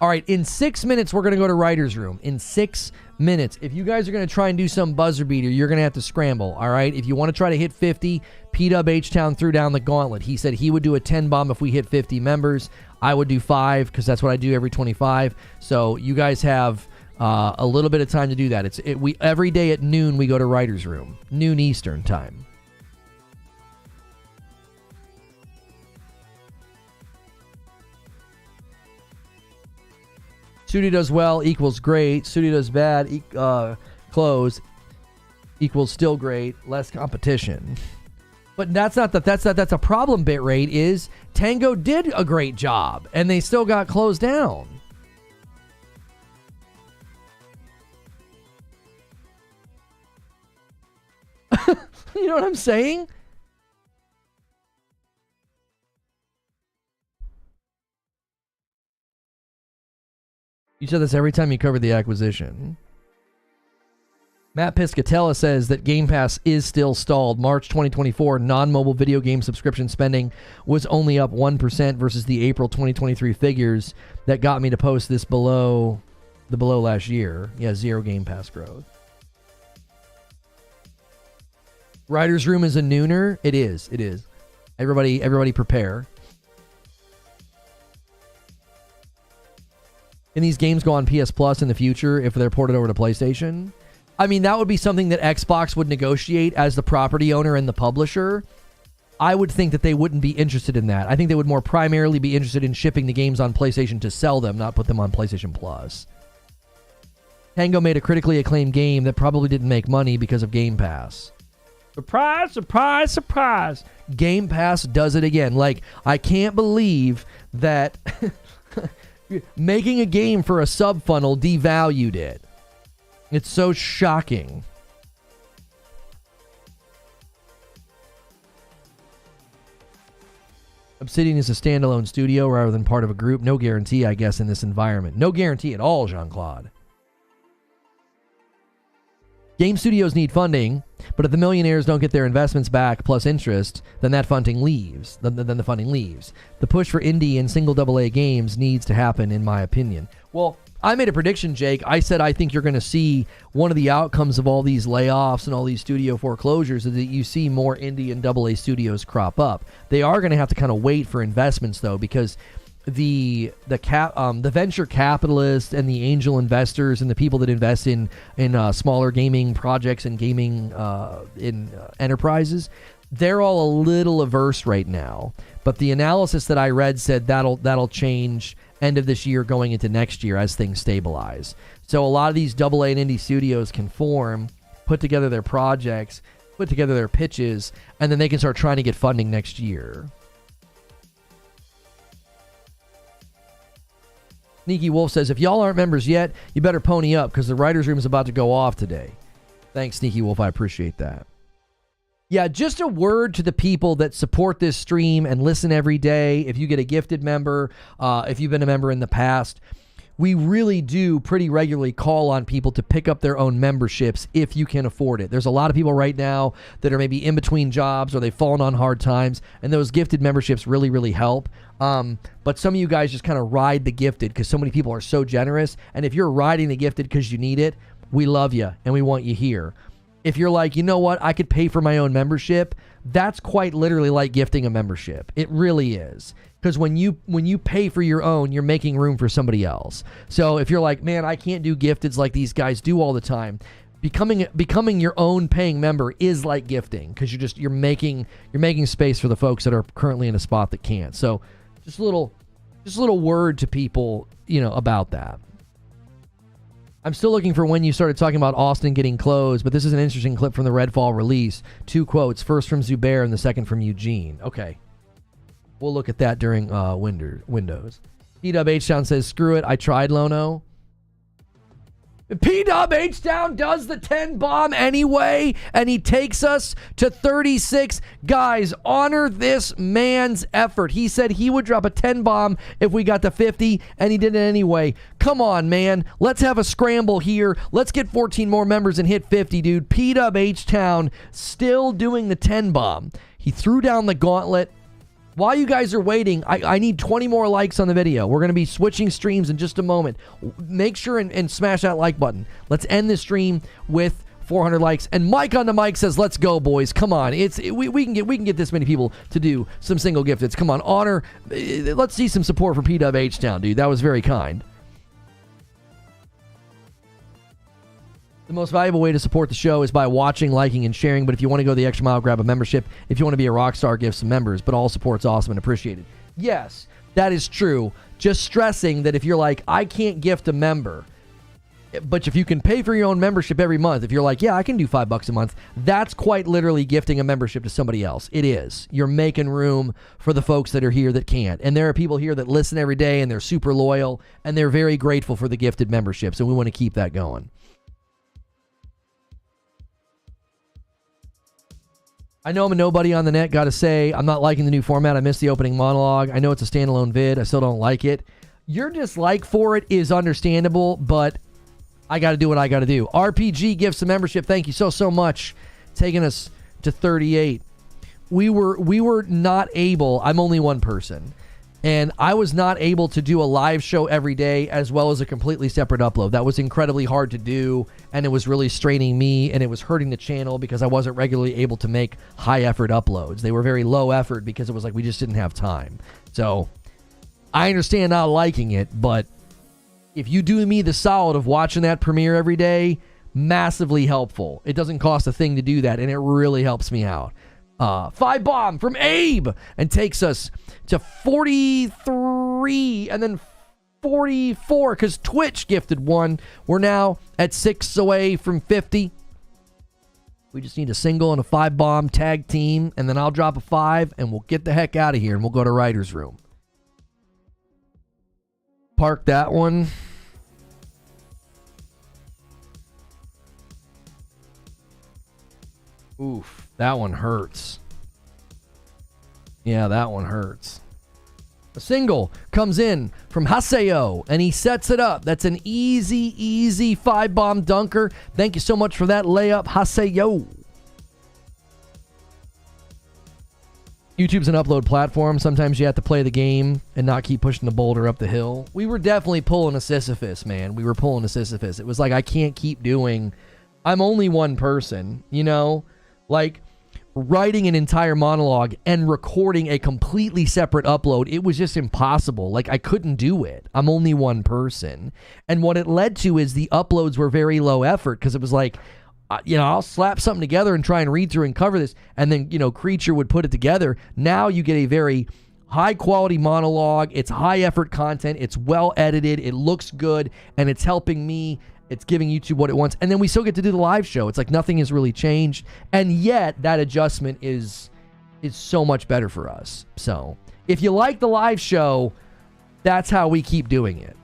All right, in 6 minutes, we're going to go to Writer's Room. In 6 minutes. If you guys are going to try and do some buzzer beater, you're going to have to scramble, all right? If you want to try to hit 50, P-Dub H-Town threw down the gauntlet. He said he would do a 10 bomb if we hit 50 members. I would do 5 because that's what I do every 25. So you guys have a little bit of time to do that. We every day at noon, we go to Writer's Room. Noon Eastern time. Sudi does well equals great. Sudi does bad close equals still great. Less competition. But that's a problem. Bitrate is Tango did a great job and they still got closed down. You know what I'm saying? You said this every time you covered the acquisition. Matt Piscatella says that Game Pass is still stalled. March 2024 non-mobile video game subscription spending was only up 1% versus the April 2023 figures that got me to post this below last year. Yeah, zero Game Pass growth. Writer's Room is a nooner. It is. Everybody prepare. Can these games go on PS Plus in the future if they're ported over to PlayStation? I mean, that would be something that Xbox would negotiate as the property owner and the publisher. I would think that they wouldn't be interested in that. I think they would more primarily be interested in shipping the games on PlayStation to sell them, not put them on PlayStation Plus. Tango made a critically acclaimed game that probably didn't make money because of Game Pass. Surprise, surprise, surprise. Game Pass does it again. Like, I can't believe that making a game for a sub-funnel devalued it. It's so shocking. Obsidian is a standalone studio rather than part of a group. No guarantee, I guess, in this environment. No guarantee at all, Jean-Claude. Game studios need funding, but if the millionaires don't get their investments back plus interest, then that funding leaves. Then the funding leaves. The push for indie and single AA games needs to happen, in my opinion. Well, I made a prediction, Jake. I said I think you're going to see one of the outcomes of all these layoffs and all these studio foreclosures is that you see more indie and AA studios crop up. They are going to have to kind of wait for investments, though, because the venture capitalists and the angel investors and the people that invest in smaller gaming projects and gaming enterprises, they're all a little averse right now. But the analysis that I read said that'll change end of this year going into next year as things stabilize. So a lot of these AA and indie studios can form, put together their projects, put together their pitches, and then they can start trying to get funding next year. Sneaky Wolf says, if y'all aren't members yet, you better pony up because the Writer's Room is about to go off today. Thanks, Sneaky Wolf. I appreciate that. Yeah, just a word to the people that support this stream and listen every day. If you get a gifted member, if you've been a member in the past, we really do pretty regularly call on people to pick up their own memberships if you can afford it. There's a lot of people right now that are maybe in between jobs or they've fallen on hard times, and those gifted memberships really, really help. But some of you guys just kind of ride the gifted because so many people are so generous. And if you're riding the gifted because you need it, we love you and we want you here. If you're like, you know what, I could pay for my own membership, that's quite literally like gifting a membership. It really is. Because when you pay for your own, you're making room for somebody else. So if you're like, man, I can't do gifteds like these guys do all the time, becoming your own paying member is like gifting because you're making space for the folks that are currently in a spot that can't. So just a little word to people, about that. I'm still looking for when you started talking about Austin getting closed, but this is an interesting clip from the Redfall release. 2 quotes, first from Zubair and the second from Eugene. Okay. We'll look at that during Windows. P-Dub H-Town says, screw it, I tried Lono. P-Dub H-Town does the 10 bomb anyway, and he takes us to 36. Guys, honor this man's effort. He said he would drop a 10 bomb if we got to 50, and he did it anyway. Come on, man. Let's have a scramble here. Let's get 14 more members and hit 50, dude. P-Dub H-Town still doing the 10 bomb. He threw down the gauntlet. While you guys are waiting, I need 20 more likes on the video. We're going to be switching streams in just a moment. Make sure and smash that like button. Let's end this stream with 400 likes. And Mike on the mic says, "Let's go, boys. Come on. We can get this many people to do some single gifteds. Come on, honor. Let's see some support for PW H-Town, dude. That was very kind." The most valuable way to support the show is by watching, liking, and sharing. But if you want to go the extra mile, grab a membership. If you want to be a rock star, give some members. But all support's awesome and appreciated. Yes, that is true. Just stressing that if you're like, I can't gift a member, but if you can pay for your own membership every month, if you're like, yeah, I can do $5 a month, that's quite literally gifting a membership to somebody else. It is. You're making room for the folks that are here that can't. And there are people here that listen every day, and they're super loyal, and they're very grateful for the gifted memberships, and we want to keep that going. I know I'm a nobody on the net. Gotta say, I'm not liking the new format. I missed the opening monologue. I know it's a standalone vid. I still don't like it. Your dislike for it is understandable, but I gotta do what I gotta do. RPG gifts a membership. Thank you so much. Taking us to 38. We were not able. I'm only one person, and I was not able to do a live show every day as well as a completely separate upload. That was incredibly hard to do, and it was really straining me, and it was hurting the channel because I wasn't regularly able to make high effort uploads. They were very low effort because it was like we just didn't have time. So I understand not liking it, but if you do me the solid of watching that premiere every day, massively helpful. It doesn't cost a thing to do that, and it really helps me out. 5 bomb from Abe and takes us to 43 and then 44 because Twitch gifted one. We're now at 6 away from 50. We just need a single and a 5 bomb tag team, and then I'll drop a 5 and we'll get the heck out of here and we'll go to writer's room. Park that one. Oof, that one hurts. Yeah, that one hurts. A single comes in from Haseo, and he sets it up. That's an easy 5 bomb dunker. Thank you so much for that layup, Haseo. YouTube's an upload platform. Sometimes you have to play the game and not keep pushing the boulder up the hill. We were definitely pulling a Sisyphus, man. We were pulling a Sisyphus. It was like, I can't keep doing... I'm only one person, you know? Like, writing an entire monologue and recording a completely separate upload, it was just impossible. Like, I couldn't do it. I'm only one person. And what it led to is the uploads were very low effort because it was like, you know, I'll slap something together and try and read through and cover this. And then, you know, Creature would put it together. Now you get a very high quality monologue. It's high effort content. It's well edited. It looks good. And it's helping me. It's giving YouTube what it wants. And then we still get to do the live show. It's like nothing has really changed. And yet that adjustment is so much better for us. So if you like the live show, that's how we keep doing it.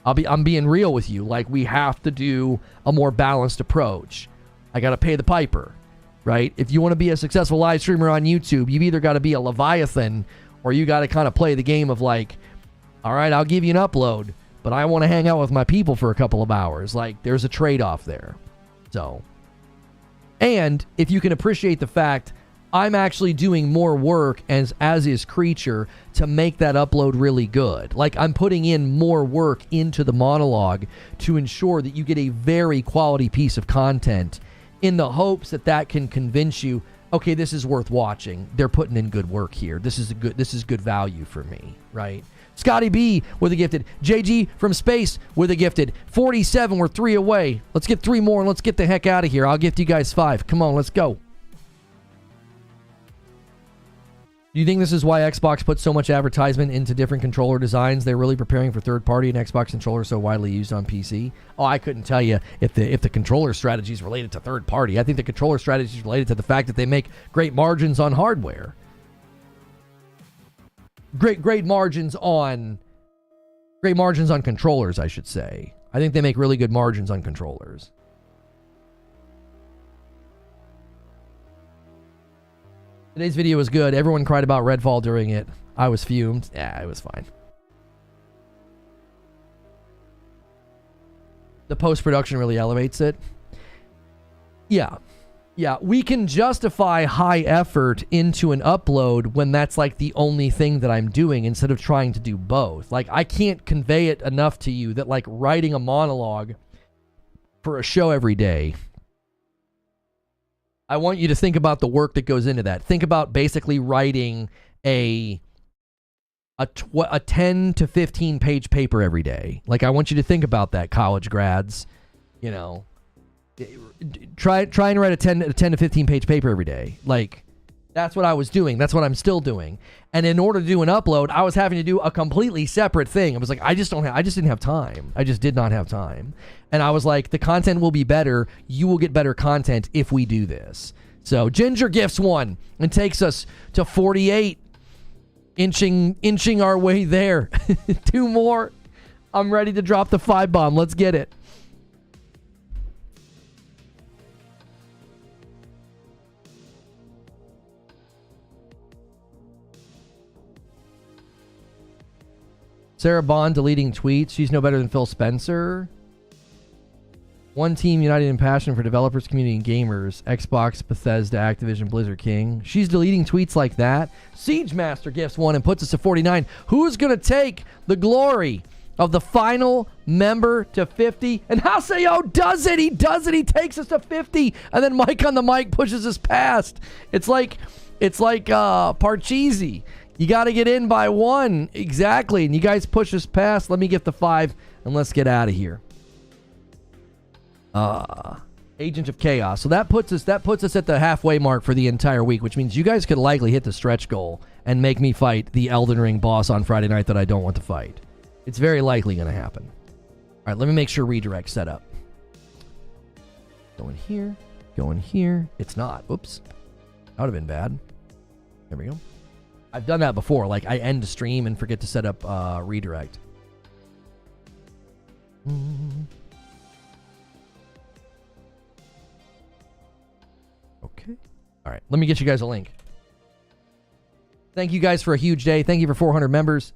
I'm being real with you. Like, we have to do a more balanced approach. I got to pay the piper, right? If you want to be a successful live streamer on YouTube, you've either got to be a Leviathan or you got to kind of play the game of like, all right, I'll give you an upload, but I want to hang out with my people for a couple of hours. Like, there's a trade-off there. So, and if you can appreciate the fact I'm actually doing more work as is Creature to make that upload really good. Like, I'm putting in more work into the monologue to ensure that you get a very quality piece of content in the hopes that that can convince you, okay, this is worth watching. They're putting in good work here. This is good value for me, right? Scotty B with a gifted. JG from Space with a gifted. 47, we're 3 away. Let's get 3 more and let's get the heck out of here. I'll gift you guys 5. Come on, let's go. Do you think this is why Xbox puts so much advertisement into different controller designs? They're really preparing for third-party and Xbox controllers so widely used on PC? Oh, I couldn't tell you if the controller strategy is related to third-party. I think the controller strategy is related to the fact that they make great margins on hardware. Great margins on controllers, I should say. I think they make really good margins on controllers. Today's video was good. Everyone cried about Redfall during it. I was fumed. Yeah, it was fine. The post-production really elevates it. Yeah. Yeah, we can justify high effort into an upload when that's like the only thing that I'm doing instead of trying to do both. Like, I can't convey it enough to you that like writing a monologue for a show every day, I want you to think about the work that goes into that. Think about basically writing a 10 to 15 page paper every day. Like, I want you to think about that, college grads. You know, try and write a 10 to 15 page paper every day. Like, that's what I was doing. That's what I'm still doing. And in order to do an upload, I was having to do a completely separate thing. I was like, I just didn't have time. I just did not have time. And I was like, the content will be better. You will get better content if we do this. So Ginger gifts one and takes us to 48, inching our way there. 2 more. I'm ready to drop the 5 bomb. Let's get it. Sarah Bond deleting tweets. She's no better than Phil Spencer. One team united in passion for developers, community, and gamers. Xbox, Bethesda, Activision, Blizzard King. She's deleting tweets like that. Siege Master gifts one and puts us to 49. Who's going to take the glory of the final member to 50? And Haseo does it. He does it. He takes us to 50. And then Mike on the mic pushes us past. It's like Parcheesi. You got to get in by 1. Exactly. And you guys push us past. Let me get the 5 and let's get out of here. Agent of Chaos. So that puts us at the halfway mark for the entire week, which means you guys could likely hit the stretch goal and make me fight the Elden Ring boss on Friday night that I don't want to fight. It's very likely going to happen. All right, let me make sure redirect set up. Go in here. Go in here. It's not. Oops. That would have been bad. There we go. I've done that before. Like, I end the stream and forget to set up redirect. Okay. All right. Let me get you guys a link. Thank you guys for a huge day. Thank you for 400 members.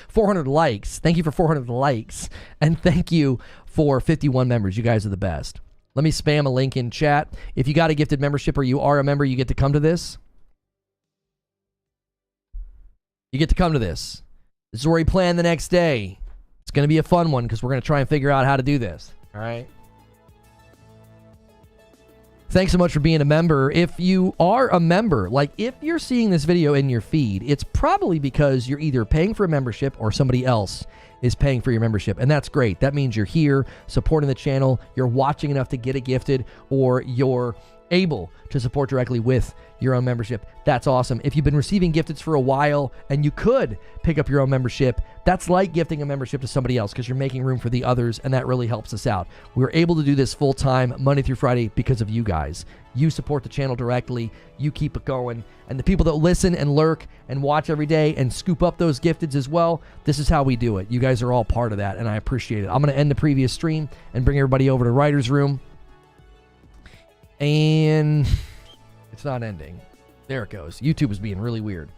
400 likes. Thank you for 400 likes. And thank you for 51 members. You guys are the best. Let me spam a link in chat. If you got a gifted membership or you are a member, you get to come to this. You get to come to this. This is where we plan the next day. It's going to be a fun one because we're going to try and figure out how to do this. All right? Thanks so much for being a member. If you are a member, like if you're seeing this video in your feed, it's probably because you're either paying for a membership or somebody else is paying for your membership. And that's great. That means you're here supporting the channel, you're watching enough to get it gifted, or you're able to support directly with your own membership. That's awesome. If you've been receiving gifteds for a while and you could pick up your own membership, that's like gifting a membership to somebody else because you're making room for the others, and that really helps us out. We're able to do this full time Monday through Friday because of you guys. You support the channel directly, you keep it going, and the people that listen and lurk and watch every day and scoop up those gifteds as well, this is how we do it. You guys are all part of that, and I appreciate it. I'm going to end the previous stream and bring everybody over to Writer's Room. And it's not ending. There it goes. YouTube is being really weird.